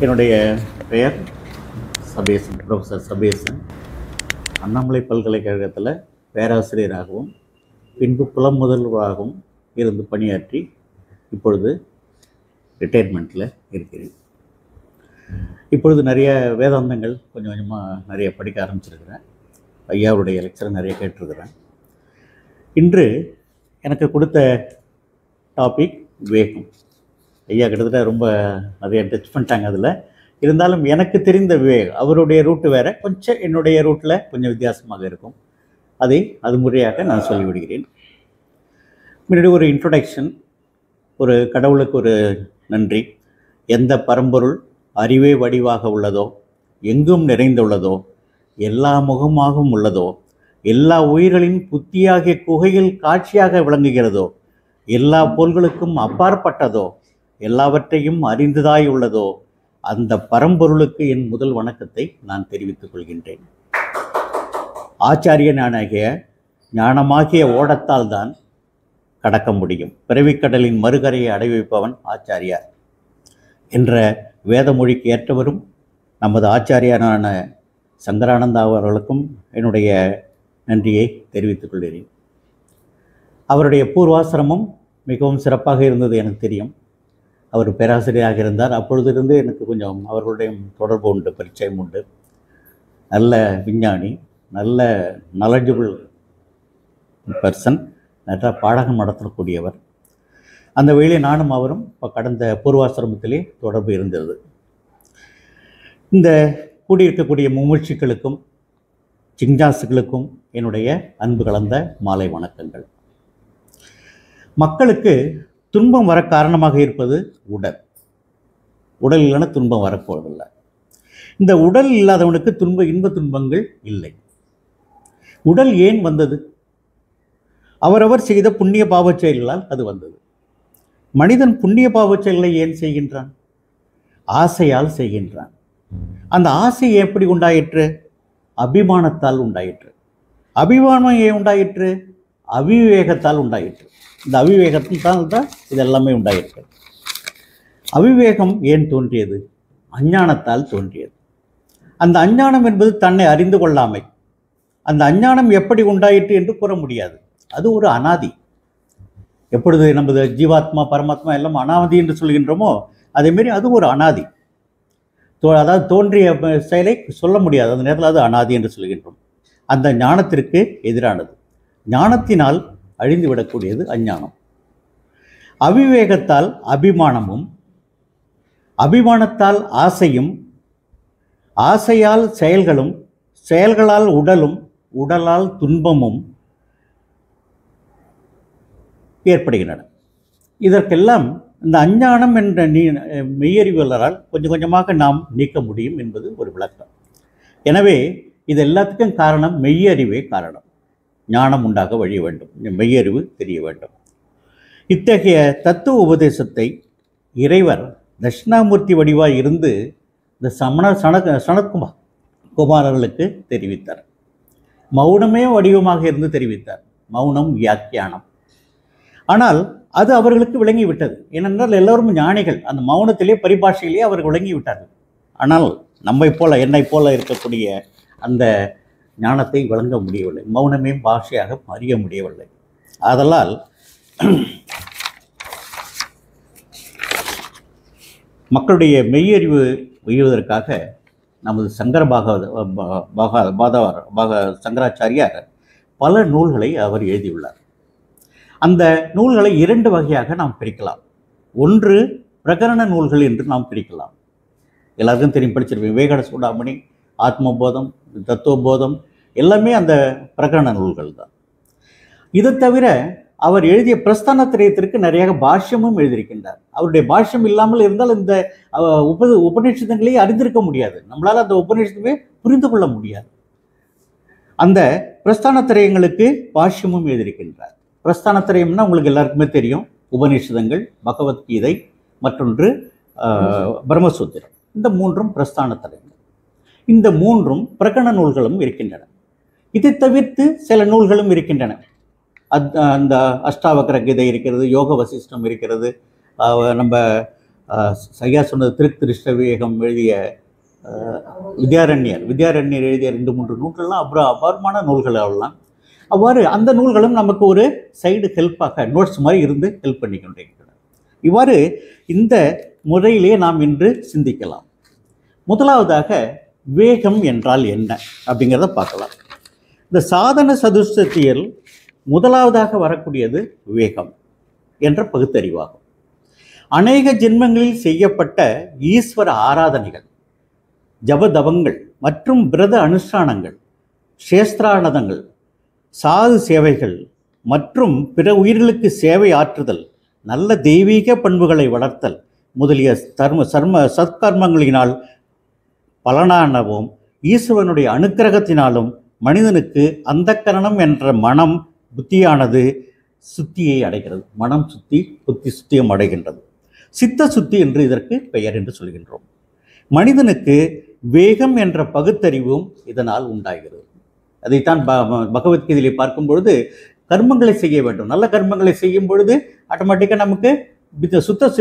என்னுடைய பெயர் சபேசன், ப்ரொஃபஸர் சபேசன். அண்ணாமலை பல்கலைக்கழகத்தில் பேராசிரியராகவும் பின்பு புலம் முதல்வராகவும் இருந்து பணியாற்றி இப்பொழுது ரிட்டையர்மெண்ட்டில் இருக்கிறேன். இப்பொழுது நிறைய வேதாந்தங்கள் கொஞ்சம் கொஞ்சமாக நிறைய படிக்க ஆரம்பிச்சிருக்கிறேன். ஐயாவுடைய லெக்சரை நிறைய கேட்டிருக்கிறேன். இன்று எனக்கு கொடுத்த டாபிக் விவேகம். ஐயா கிட்டத்தட்ட ரொம்ப நிறைய டச் பண்ணிட்டாங்க. அதில் இருந்தாலும் எனக்கு தெரிந்த விவேகம், அவருடைய ரூட்டு வேறு, கொஞ்சம் என்னுடைய ரூட்டில் கொஞ்சம் வித்தியாசமாக இருக்கும். அதை அது முறையாக நான் சொல்லிவிடுகிறேன். முன்னாடி ஒரு இன்ட்ரொடக்ஷன், ஒரு கடவுளுக்கு ஒரு நன்றி. எந்த பரம்பொருள் அறிவே வடிவாக உள்ளதோ, எங்கும் நிறைந்துள்ளதோ, எல்லா முகமாகவும் உள்ளதோ, எல்லா உயிர்களின் புத்தியாகிய குகையில் காட்சியாக விளங்குகிறதோ, எல்லா பொருள்களுக்கும் அப்பாற்பட்டதோ, எல்லாவற்றையும் அறிந்ததாய் உள்ளதோ, அந்த பரம்பொருளுக்கு என் முதல் வணக்கத்தை நான் தெரிவித்துக் கொள்கின்றேன். ஆச்சாரியனாகிய ஞானமாகிய ஓடத்தால் தான் கடக்க முடியும். பிறவிக்கடலின் மறுகரையை அடைவிப்பவன் ஆச்சாரியார் என்ற வேதமொழிக்கு ஏற்றவரும் நமது ஆச்சாரியனான சங்கரானந்தா அவர்களுக்கும் என்னுடைய நன்றியை தெரிவித்துக் கொள்கிறேன். அவருடைய பூர்வாசிரமம் மிகவும் சிறப்பாக இருந்தது. எனக்கு தெரியும், அவர் பேராசிரியராக இருந்தார். அப்பொழுதிருந்து எனக்கு கொஞ்சம் அவர்களுடைய தொடர்பு உண்டு, பரிச்சயம் உண்டு. நல்ல விஞ்ஞானி, நல்ல நாலெட்ஜபிள் பர்சன், நல்ல பாடகம் நடத்தக்கூடியவர். அந்த வழியிலே நானும் அவரும் இப்போ கடந்த பூர்வாசிரமத்திலே தொடர்பு இருந்தது. இந்த கூடியிருக்கக்கூடிய முயற்சிகளுக்கும் ஜிஞ்ஞாசுகளுக்கும் என்னுடைய அன்பு கலந்த மாலை வணக்கங்கள். மக்களுக்கு துன்பம் வர காரணமாக இருப்பது உடல். உடல் இல்லைன்னா துன்பம் வரப்போவதில்லை. இந்த உடல் இல்லாதவனுக்கு இன்ப துன்பங்கள் இல்லை. உடல் ஏன் வந்தது? அவரவர் செய்த புண்ணிய பாவச் செயல்களால் அது வந்தது. மனிதன் புண்ணிய பாவச் செயல்களை ஏன் செய்கின்றான்? ஆசையால் செய்கின்றான். அந்த ஆசை எப்படி உண்டாயிற்று? அபிமானத்தால் உண்டாயிற்று. அபிமானம் ஏன் உண்டாயிற்று? அவிவேகத்தால் உண்டாயிற்று. இந்த அவிவேகத்தால் தான் இது எல்லாமே உண்டாயிருக்கு. அவிவேகம் ஏன் தோன்றியது? அஞ்ஞானத்தால் தோன்றியது. அந்த அஞ்ஞானம் என்பது தன்னை அறிந்து கொள்ளாமை. அந்த அஞ்ஞானம் எப்படி உண்டாயிற்று என்று கூற முடியாது. அது ஒரு அனாதி. எப்பொழுது நமது ஜீவாத்மா பரமாத்மா எல்லாம் அனாதி என்று சொல்கின்றோமோ, அதேமாரி அது ஒரு அனாதி. அதாவது தோன்றிய செயலை சொல்ல முடியாது. அந்த நேரத்தில் அது அனாதி என்று சொல்கின்றோம். அந்த ஞானத்திற்கு எதிரானது. ஞானத்தினால் அழிந்து விடக்கூடியது அஞ்ஞானம். அவிவேகத்தால் அபிமானமும், அபிமானத்தால் ஆசையும், ஆசையால் செயல்களும், செயல்களால் உடலும், உடலால் துன்பமும் ஏற்படுகின்றன. இதற்கெல்லாம் இந்த அஞ்ஞானம் என்ற மெய்யறிவாளரால் கொஞ்சம் கொஞ்சமாக நாம் நீக்க முடியும் என்பது ஒரு விளக்கம். எனவே இது எல்லாத்துக்கும் காரணம் மெய்யறிவே காரணம். ஞானம் உண்டாக வழி வேண்டும், மெய்யறிவு தெரிய வேண்டும். இத்தகைய தத்துவ உபதேசத்தை இறைவர் தட்சிணாமூர்த்தி வடிவாய் இருந்து இந்த சனத்குமாரர்களுக்கு தெரிவித்தார். மௌனமே வடிவமாக இருந்து தெரிவித்தார். மௌனம் வியாக்கியானம். ஆனால் அது அவர்களுக்கு விளங்கிவிட்டது. ஏனென்றால் எல்லோரும் ஞானிகள். அந்த மௌனத்திலே பரிபாஷையிலே அவர்கள் விளங்கிவிட்டார்கள். ஆனால் நம்மை போல, என்னை போல இருக்கக்கூடிய அந்த ஞானத்தை வழங்க முடியவில்லை. மௌனமே பாஷையாக அறிய முடியவில்லை. ஆதலால் மக்களுடைய மெய்யறிவு உயர்வதற்காக நமது சங்கராச்சாரியார் பல நூல்களை அவர் எழுதியுள்ளார். அந்த நூல்களை இரண்டு வகையாக நாம் பிரிக்கலாம். ஒன்று பிரகரண நூல்கள் என்று நாம் பிரிக்கலாம். எல்லாருக்கும் தெரியும், படிச்சிருப்பேன். விவேகானந்த சூடாமணி, ஆத்மபோதம், தத்துவபோதம் எல்லாமே அந்த பிரகரண நூல்கள் தான். இதை தவிர அவர் எழுதிய பிரஸ்தானத்திரயத்திற்கு நிறைய பாஷ்யமும் எழுதியிருக்கின்றார். அவருடைய பாஷ்யம் இல்லாமல் இருந்தால் இந்த உபநிஷதங்களை அறிந்திருக்க முடியாது. நம்மளால் அந்த உபநிஷதமே புரிந்து கொள்ள முடியாது. அந்த பிரஸ்தானத்திரயங்களுக்கு பாஷ்யமும் எழுதியிருக்கின்றார். பிரஸ்தானத்திரயம்னா உங்களுக்கு எல்லாருக்குமே தெரியும். உபநிஷதங்கள், பகவத்கீதை, மற்றொன்று பிரம்மசூத்திரம். இந்த மூன்றும் பிரஸ்தானத்திரயங்கள். இந்த மூன்றும் பிரகரண நூல்களும் இருக்கின்றன. இதை தவிர்த்து சில நூல்களும் இருக்கின்றன. அந்த அஷ்டாவக்ர கீதை இருக்கிறது, யோக வசிஷ்டம் இருக்கிறது, நம்ம ஐயா சொன்னது திருஷ்ட விவேகம் எழுதிய வித்யாரண்யர் எழுதிய 2-3 நூல்கள்லாம் அப்புறம் அபாரமான நூல்கள் அவெல்லாம். அவ்வாறு அந்த நூல்களும் நமக்கு ஒரு சைடு ஹெல்ப்பாக நோட்ஸ் மாதிரி இருந்து ஹெல்ப் பண்ணி கொண்டிருக்கின்றன. இவ்வாறு இந்த முறையிலே நாம் இன்று சிந்திக்கலாம். முதலாவதாக வேகம் என்றால் என்ன அப்படிங்கிறத பார்க்கலாம். இந்த சாதன சதுஷ்டயத்தில் முதலாவதாக வரக்கூடியது வேகம் என்ற பகுத்தறிவாகும். அநேக ஜென்மங்களில் செய்யப்பட்ட ஈஸ்வர ஆராதனைகள், ஜபதவங்கள் மற்றும் விரத அனுஷ்டானங்கள், சேஸ்திரானதங்கள், சாது சேவைகள் மற்றும் பிற உயிர்களுக்கு சேவை ஆற்றுதல், நல்ல தெய்வீக பண்புகளை வளர்த்தல் முதலிய சத்கர்மங்களினால் பலனானவும் ஈஸ்வரனுடைய அனுக்கிரகத்தினாலும் மனிதனுக்கு அந்தக்கரணம் என்ற மனம் புத்தியானது சுத்தியை அடைகிறது. மனம் சுத்தி, புத்தி சுத்தியம் அடைகின்றது. சித்த சுத்தி என்று இதற்கு பெயர் என்று சொல்கின்றோம். மனிதனுக்கு வேகம் என்ற பகுத்தறிவும் இதனால் உண்டாகிறது. அதைத்தான் பகவத்கீதையிலே பார்க்கும் பொழுது கர்மங்களை செய்ய வேண்டும். நல்ல கர்மங்களை செய்யும் பொழுது ஆட்டோமேட்டிக்காக நமக்கு சுத்த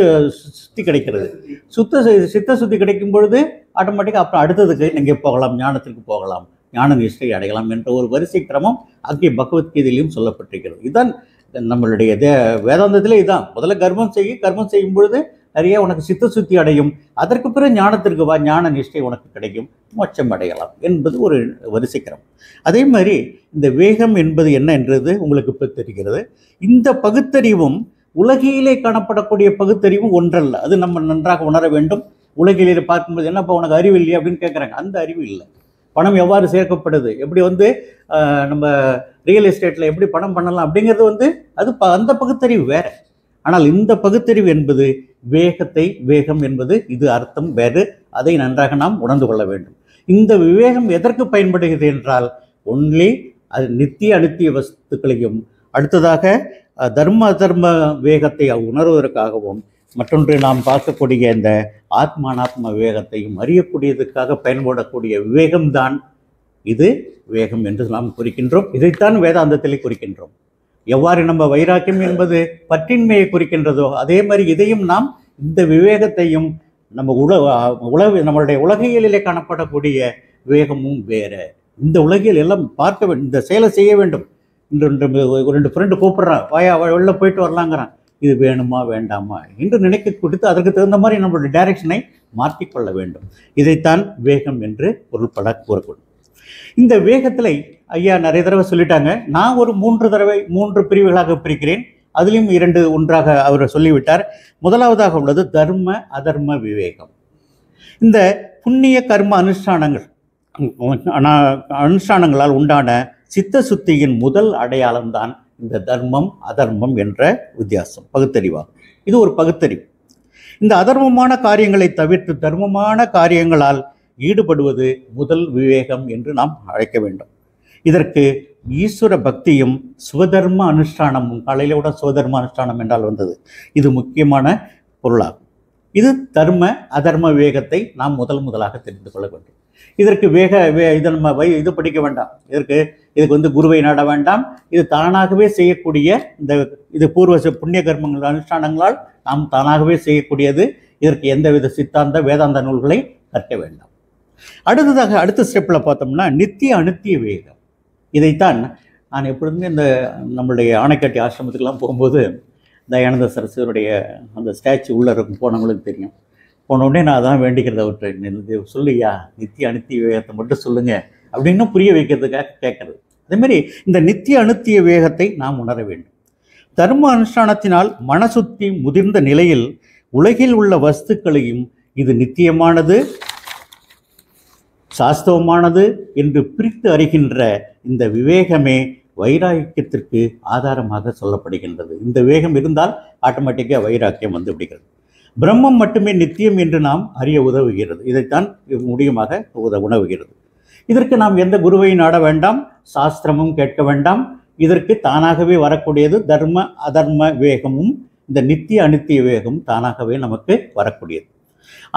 சுத்தி கிடைக்கிறது. சித்த சுத்தி கிடைக்கும் பொழுது ஆட்டோமேட்டிக்காக அப்புறம் அடுத்ததுக்கு நீங்கள் போகலாம், ஞானத்திற்கு போகலாம், ஞான நிஷ்டை அடையலாம் என்ற ஒரு வரிசை கிரமம் அங்கே பகவத்கீதையிலையும் சொல்லப்பட்டிருக்கிறது. இதுதான் நம்மளுடைய வேதாந்தத்திலே இதுதான். முதல்ல கர்மம் செய்யும் பொழுது நிறைய உனக்கு சித்த சுத்தி அடையும், அதற்கு பிறகு ஞானத்திற்கு வா, ஞான நிஷ்டை உனக்கு கிடைக்கும், மோட்சம் அடையலாம் என்பது ஒரு வரிசை கிரமம். அதே மாதிரி இந்த வேகம் என்பது என்ன என்றது உங்களுக்கு இப்போ தெரிகிறது. இந்த பகுத்தறிவும் உலகிலே காணப்படக்கூடிய பகுத்தறிவும் ஒன்றல்ல. அது நம்ம நன்றாக உணர வேண்டும். உலகிலே பார்க்கும்போது என்னப்பா உனக்கு அறிவு இல்லையா அப்படின்னு கேட்குறாங்க. அந்த அறிவு இல்லை. பணம் எவ்வாறு சேர்க்கப்படுது, எப்படி நம்ம ரியல் எஸ்டேட்டில் எப்படி பணம் பண்ணலாம் அப்படிங்கிறது அது அந்த பகுத்தறிவு வேறு. ஆனால் இந்த பகுத்தறிவு என்பது வேகம் என்பது இது அர்த்தம் வேறு. அதை நன்றாக நாம் உணர்ந்து கொள்ள வேண்டும். இந்த விவேகம் எதற்கு பயன்படுகிறது என்றால் ஒன்லி அது நித்திய அனித்திய வஸ்துக்களையும், அடுத்ததாக தர்ம அதர்ம வேகத்தை உணர்வதற்காகவும், மற்றொன்று நாம் பார்க்கக்கூடிய இந்த ஆத்மானாத்ம விவேகத்தையும் அறியக்கூடியதற்காக பயன்படக்கூடிய விவேகம்தான் இது வேகம் என்று நாம் குறிக்கின்றோம். இதைத்தான் வேதாந்தத்திலே குறிக்கின்றோம். எவ்வாறு நம்ம வைராக்கியம் என்பது பற்றின்மையை குறிக்கின்றதோ அதே மாதிரி இதையும் நாம் இந்த விவேகத்தையும் நம்மளுடைய உலகியலிலே காணப்படக்கூடிய விவேகமும் வேறு. இந்த உலகியல் எல்லாம் பார்க்க வேண்டும், இந்த செயலை செய்ய வேண்டும். ரெண்டு ஃப்ரெண்டு கூப்பிட்றான், வாயா வெளில போயிட்டு வரலாங்கிறான். இது வேணுமா வேண்டாமா என்று நினைக்க கொடுத்து அதற்கு தகுந்த மாதிரி நம்மளுடைய டைரக்ஷனை மாற்றிக்கொள்ள வேண்டும். இதைத்தான் வேகம் என்று பொருள்பட கூறக்கூடும். இந்த வேகத்தில் ஐயா நிறைய தடவை சொல்லிட்டாங்க. நான் ஒரு 3 பிரிவுகளாக பிரிக்கிறேன். அதிலும் 2 ஒன்றாக அவர் சொல்லிவிட்டார். முதலாவதாக உள்ளது தர்ம அதர்ம விவேகம். இந்த புண்ணிய கர்ம அனுஷ்டானங்களால் உண்டான சித்த சுத்தியின் முதல் அடையாளம்தான் இந்த தர்மம் அதர்மம் என்ற வித்தியாசம், பகுத்தறிவாகும். இது ஒரு பகுத்தறிவு. இந்த அதர்மமான காரியங்களை தவிர்த்து தர்மமான காரியங்களால் ஈடுபடுவது முதல் விவேகம் என்று நாம் அழைக்க வேண்டும். இதற்கு ஈஸ்வர பக்தியும் சுவதர்ம அனுஷ்டானமும், காலையில் கூட சுவதர்ம அனுஷ்டானம் என்றால் வந்தது, இது முக்கியமான பொருளாகும். இது தர்ம அதர்ம விவேகத்தை நாம் முதலாக தெரிந்து கொள்ள வேண்டும். இதற்கு இதை நம்ம இது படிக்க வேண்டாம். இதுக்கு குருவை நாட வேண்டாம். இது தானாகவே செய்யக்கூடிய இது பூர்வ புண்ணிய கர்மங்கள் அனுஷ்டானங்களால் நாம் தானாகவே செய்யக்கூடியது. இதற்கு எந்தவித சித்தாந்த வேதாந்த நூல்களை கற்க வேண்டாம். அடுத்த ஸ்டெப்பில் பார்த்தோம்னா நித்திய அனித்திய விவேகம். இதைத்தான் நான் எப்பொழுதுமே இந்த நம்மளுடைய ஆணைக்கட்டி ஆசிரமத்துக்கெல்லாம் போகும்போது தயானந்த சரஸ்வதியுடைய அந்த ஸ்டாச்சு உள்ளே போனவங்களுக்கு தெரியும். போன உடனே நான் அதான் வேண்டிக்கிறது, அவற்றை சொல்லுயா நித்திய அனித்திய விவேகத்தை மட்டும் சொல்லுங்க அப்படின்னு புரிய வைக்கிறதுக்காக கேட்கறது. அதேமாதிரி இந்த நித்திய அனித்திய விவேகத்தை நாம் உணர வேண்டும். தர்ம அனுஷ்டானத்தினால் மனசுத்தி முதிர்ந்த நிலையில் உலகில் உள்ள வஸ்துக்களையும் இது நித்தியமானது சாஸ்திரமானது என்று பிரித்து அறிகின்ற இந்த விவேகமே வைராக்கியத்திற்கு ஆதாரமாக சொல்லப்படுகின்றது. இந்த விவேகம் இருந்தால் ஆட்டோமேட்டிக்காக வைராக்கியம் வந்து விடுகிறது. பிரம்மம் மட்டுமே நித்தியம் என்று நாம் அறிய உதவுகிறது. இதைத்தான் முடியுமாக உணவுகிறது. இதற்கு நாம் எந்த குருவை நாட வேண்டாம், சாஸ்திரமும் கேட்க வேண்டாம். இதற்கு தானாகவே வரக்கூடியது தர்ம அதர்ம விவேகமும் இந்த நித்திய அனித்திய விவேகமும் தானாகவே நமக்கு வரக்கூடியது.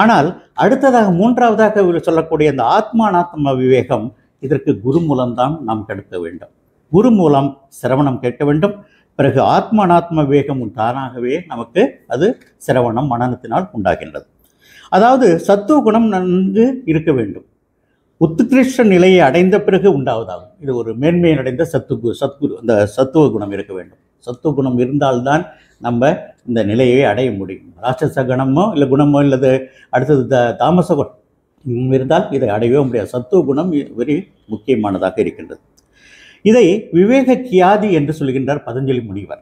ஆனால் அடுத்ததாக 3ஆவதாக சொல்லக்கூடிய இந்த ஆத்மானாத்ம விவேகம், இதற்கு குரு மூலம்தான் நாம் கெடுக்க வேண்டும். குரு மூலம் சிரவணம் கேட்க வேண்டும். பிறகு ஆத்ம அனாத்ம விவேகமும் தானாகவே நமக்கு அது சிரவணம் மனனத்தினால் உண்டாகின்றது. அதாவது சத்துவ குணம் நன்கு இருக்க வேண்டும். உத்கிருஷ்ட நிலையை அடைந்த பிறகு உண்டாவதாகும். இது ஒரு மேன்மையை அடைந்த அந்த சத்துவ குணம் இருக்க வேண்டும். சத்துவ குணம் இருந்தால்தான் நம்ம இந்த நிலையை அடைய முடியும். ராட்சச கணமோ இல்லை குணமோ இல்லது அடுத்தது தாமச குணம் இருந்தால் இதை அடையவே முடியாது. சத்துவ குணம் வெரி முக்கியமானதாக இருக்கின்றது. இதை விவேக கியாதி என்று சொல்கின்றார் பதஞ்சலி முனிவர்.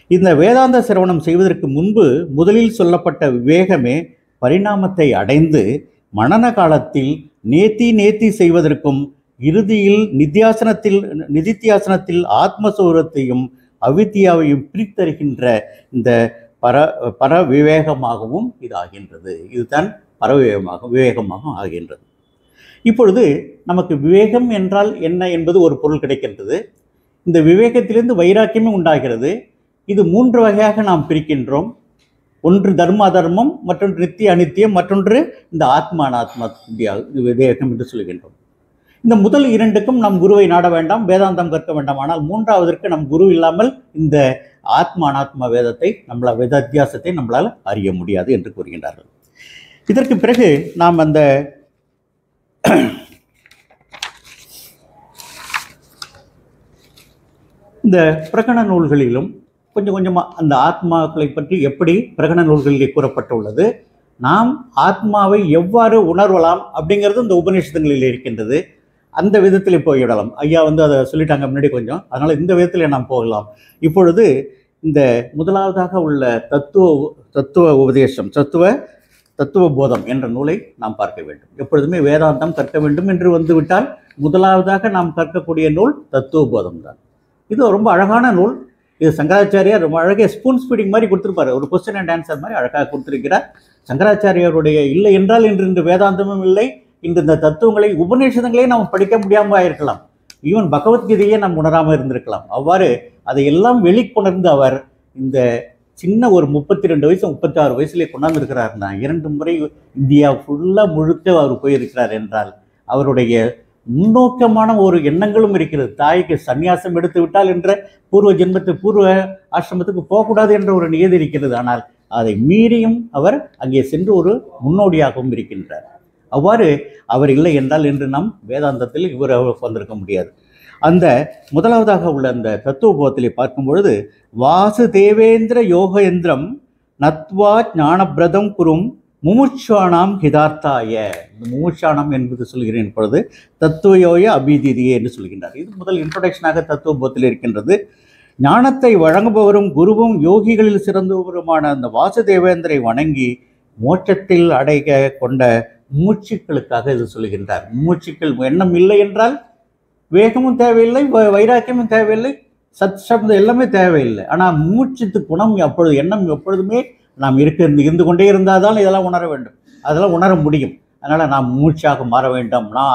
இந்த வேதாந்த சிரவணம் செய்வதற்கு முன்பு முதலில் சொல்லப்பட்ட விவேகமே பரிணாமத்தை அடைந்து மனன காலத்தில் நேத்தி செய்வதற்கும் இறுதியில் நிதித்தியாசனத்தில் ஆத்மசௌரத்தையும் அவித்யாவையும் பிரித்தருகின்ற இந்த பர விவேகமாகவும் இது ஆகின்றது. இதுதான் விவேகமாக ஆகின்றது. இப்பொழுது நமக்கு விவேகம் என்றால் என்ன என்பது ஒரு பொருள் கிடைக்கின்றது. இந்த விவேகத்திலிருந்து வைராக்கியமே உண்டாகிறது. இது 3 வகையாக நாம் பிரிக்கின்றோம். ஒன்று தர்ம அதர்மம், மற்றொன்று நித்திய அனித்தியம், மற்றொன்று இந்த ஆத்மா அனாத்மா விவேகம் என்று சொல்கின்றோம். இந்த முதல் 2க்கும் நாம் குருவை நாட வேண்டாம், வேதாந்தம் கற்க வேண்டாம். ஆனால் 3வதற்கு நம் குரு இல்லாமல் இந்த ஆத்மா அனாத்மா வேதாத்தியாசத்தை நம்மளால் அறிய முடியாது என்று கூறுகின்றார்கள். இதற்கு பிறகு நாம் அந்த இந்த பிரகடன நூல்களிலும் கொஞ்சம் கொஞ்சமாக அந்த ஆத்மாக்களை பற்றி எப்படி பிரகடன நூல்களிலே கூறப்பட்டுள்ளது, நாம் ஆத்மாவை எவ்வாறு உணர்வலாம் அப்படிங்கிறது இந்த உபநிஷதங்களில் இருக்கின்றது. அந்த விதத்தில் போய்விடலாம். ஐயா அதை சொல்லிட்டாங்க முன்னாடி கொஞ்சம், அதனால் இந்த விதத்தில் நாம் போகலாம். இப்பொழுது இந்த முதலாவதாக உள்ள தத்துவ உபதேசம் தத்துவ போதம் என்ற நூலை நாம் பார்க்க வேண்டும். எப்பொழுதுமே வேதாந்தம் கற்க வேண்டும் என்று வந்துவிட்டால் முதலாவதாக நாம் கற்கக்கூடிய நூல் தத்துவ போதம் தான். இது ரொம்ப அழகான நூல். இது சங்கராச்சாரியார் ரொம்ப அழகாக ஸ்பூன் ஸ்பீடிங் மாதிரி கொடுத்துருப்பாரு. ஒரு கொஸ்டின் அண்ட் ஆன்சர் மாதிரி அழகாக கொடுத்துருக்கிறார். சங்கராச்சாரியாருடைய இல்லை என்றால் இன்று வேதாந்தமும் இல்லை, இன்று இந்த தத்துவங்களை உபநிஷதங்களே நாம் படிக்க முடியாமல் ஆயிருக்கலாம். ஈவன் பகவத்கீதையே நாம் உணராமல் இருந்திருக்கலாம். அவ்வாறு அதையெல்லாம் வெளிக்கொணர்ந்து அவர் இந்த சின்ன ஒரு 32 வயசு 36 வயசுலேயே கொண்டாந்து இருக்கிறார்னா, 2 முறை இந்தியா ஃபுல்லாக முழுக்க அவர் போயிருக்கிறார் என்றால் அவருடைய முன்னோக்கமான ஒரு எண்ணங்களும் இருக்கிறது. தாய்க்கு சந்நியாசம் எடுத்து விட்டால் என்ற பூர்வ ஆசிரமத்துக்கு போகக்கூடாது என்ற ஒரு நியதி இருக்கிறது. ஆனால் அதை மீறியும் அவர் அங்கே சென்று ஒரு முன்னோடியாகவும் இருக்கின்றார். அவ்வாறு அவர் இல்லை என்றால் என்று நாம் வேதாந்தத்தில் இவர் வந்திருக்க முடியாது. அந்த முதலாவதாக உள்ள அந்த தத்துவபோதத்திலே பார்க்கும் பொழுது, வாசுதேவேந்திர யோகேந்திரம் நத்வா ஞானபிரதம் குரும் முமுட்சானாம் ஹிதார்த்தாய. இந்த முமுட்சானம் என்பது சொல்கிறேன் பொழுது தத்துவயோய அபிதிதியே என்று சொல்கின்றார். இது முதல் இன்ட்ரோடக்ஷனாக தத்துவபோதத்தில் இருக்கின்றது. ஞானத்தை வழங்குபவரும் குருவும் யோகிகளில் சிறந்தவருமான அந்த வாசுதேவேந்திரை வணங்கி மோட்சத்தில் அடைய கொண்ட மூச்சுக்களுக்காக இது சொல்கின்றார். மூச்சுக்கள் எண்ணம் இல்லை என்றால் வேகமும் தேவையில்லை, வைராக்கியமும் தேவையில்லை, சத் சப்தம் எல்லாமே தேவையில்லை. ஆனால் மூச்சுத்து குணம் எண்ணம் எப்பொழுதுமே நாம் இருந்து கொண்டே இருந்தால் தான் இதெல்லாம் உணர வேண்டும், அதெல்லாம் உணர முடியும். அதனால் நாம் மூச்சாக மாற வேண்டும், நான்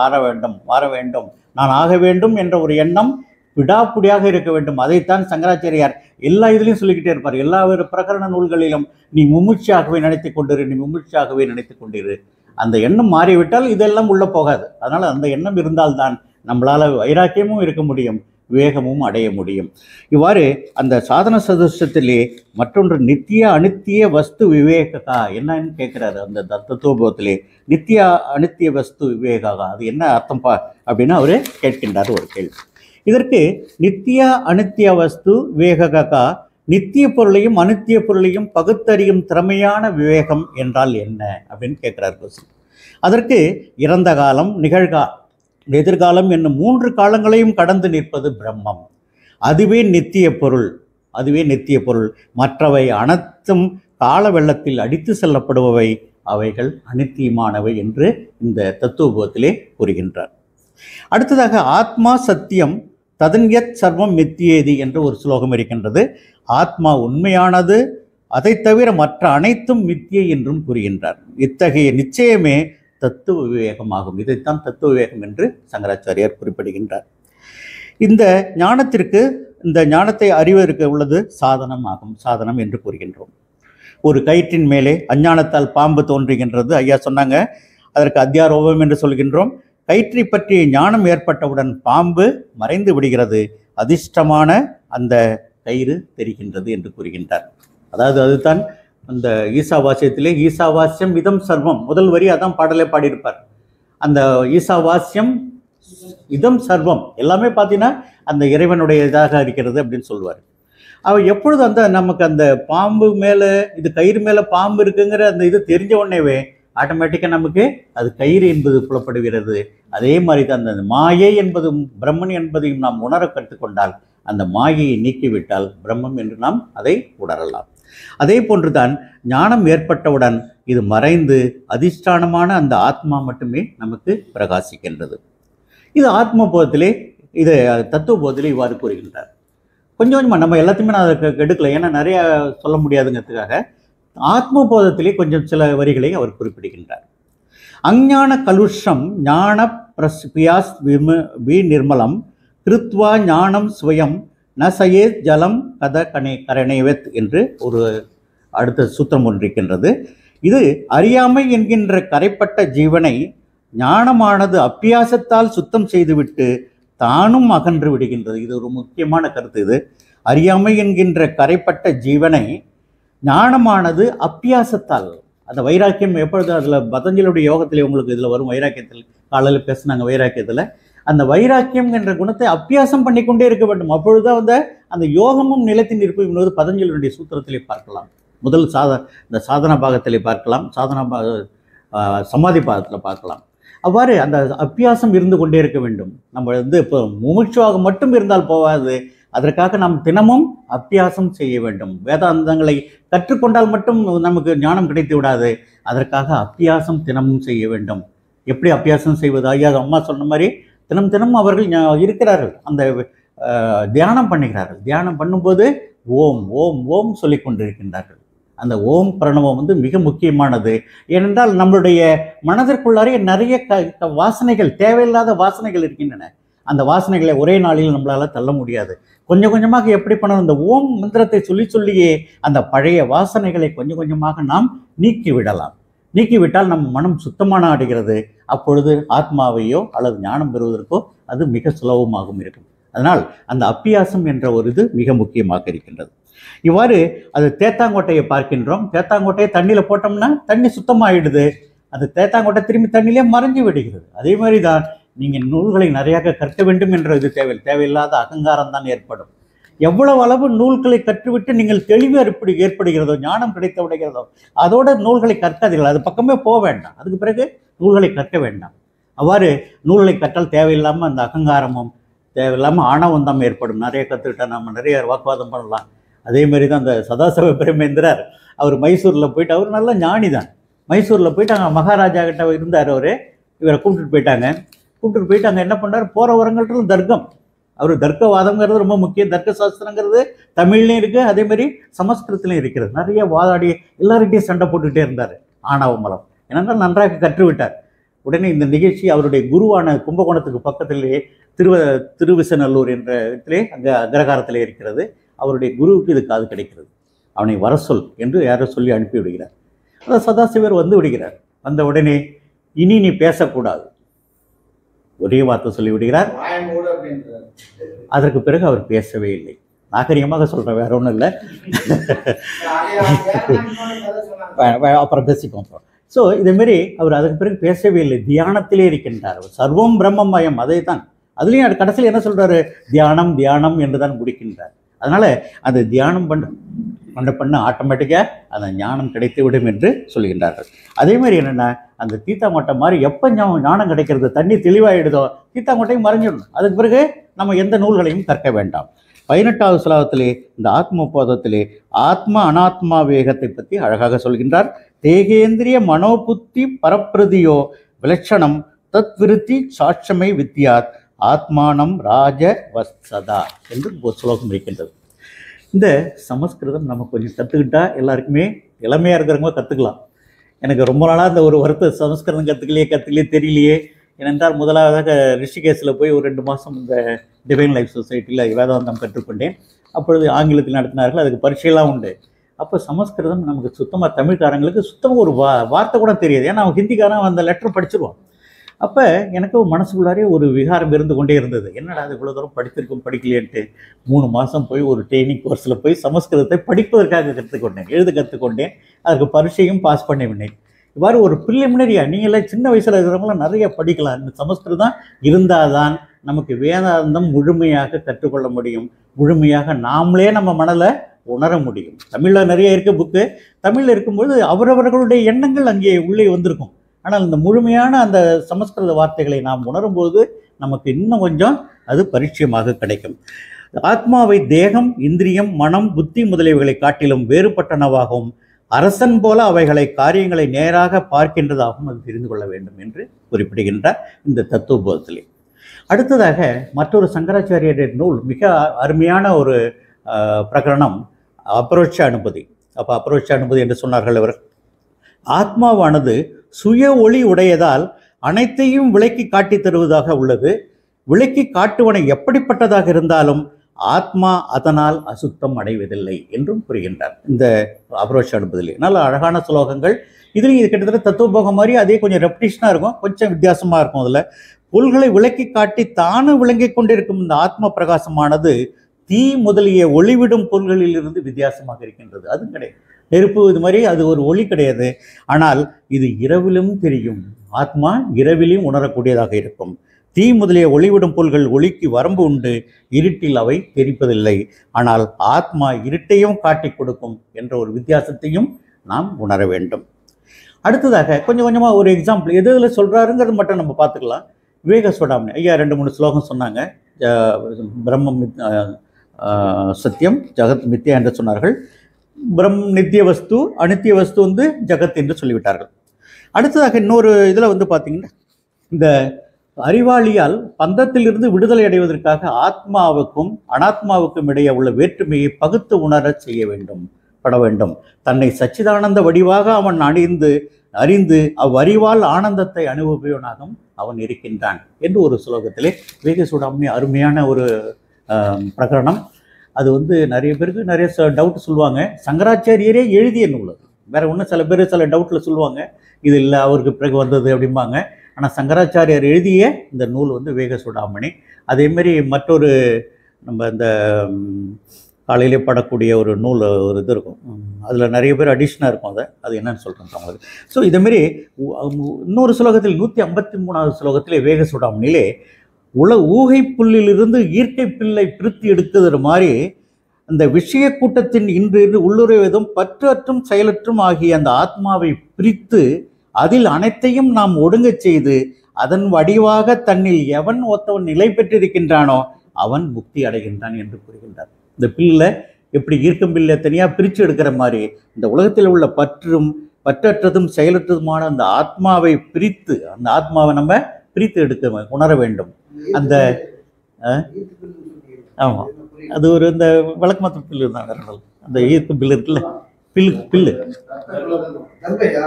மாற வேண்டும், நான் ஆக வேண்டும் என்ற ஒரு எண்ணம் விடாப்புடியாக இருக்க வேண்டும். அதைத்தான் சங்கராச்சாரியார் எல்லா இதுலையும் சொல்லிக்கிட்டே இருப்பார். எல்லா பிரகரண நூல்களிலும் நீ முமுட்சாகவே நினைத்து கொண்டிரு. அந்த எண்ணம் மாறிவிட்டால் இதெல்லாம் உள்ளே போகாது. அதனால் அந்த எண்ணம் இருந்தால்தான் நம்மளால் வைராக்கியமும் இருக்க முடியும், விவேகமும் அடைய முடியும். இவ்வாறு அந்த சாதன சதுஷ்டத்திலே மற்றொன்று நித்திய அனித்திய வஸ்து விவேகா என்னன்னு கேட்குறாரு. அந்த தத்துவபோதத்திலே நித்திய அனித்திய வஸ்து விவேகா அது என்ன அர்த்தம்பா அப்படின்னு அவர் கேட்கின்றார் ஒரு கேள்வி. இதற்கு நித்திய அனித்திய வஸ்து விவேகா நித்திய பொருளையும் அனித்திய பொருளையும் பகுத்தறியும் திறமையான விவேகம் என்றால் என்ன அப்படின்னு கேட்குறார் கொஸ்டின். அதற்கு இறந்த காலம், நிகழ்காலம், எதிர்காலம் என்னும் 3 காலங்களையும் கடந்து நிற்பது பிரம்மம். அதுவே நித்திய பொருள். மற்றவை அனைத்தும் கால வெள்ளத்தில் அடித்து செல்லப்படுபவை, அவைகள் அனித்தியமானவை என்று இந்த தத்துவபோதத்திலே கூறுகின்றார். அடுத்ததாக ஆத்மா சத்தியம் ததன்யத் சர்வம் மித்தியேதி என்ற ஒரு ஸ்லோகம் இருக்கின்றது. ஆத்மா உண்மையானது, அதை தவிர மற்ற அனைத்தும் மித்தியை என்றும் கூறுகின்றார். இத்தகைய நிச்சயமே தத்துவ விவேகமாகும். இதைத்தான் தத்துவ விவேகம் என்று சங்கராச்சாரியார் குறிப்பிடுகின்றார். இந்த ஞானத்தை அறிவதற்கு உள்ளது சாதனம் என்று கூறுகின்றோம். ஒரு கயிற்றின் மேலே அஞ்ஞானத்தால் பாம்பு தோன்றுகின்றது. ஐயா சொன்னாங்க, அதற்கு அத்தியாரோபம் என்று சொல்கின்றோம். கயிற்றை பற்றிய ஞானம் ஏற்பட்டவுடன் பாம்பு மறைந்து விடுகிறது. அதிர்ஷ்டமான அந்த கயிறு தெரிகின்றது என்று கூறுகின்றார். அதாவது அதுதான் அந்த ஈசாவாசியத்திலே ஈசாவாஸ்யம் இதம் சர்வம் முதல் வரி அதான் பாடலே பாடியிருப்பார். அந்த ஈசாவாஸ்யம் இதம் சர்வம் எல்லாமே பார்த்தீங்கன்னா அந்த இறைவனுடைய இதாக இருக்கிறது அப்படின்னு சொல்லுவார். அவர் எப்பொழுது அந்த நமக்கு அந்த பாம்பு மேலே இது கயிறு மேலே பாம்பு இருக்குங்கிற அந்த இது தெரிஞ்ச உடனேவே ஆட்டோமேட்டிக்காக நமக்கு அது கயிறு என்பது புலப்படுகிறது. அதே மாதிரி தான் அந்த மாயை என்பதும் பிரம்மன் என்பதையும் நாம் உணர கற்றுக்கொண்டால் அந்த மாயையை நீக்கிவிட்டால் பிரம்மம் என்று நாம் அதை உணரலாம். அதே போன்றுதான் ஞானம் ஏற்பட்டவுடன் இது மறைந்து அதிஷ்டானமான அந்த ஆத்மா மட்டுமே நமக்கு பிரகாசிக்கின்றது. இது ஆத்ம போதத்திலே இது தத்துவ போதத்திலே இவ்வாறு கூறுகின்றார். கொஞ்சம் கொஞ்சமாக நம்ம எல்லாத்தையுமே நான் அதை எடுக்கல, ஏன்னா நிறைய சொல்ல முடியாதுங்கிறதுக்காக ஆத்ம போதத்திலே கொஞ்சம் சில வரிகளை அவர் குறிப்பிடுகின்றார். அஞ்ஞான கலுஷம் ஞான பிரஸ்பியாஸ் நிர்மலம் கிருத்வா ஞானம் ஸ்வயம் நசயே ஜலம் கத கரணேவத் என்று ஒரு அடுத்த சூத்திரம் ஒன்று இருக்கின்றது. இது அறியாமை என்கின்ற கரைப்பட்ட ஜீவனை ஞானமானது அப்பியாசத்தால் சுத்தம் செய்துவிட்டு தானும் அகன்று விடுகின்றது. இது ஒரு முக்கியமான கருத்து. இது அறியாமை என்கின்ற கரைப்பட்ட ஜீவனை ஞானமானது அப்பியாசத்தால், அந்த வைராக்கியம் எப்பொழுது அதில் பதஞ்சலியுடைய யோகத்தில் உங்களுக்கு இதில் வரும், வைராக்கியத்தில் காலையில் பேசினாங்க வைராக்கியத்தில், அந்த வைராக்கியம் என்ற குணத்தை அப்பியாசம் பண்ணிக்கொண்டே இருக்க வேண்டும். அப்பொழுதுதான் அந்த யோகமும் நிலைத்து நிற்பது என்பது பதஞ்சலியுடைய சூத்திரத்திலே பார்க்கலாம். முதல் இந்த சாதனா பாகத்திலே பார்க்கலாம், சமாதி பாகத்தில் பார்க்கலாம். அவ்வாறு அந்த அப்பியாசம் இருந்து கொண்டே இருக்க வேண்டும். நம்ம இப்போ முமுட்சுவாக மட்டும் இருந்தால் போகாது, அதற்காக நாம் தினமும் அப்பியாசம் செய்ய வேண்டும். வேதாந்தங்களை கற்றுக்கொண்டால் மட்டும் நமக்கு ஞானம் கிடைத்து விடாது, அதற்காக அப்பியாசம் தினமும் செய்ய வேண்டும். எப்படி அப்பியாசம் செய்வது? ஐயா அம்மா சொன்ன மாதிரி தினம் தினம் அவர்கள் இருக்கிறார்கள், அந்த தியானம் பண்ணுகிறார்கள். தியானம் பண்ணும்போது ஓம் ஓம் ஓம் சொல்லி கொண்டிருக்கின்றார்கள். அந்த ஓம் பிரணவம் மிக முக்கியமானது. ஏனென்றால் நம்மளுடைய மனதிற்குள்ளாரே நிறைய வாசனைகள், தேவையில்லாத வாசனைகள் இருக்கின்றன. அந்த வாசனைகளை ஒரே நாளில் நம்மளால் தள்ள முடியாது. கொஞ்சம் கொஞ்சமாக எப்படி பண்ணணும்? இந்த ஓம் மந்திரத்தை சொல்லி சொல்லியே அந்த பழைய வாசனைகளை கொஞ்சம் கொஞ்சமாக நாம் நீக்கிவிடலாம். நீக்கிவிட்டால் நம் மனம் சுத்தமான ஆடுகிறது. அப்பொழுது ஆத்மாவையோ அல்லது ஞானம் பெறுவதற்கோ அது மிக சுலபமாகவும் இருக்கும். அதனால் அந்த அப்பியாசம் என்ற ஒரு இது மிக முக்கியமாக இருக்கின்றது. இவ்வாறு அது தேத்தாங்கோட்டையை பார்க்கின்றோம். தேத்தாங்கோட்டையை தண்ணியில் போட்டோம்னா தண்ணி சுத்தமாகிடுது. அது தேத்தாங்கோட்டை திரும்பி தண்ணியிலே மறைஞ்சு விடுகிறது. அதே மாதிரி தான் நீங்கள் நூல்களை நிறையாக கற்க வேண்டும் என்ற இது தேவையில்லாத அகங்காரம் தான் ஏற்படும். எவ்வளவு அளவு நூல்களை கற்றுவிட்டு நீங்கள் தெளிவு எப்படி ஏற்படுகிறதோ, ஞானம் கிடைத்து விடுகிறதோ, அதோட நூல்களை கற்காதீர்கள். அது பக்கமே போக வேண்டாம். அதுக்கு பிறகு நூல்களை கற்க வேண்டாம். அவ்வாறு நூல்களை கற்றால் தேவையில்லாமல் அந்த அகங்காரமும் தேவையில்லாமல் ஆணவம் தான் ஏற்படும். நிறைய கற்றுக்கிட்டால் நம்ம நிறைய வாக்குவாதம் பண்ணலாம். அதே மாதிரி தான் அந்த சதாசிவ பிரமேந்திரர், அவர் மைசூரில் போயிட்டு, அவர் நல்ல ஞானி தான். மைசூரில் போயிட்டு அங்கே மகாராஜா கிட்ட இருந்தார். இவரை கூப்பிட்டுட்டு போயிட்டு அங்கே என்ன பண்ணார்? போகிற வரங்கள்ட்ட தர்க்கம், அவர் தர்க்கவாதங்கிறது ரொம்ப முக்கியம். தர்க்க சாஸ்திரங்கிறது தமிழ்லையும் இருக்குது, அதே மாதிரி சமஸ்கிருதத்துலையும் இருக்கிறது. நிறைய வாதாடி எல்லார்கிட்டையும் சண்டை போட்டுக்கிட்டே இருந்தார். ஆணவ மலம் ஏனென்றால் நன்றாக கற்றுவிட்டார். உடனே இந்த நிகழ்ச்சி அவருடைய குருவான கும்பகோணத்துக்கு பக்கத்திலே திருவிசநல்லூர் என்ற இடத்திலே அங்கே அக்ரகாரத்திலே இருக்கிறது. அவருடைய குருவுக்கு இது காது கிடைக்கிறது. அவனை வர சொல் என்று யாரோ சொல்லி அனுப்பி விடுகிறார். அந்த சதாசிவர் வந்து விடுகிறார். வந்த உடனே இனி நீ பேசக்கூடாது, ஒரே வார்த்தை சொல்லி விடுகிறார். அதற்கு பிறகு அவர் பேசவே இல்லை. நாகரிகமாக சொல்கிறேன், வேற ஒன்றும் இல்லை. அப்புறம் பேசிப்போம். ஸோ இதேமாரி அவர் அதுக்கு பிறகு பேசவே இல்லை. தியானத்திலே இருக்கின்றார். சர்வம் பிரம்மமயம். அதை தான் அதுலேயும் கடைசியில் என்ன சொல்கிறாரு? தியானம் தியானம் என்று தான் முடிக்கின்றார். அதனால் அந்த தியானம் பண்ண ஆட்டோமேட்டிக்காக அந்த ஞானம் கிடைத்து விடும் என்று சொல்கின்றார்கள். அதே மாதிரி என்னென்னா, அந்த தீத்தாங்கொட்டை மாதிரி எப்போ ஞானம் கிடைக்கிறது, தண்ணி தெளிவாகிடுதோ தீத்தாங்கொட்டையும் மறைஞ்சிடணும். அதுக்கு பிறகு நம்ம எந்த நூல்களையும் கற்க வேண்டாம். 18வது ஸ்லோகத்திலே இந்த ஆத்ம போதத்திலே ஆத்ம அனாத்மா வேகத்தை பற்றி அழகாக சொல்கின்றார். தேகேந்திரிய மனோபுத்தி பரப்பிரதியோ விலட்சணம் தத் விருத்தி சாட்சமை வித்யாத் ஆத்மானம் ராஜ வசதா என்று ஒரு ஸ்லோகம் இருக்கின்றது. இந்த சமஸ்கிருதம் நம்ம கொஞ்சம் கற்றுக்கிட்டால் எல்லாருக்குமே இளமையாக இருக்கிறவங்க கற்றுக்கலாம். எனக்கு ரொம்ப நாளாக இந்த ஒரு வருத்தம், சமஸ்கிருதம் கற்றுக்கலையே தெரியலையே. ஏனென்றால் முதலாவதாக ரிஷிகேஷில் போய் ஒரு 2 மாதம் இந்த டிவைன் லைஃப் சொசைட்டியில் வேதாந்தம் கற்றுக்கொண்டேன். அப்பொழுது ஆங்கிலத்தில் நடத்தினார்கள், அதுக்கு பரீட்சையெல்லாம் உண்டு. அப்போ சமஸ்கிருதம் நமக்கு சுத்தமாக தமிழ்காரங்களுக்கு சுத்தமாக ஒரு வார்த்தை கூட தெரியாது. ஏன்னா அவன் ஹிந்திக்காரன் அந்த லெட்டர் படிச்சிருவான். அப்போ எனக்கு மனசுக்குள்ளாரே ஒரு விகாரம் இருந்து கொண்டே இருந்தது. என்னடா அது இவ்வளோ தூரம் படித்திருக்கும் படிக்கலையேன்ட்டு 3 மாதம் போய் ஒரு ட்ரைனிங் கோர்ஸில் போய் சமஸ்கிருதத்தை படிப்பதற்காக கற்றுக்கொண்டேன், எழுத கற்றுக்கொண்டேன். அதற்கு பரீட்சையும் பாஸ் பண்ணிவிட்டேன். இவ்வாறு ஒரு ப்ரிலிமினரியா நீங்களாம் சின்ன வயசில் இருக்கிறவங்களாம் நிறைய படிக்கலாம். இந்த சமஸ்கிருதம் இருந்தால் தான் நமக்கு வேதாந்தம் முழுமையாக கற்றுக்கொள்ள முடியும், முழுமையாக நாமளே நம்ம மனதில் உணர முடியும். தமிழில் நிறைய இருக்குது புக்கு. தமிழில் இருக்கும்போது அவரவர்களுடைய எண்ணங்கள் அங்கே உள்ளே வந்திருக்கும். ஆனால் இந்த முழுமையான அந்த சமஸ்கிருத வார்த்தைகளை நாம் உணரும்போது நமக்கு இன்னும் கொஞ்சம் அது பரிச்சயமாக கிடைக்கும். ஆத்மாவை தேகம், இந்திரியம், மனம், புத்தி முதலியவைகளை காட்டிலும் வேறுபட்டனவாகவும் அரசன் போல அவைகளை காரியங்களை நேராக பார்க்கின்றதாகவும் அது தெரிந்து கொள்ள வேண்டும் என்று குறிப்பிடுகின்றார் இந்த தத்துவபோதத்திலே. அடுத்ததாக மற்றொரு சங்கராச்சாரியரின் நூல், மிக அருமையான ஒரு பிரகரணம், அபரோட்ச அனுபதி. அப்போ அபரோட்ச அனுபதி என்று சொன்னார்கள் அவர். ஆத்மாவானது சுய ஒளி உடையதால் அனைத்தையும் விளக்கி காட்டி தருவதாக உள்ளது. விளக்கி காட்டுவனை எப்படிப்பட்டதாக இருந்தாலும் ஆத்மா அதனால் அசுத்தம் அடைவதில்லை என்றும் கூறுகின்றார் இந்த அபரோட்ச அனுபதியிலே. நல்ல அழகான ஸ்லோகங்கள். இதுலேயும் இது கிட்டத்தட்ட தத்துவபோகம் மாதிரி அதே கொஞ்சம் ரெப்டிஷனாக இருக்கும், கொஞ்சம் வித்தியாசமாக இருக்கும். அதில் பொருள்களை விளக்கி காட்டி தானும் விளங்கி கொண்டிருக்கும் இந்த ஆத்ம பிரகாசமானது தீ முதலிய ஒளிவிடும் பொருள்களிலிருந்து வித்தியாசமாக இருக்கின்றது. அது கிடையாது, நெருப்பு இது மாதிரி அது ஒரு ஒளி கிடையாது. ஆனால் இது இரவிலும் தெரியும், ஆத்மா இரவிலும் உணரக்கூடியதாக இருக்கும். தீ முதலிய ஒளிவிடும் பொருள்கள் ஒளிக்கு வரம்பு உண்டு, இருட்டில் அவை தெரிப்பதில்லை. ஆனால் ஆத்மா இருட்டையும் காட்டி கொடுக்கும் என்ற ஒரு வித்தியாசத்தையும் நாம் உணர வேண்டும். அடுத்ததாக கொஞ்சம் கொஞ்சமாக ஒரு எக்ஸாம்பிள் எது இதில் சொல்கிறாருங்கிறது மட்டும் நம்ம பார்த்துக்கலாம். விவேக சூடாமணி ஐயா 2-3 ஸ்லோகம் சொன்னாங்க. பிரம்மம் சத்தியம், ஜகத் மித்யா என்று சொன்னார்கள். நித்திய வஸ்து, அனித்திய வஸ்து வந்து ஜகத் என்று சொல்லிவிட்டார்கள். அடுத்ததாக இன்னொரு இதில் வந்து பார்த்தீங்கன்னா, இந்த அறிவாளியால் பந்தத்திலிருந்து விடுதலை அடைவதற்காக ஆத்மாவுக்கும் அனாத்மாவுக்கும் இடையே உள்ள வேற்றுமையை பகுத்து உணர செய்ய பட வேண்டும். தன்னை சச்சிதானந்த வடிவாக அவன் அறிந்து அவ்வறிவால் ஆனந்தத்தை அனுபவிப்பவனாகவும் அவன் இருக்கின்றான் என்று ஒரு ஸ்லோகத்திலே விவேக சூடாமணி அருமையான ஒரு பிரகரணம். அது வந்து நிறைய பேருக்கு நிறைய டவுட் சொல்லுவாங்க. சங்கராச்சாரியரே எழுதிய நூல் அது. வேற ஒன்றும் சில பேர் சில டவுட்டில் சொல்லுவாங்க, இது இல்லை அவருக்கு பிறகு வந்தது அப்படிம்பாங்க. ஆனால் சங்கராச்சாரியர் எழுதிய இந்த நூல் வந்து விவேக சூடாமணி. அதேமாரி மற்றொரு நம்ம இந்த காலையிலே படக்கூடிய ஒரு நூல் ஒரு இது இருக்கும், அதில் நிறைய பேர் அடிஷ்னாக இருக்கும். அது என்னன்னு சொல்கிறேன் அவங்களுக்கு. ஸோ இதேமாரி இன்னொரு ஸ்லோகத்தில் 153வது ஸ்லோகத்திலே விவேக சூடாமணியிலே ஊகை புல்லிலிருந்து ஈர்க்கை பில்லை பிரித்து எடுக்குற மாதிரி அந்த விஷய கூட்டத்தின் இன்று உள்ளுரைவதும் பற்றற்றும் செயலற்றும் ஆகிய அந்த ஆத்மாவை பிரித்து அதில் அனைத்தையும் நாம் ஒடுங்க செய்து அதன் வடிவாக தன்னில் எவன் ஒத்தவன் நிலை பெற்றிருக்கின்றானோ அவன் முக்தி அடைகின்றான் என்று கூறுகின்றார். இந்த பில்லை எப்படி ஈர்க்கும் பில்லை தனியாக பிரித்து எடுக்கிற மாதிரி இந்த உலகத்தில் உள்ள பற்றற்றதும் செயலற்றதுமான அந்த ஆத்மாவை பிரித்து, அந்த ஆத்மாவை நம்ம பிரித்து எடுக்க உணர வேண்டும். அந்த ஆமாம், அது ஒரு இந்த விளக்கமாத்த பில்லு தான். அந்த ஈர்க்கும் பில்லு இருக்குல்ல, பில்லு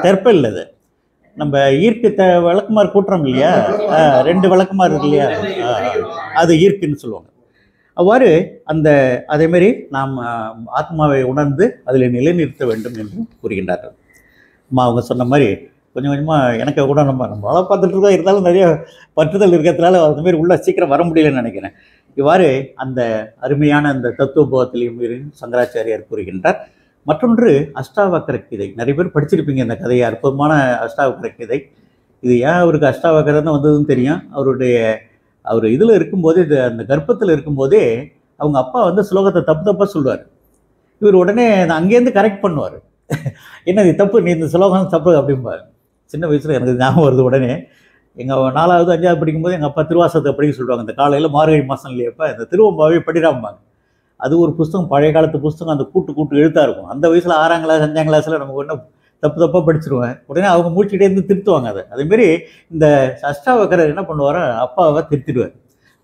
தெற்ப இல்லை, அது நம்ம ஈர்க்கு விளக்குமாறு கூட்டுறோம் இல்லையா, 2 விளக்குமாறு இருக்கு இல்லையா, அது ஈர்க்குன்னு சொல்லுவாங்க. அவ்வாறு அதேமாரி நாம் ஆத்மாவை உணர்ந்து அதில் நிலைநிறுத்த வேண்டும் என்று கூறுகின்றார்கள். அவங்க சொன்ன மாதிரி கொஞ்சம் கொஞ்சமாக எனக்கு கூட நம்மளால பார்த்துட்டு இருக்கோம், இருந்தாலும் நிறைய பற்றுதல் இருக்கிறதுனால அதுமாரி உள்ள சீக்கிரம் வர முடியலன்னு நினைக்கிறேன். இவ்வாறு அந்த அருமையான அந்த தத்துவபோதத்திலையும் சங்கராச்சாரியார் கூறுகின்றார். மற்றொன்று அஷ்டாவக்கர கீதை. நிறைய பேர் படிச்சிருப்பீங்க இந்த கதையை, அற்புதமான அஷ்டாவக்கர கீதை. இது ஏன் அவருக்கு அஷ்டாவக்கரன்னு வந்ததுன்னு தெரியும். அவர் இதில் இருக்கும்போதே, அந்த கர்ப்பத்தில் இருக்கும்போதே அவங்க அப்பா வந்து ஸ்லோகத்தை தப்பாக சொல்லுவார். இவர் உடனே அங்கேருந்து கரெக்ட் பண்ணுவார். என்னது தப்பு, நீ இந்த ஸ்லோகம் தப்பு அப்படிம்பார். சின்ன வயசில் எனக்கு ஞாபகம் வருது. உடனே எங்கள் 4வது 5வது படிக்கும்போது எங்கள் அப்பா திருவாசகத்தை படிக்க சொல்லுவாங்க. இந்த காலையில் மார்கழி மாதம் இல்லையப்பா, இந்த திருவம்பாவே படிடாம்பாங்க. அது ஒரு புஸ்தகம், பழைய காலத்து புஸ்தகம், அந்த கூட்டு எழுத்தாக இருக்கும். அந்த வயசில் 6ஆம் கிளாஸ் 5ஆம் கிளாஸில் நமக்கு ஒன்றும் தப்பாக படிச்சிருவேன். உடனே அவங்க மூச்சுக்கிட்டே இருந்து திருத்துவாங்க. அதேமாரி இந்த அஷ்டாவக்கரர் என்ன பண்ணுவார், அப்பாவை திருத்திடுவார்.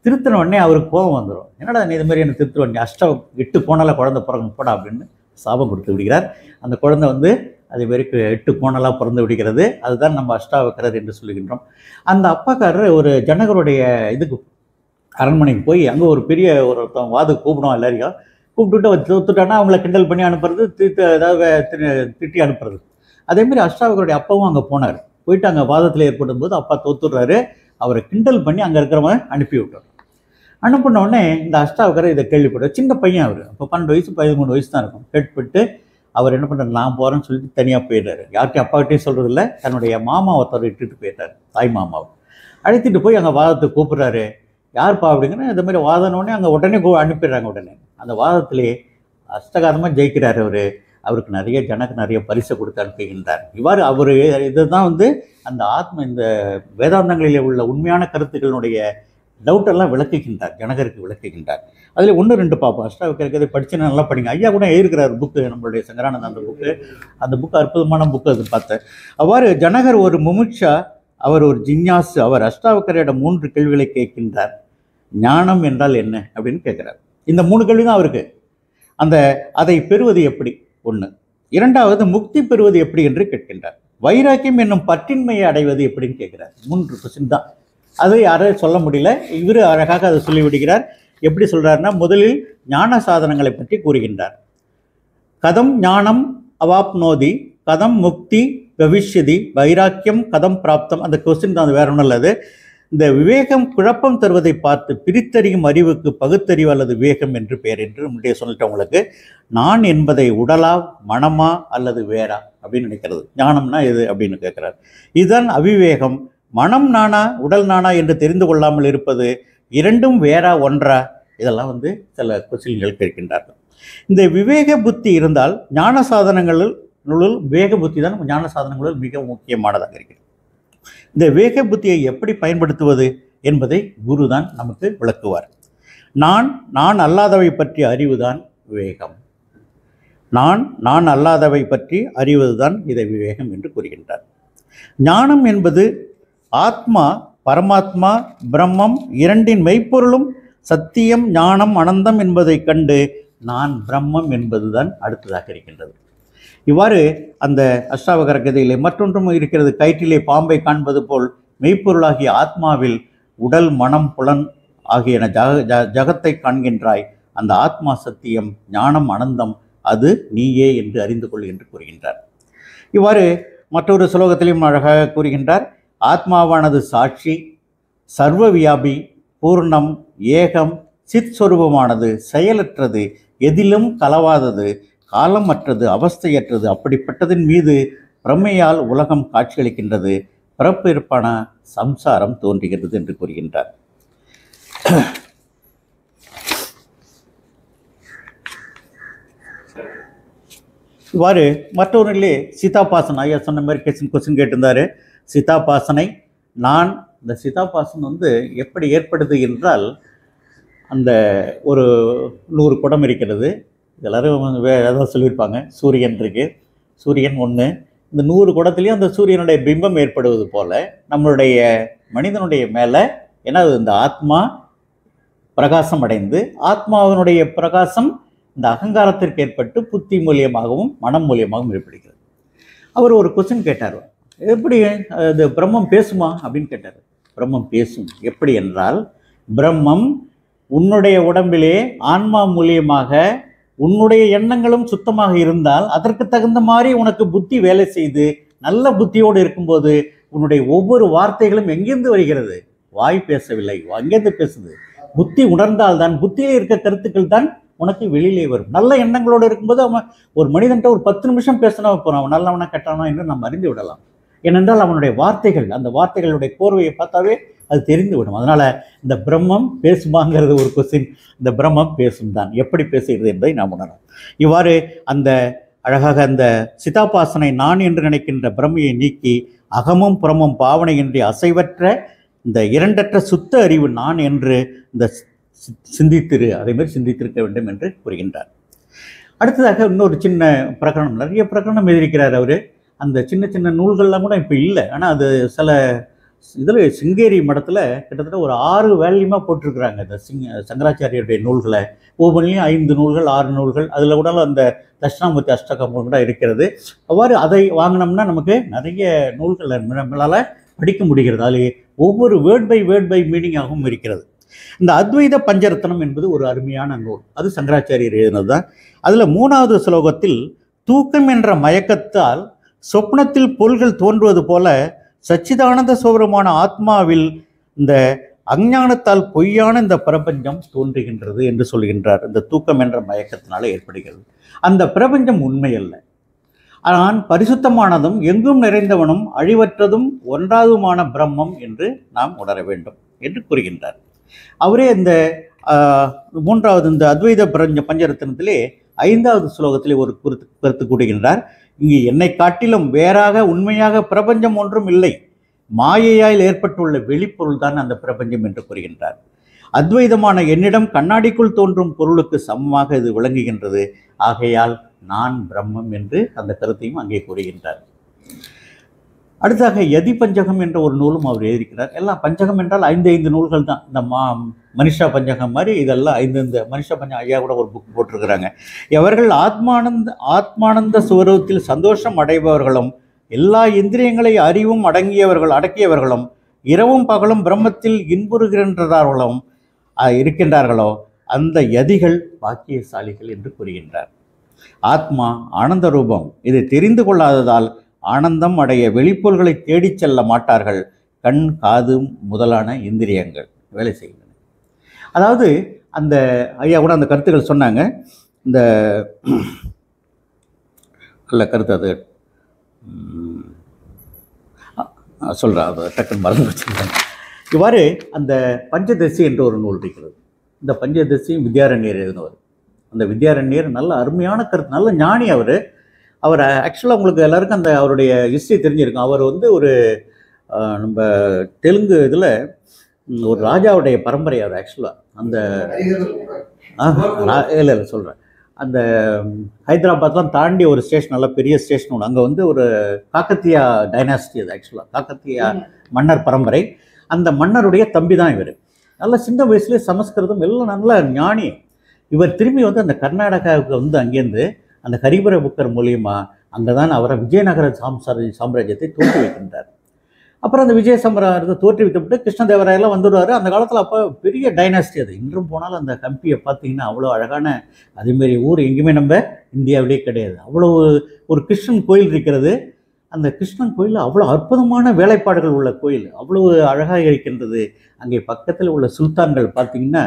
திருத்தின உடனே அவருக்கு கோபம் வந்துடும். என்னடா நீ இது மாதிரி என்ன திருத்துருவான், நீ அஷ்டம் 8 கோணலாக குழந்தை பிறக்கணும் போடா அப்படின்னு சாபம் கொடுத்து விடுகிறார். அந்த குழந்தை வந்து அதேமாரி 8 கோணலாக பிறந்து விடுகிறது. அதுதான் நம்ம அஷ்டாவக்கரர் என்று சொல்லுகின்றோம். அந்த அப்பாக்காரர் ஒரு ஜனகருடைய இதுக்கு அரண்மனைக்கு போய் அங்கே ஒரு பெரிய ஒருத்தன் வாது கூப்பிடுவோம், எல்லாரையும் கூப்பிட்டுட்டு தோத்துட்டானா அவங்கள கிண்டல் பண்ணி அனுப்புறது, ஏதாவது திட்டி அனுப்புறது. அதேமாரி அஷ்டாவக்கருடைய அப்பாவும் அங்கே போனார். போயிட்டு அங்கே வாதத்தில் ஏற்படும் போது அப்பா தோத்துடுறாரு. அவரை கிண்டல் பண்ணி அங்கே இருக்கிறவன் அனுப்பி விட்டார். அனுப்பின உடனே இந்த அஷ்டாவகர் இதை கேள்விப்பட்ட சின்ன பையன் அவர், அப்போ 12 வயசு 13 வயசு தான் இருக்கும். கேட்டுப்பட்டு அவர் என்ன பண்ணுறாரு, நான் போகிறேன்னு சொல்லிட்டு தனியாக போயிடுறாரு. யார்கிட்டையும் அப்பாக்கிட்டையும் சொல்கிறதில்ல, தன்னுடைய மாமா ஒருத்தர் இட்டுட்டு போயிட்டார், தாய் மாமாவை அழைச்சிட்டு போய் அங்கே வாதத்தை கூப்பிட்றாரு. யார்ப்பா அப்படிங்கிற இந்த மாதிரி வாதனோடனே அங்கே உடனே அனுப்பிடுறாங்க. உடனே அந்த வாதத்திலே அஷ்டகாரமாக ஜெயிக்கிறார் அவர். அவருக்கு ஜனக்கு நிறைய பரிசை கொடுத்து அனுப்புகின்றார். இவ்வாறு அவர் இதுதான் அந்த ஆத்ம இந்த வேதாந்தங்களிலே உள்ள உண்மையான கருத்துக்களுடைய டவுட்டெல்லாம் விளக்குகின்றார், ஜனகருக்கு விளக்குகின்றார். அதில் 1-2 பார்ப்போம். அஷ்டாவகருக்கு அதை படிச்சுன்னா நல்லா படிங்க. ஐயா கூட எழுதிக்கிறார் புக்கு, நம்மளுடைய சங்கரானந்த அந்த புக்கு. அந்த புக்கு அற்புதமான புக்கு, அது பார்த்தேன். அவ்வாறு ஜனகர் ஒரு முமுட்சா, அவர் ஒரு ஜிஞ்ஞாசு. அவர் அஷ்டாவகரிடம் 3 கேள்விகளை கேட்கின்றார். ஞானம் என்றால் என்ன அப்படின்னு கேட்குறார். இந்த 3 கேள்வி தான் அவருக்கு. அதை பெறுவது எப்படி, 1. 2வது முக்தி பெறுவது எப்படி என்று கேட்கின்றார். வைராக்கியம் என்னும் பற்றின்மையை அடைவது எப்படின்னு கேட்கிறார். 3 கொஸ்டின் தான். அதை யாரும் சொல்ல முடியல, இவர் அழகாக அதை சொல்லிவிடுகிறார். எப்படி சொல்றாருன்னா, முதலில் ஞான சாதனங்களை பற்றி கூறுகின்றார். கதம் ஞானம் அவாப்னோதி, கதம் முக்தி பவிஷ்யதி, வைராக்கியம் கதம் பிராப்தம். அந்த கொஸ்டின் தான், அது வேற ஒன்றும் இல்லை. இந்த விவேகம் குழப்பம் தருவதை பார்த்து பிரித்தறியும் அறிவுக்கு பகுத்தறிவு அல்லது விவேகம் என்று பெயர் என்று முன்னே சொல்லிட்டேன் உங்களுக்கு. நான் என்பதை உடலா மனமா அல்லது வேறா அப்படின்னு நினைக்கிறது. ஞானம்னா எது அப்படின்னு கேட்கிறார். இதுதான் அவிவேகம். மனம் நானா உடல் நானா என்று தெரிந்து கொள்ளாமல் இருப்பது, இரண்டும் வேறா ஒன்றா, இதெல்லாம் சில கொஸ்டின்கள் கேட்கின்றார்கள். இந்த விவேக புத்தி இருந்தால் ஞான சாதனங்களுள் விவேக புத்தி தான் ஞான சாதனங்களுள் மிக முக்கியமானதாக இருக்கிறது. இந்த விவேக புத்தியை எப்படி பயன்படுத்துவது என்பதை குரு தான் நமக்கு விளக்குவார். நான் அல்லாதவை பற்றி அறிவுதான் விவேகம். நான் அல்லாதவை பற்றி அறிவதுதான் இதை விவேகம் என்று கூறுகின்றார். ஞானம் என்பது ஆத்மா, பரமாத்மா, பிரம்மம் இரண்டின் மெய்ப்பொருளும் சத்தியம், ஞானம், அனந்தம் என்பதை கண்டு நான் பிரம்மம் என்பதுதான் அடுத்ததாக இருக்கின்றது. இவ்வாறு அந்த அஷ்டாவகர கதையிலே மற்றொன்றும் இருக்கிறது. கயிற்றிலே பாம்பை காண்பது போல் மெய்ப்பொருளாகிய ஆத்மாவில் உடல் மனம் புலன் ஆகியன ஜகத்தை காண்கின்றாய். அந்த ஆத்மா சத்தியம், ஞானம் அனந்தம், அது நீயே என்று அறிந்து கொள் என்று கூறுகின்றார். இவ்வாறு மற்றொரு ஸ்லோகத்திலையும் அழகாக கூறுகின்றார். ஆத்மாவானது சாட்சி, சர்வ வியாபி, பூர்ணம், ஏகம், சித் சொரூபமானது, செயலற்றது, எதிலும் கலவாதது, காலமற்றது, அவஸ்தையற்றது. அப்படிப்பட்டதின் மீது பிரமையால் உலகம் காட்சியளிக்கின்றது, பிறப்பிற்பான சம்சாரம் தோன்றுகிறது என்று கூறுகின்றார். இவ்வாறு மற்றொருலே சீதாபாசன், ஐயா சொன்ன மாதிரி கொஸ்டின் கேட்டிருந்தாரு. சீதாபாசனை இந்த சீதாபாசன் எப்படி ஏற்படுது என்றால், அந்த ஒரு 100 குடம் இருக்கிறது. எல்லாரும் ஏதாவது சொல்லியிருப்பாங்க. சூரியன் இருக்கு, சூரியன் ஒன்று. இந்த 100 குடத்துலேயும் அந்த சூரியனுடைய பிம்பம் ஏற்படுவது போல நம்மளுடைய மனிதனுடைய மேலே இந்த ஆத்மா பிரகாசம் அடைந்து, ஆத்மாவினுடைய பிரகாசம் இந்த அகங்காரத்திற்கு ஏற்பட்டு புத்தி மூலியமாகவும் மனம் மூலியமாகவும் ஏற்படுகிறது. அவர் ஒரு கொஸ்டின் கேட்டார். எப்படி அது பிரம்மம் பேசுமா அப்படின்னு கேட்டார். பிரம்மம் பேசும். எப்படி என்றால், பிரம்மம் உன்னுடைய உடம்பிலே ஆன்மா மூலியமாக உன்னுடைய எண்ணங்களும் சுத்தமாக இருந்தால் அதற்கு தகுந்த மாதிரி உனக்கு புத்தி வேலை செய்து நல்ல புத்தியோடு இருக்கும்போது உன்னுடைய ஒவ்வொரு வார்த்தைகளும் எங்கேருந்து வருகிறது? வாய் பேசவில்லை, அங்கேருந்து பேசுது. புத்தி உணர்ந்தால்தான், புத்தியிலே இருக்க கருத்துக்கள் தான் உனக்கு வெளியிலே வரும். நல்ல எண்ணங்களோடு இருக்கும்போது அவன் ஒரு மனிதன்ட்ட ஒரு 10 நிமிஷம் பேசினா போகிறான், அவன் நல்லவனா கெட்டவனா என்று நம்ம அறிந்து விடலாம். ஏனென்றால் அவனுடைய வார்த்தைகள், அந்த வார்த்தைகளுடைய கோர்வையை பார்த்தாவே அது தெரிந்து விடும். அதனால் இந்த பிரம்மம் பேசுமாங்கிறது ஒரு கொஸ்டின். இந்த பிரம்மம் பேசும் தான், எப்படி பேசுகிறது என்பதை நாம் உணரலாம். இவ்வாறு அந்த அழகாக அந்த சிதாபாசனை நான் என்று நினைக்கின்ற பிரம்மையை நீக்கி அகமும் புறமும் பாவனையின்றி அசைவற்ற இந்த இரண்டற்ற சுத்த அறிவு நான் என்று இந்த சிந்தித்திரு, அதேமாதிரி சிந்தித்திருக்க வேண்டும் என்று கூறுகின்றார். அடுத்ததாக இன்னொரு சின்ன பிரகடனம், நிறைய பிரகடனம் எழுதியிருக்கிறார் அவர். அந்த சின்ன சின்ன நூல்கள்லாம் கூட இப்போ இல்லை. ஆனால் அது சில இதில் சிங்கேரி மடத்தில் கிட்டத்தட்ட ஒரு 6 வேல்யூமாக போட்டிருக்கிறாங்க இந்த சங்கராச்சாரியருடைய நூல்களை. ஒவ்வொன்றிலையும் 5 நூல்கள் 6 நூல்கள், அதில் கூட அந்த தட்சிணாமூர்த்தி அஷ்டகம் கூட இருக்கிறது. அவ்வாறு அதை வாங்கினோம்னா நமக்கு நிறைய நூல்கள் நம்மளால் படிக்க முடிகிறது. அதில் ஒவ்வொரு வேர்ட் பை மீனிங்காகவும் இருக்கிறது. இந்த அத்வைத பஞ்சரத்னம் என்பது ஒரு அருமையான நூல். அது சங்கராச்சாரியர் எழுதினது தான். அதில் 3வது ஸ்லோகத்தில் தூக்கம் என்ற மயக்கத்தால் சொப்னத்தில் பொருள்கள் தோன்றுவது போல சச்சிதானந்த சுவரமான ஆத்மாவில் இந்த அஞ்ஞானத்தால் பொய்யான இந்த பிரபஞ்சம் தோன்றுகின்றது என்று சொல்கின்றார். இந்த தூக்கம் என்ற மயக்கத்தினால ஏற்படுகிறது. அந்த பிரபஞ்சம் உண்மையல்ல, ஆனால் பரிசுத்தமானதும் எங்கும் நிறைந்தவனும் அழிவற்றதும் ஒன்றாவதுமான பிரம்மம் என்று நாம் உணர வேண்டும் என்று கூறுகின்றார். அவரே இந்த மூன்றாவது இந்த அத்வைத பஞ்சரத்னத்திலே 5வது ஸ்லோகத்திலே ஒரு கருத்து கூறுகின்றார். இங்கு என்னை காட்டிலும் வேறாக உண்மையாக பிரபஞ்சம் ஒன்றும் இல்லை, மாயையால் ஏற்பட்டுள்ள வெளிப்பொருள் தான் அந்த பிரபஞ்சம் என்று கூறுகின்றார். அத்வைதமான என்னிடம் கண்ணாடிக்குள் தோன்றும் பொருளுக்கு சமமாக இது விளங்குகின்றது, ஆகையால் நான் பிரம்மம் என்று அந்த கருத்தையும் அங்கே கூறுகின்றார். அடுத்ததாக யதி பஞ்சகம் என்ற ஒரு நூலும் அவர் எழுதியிருக்கிறார். எல்லாம் பஞ்சகம் என்றால் 5 நூல்கள் தான். இந்த மனிஷா பஞ்சகம் மாதிரி இதெல்லாம் 5 இந்த மனிஷா பஞ்சகம் ஐயா கூட ஒரு புக் போட்டிருக்கிறாங்க. எவர்கள் ஆத்மானந்த சுவரூபத்தில் சந்தோஷம் அடைபவர்களும் எல்லா இந்திரியங்களை அறிவும் அடக்கியவர்களும் இரவும் பகலும் பிரம்மத்தில் இன்புறுகின்றார்களும் இருக்கின்றார்களோ அந்த யதிகள் பாக்கியசாலிகள் என்று கூறுகின்றார். ஆத்மா ஆனந்த ரூபம். இதை தெரிந்து கொள்ளாததால் ஆனந்தம் அடைய வெளிப்பொருள்களை தேடிச் செல்ல மாட்டார்கள். கண், காது முதலான இந்திரியங்கள் வேலை செய்கின்றன. அதாவது அந்த ஐயா கூட அந்த கருத்துக்கள் சொன்னாங்க. இந்த நல்ல கருத்து அது சொல்கிறேன், அதை டக்குன்னு மறந்து வச்சுருக்காங்க. இவ்வாறு அந்த பஞ்சதசி என்ற ஒரு நூல் இருக்கிறது. இந்த பஞ்சதசியும் வித்யாரண்யர் எழுதினவர். அந்த வித்யாரண்யர் நல்ல அருமையான கருத்து, நல்ல ஞானி. அவர் ஆக்சுவலாக உங்களுக்கு எல்லாருக்கும் அந்த அவருடைய ஹிஸ்ட்ரி தெரிஞ்சிருக்கும். அவர் ஒரு நம்ம தெலுங்கு இதில் ஒரு ராஜாவுடைய பரம்பரை. அவர் ஆக்சுவலாக அந்த இல்லை சொல்கிறேன், அந்த ஹைதராபாத்லாம் தாண்டி ஒரு ஸ்டேஷன், நல்ல பெரிய ஸ்டேஷன் ஒன்று. அங்கே ஒரு காக்கத்தியா டைனாஸ்டி. அது ஆக்சுவலாக காக்கத்தியா மன்னர் பரம்பரை. அந்த மன்னருடைய தம்பி தான் இவர். நல்ல சின்ன வயசுலேயே சமஸ்கிருதம் எல்லாம் நல்ல ஞானி. இவர் திரும்பி அந்த கர்நாடகாவுக்கு அங்கேருந்து அந்த ஹரிபர புக்கர் மூலியமாக அங்கே தான் அவரை விஜயநகர சாம்ராஜ்யத்தை தோற்றி வைக்கின்றார். அப்புறம் அந்த விஜய சாம்ராஜ்யத்தை தோற்றி வைத்துவிட்டு கிருஷ்ணதேவராயெல்லாம் வந்துடுவார். அந்த காலத்தில் அப்போ பெரிய டைனாஸ்டி அது. இன்றும் போனாலும் அந்த கம்பியை பார்த்தீங்கன்னா அவ்வளோ அழகான, அதேமாரி ஊர் எங்கேயுமே நம்ம இந்தியாவிலே கிடையாது. அவ்வளோ ஒரு கிருஷ்ணன் கோயில் இருக்கிறது. அந்த கிருஷ்ணன் கோயில் அவ்வளோ அற்புதமான வேலைப்பாடுகள் உள்ள கோயில், அவ்வளோ அழகாக இருக்கின்றது. அங்கே பக்கத்தில் உள்ள சுல்தான்கள் பார்த்திங்கன்னா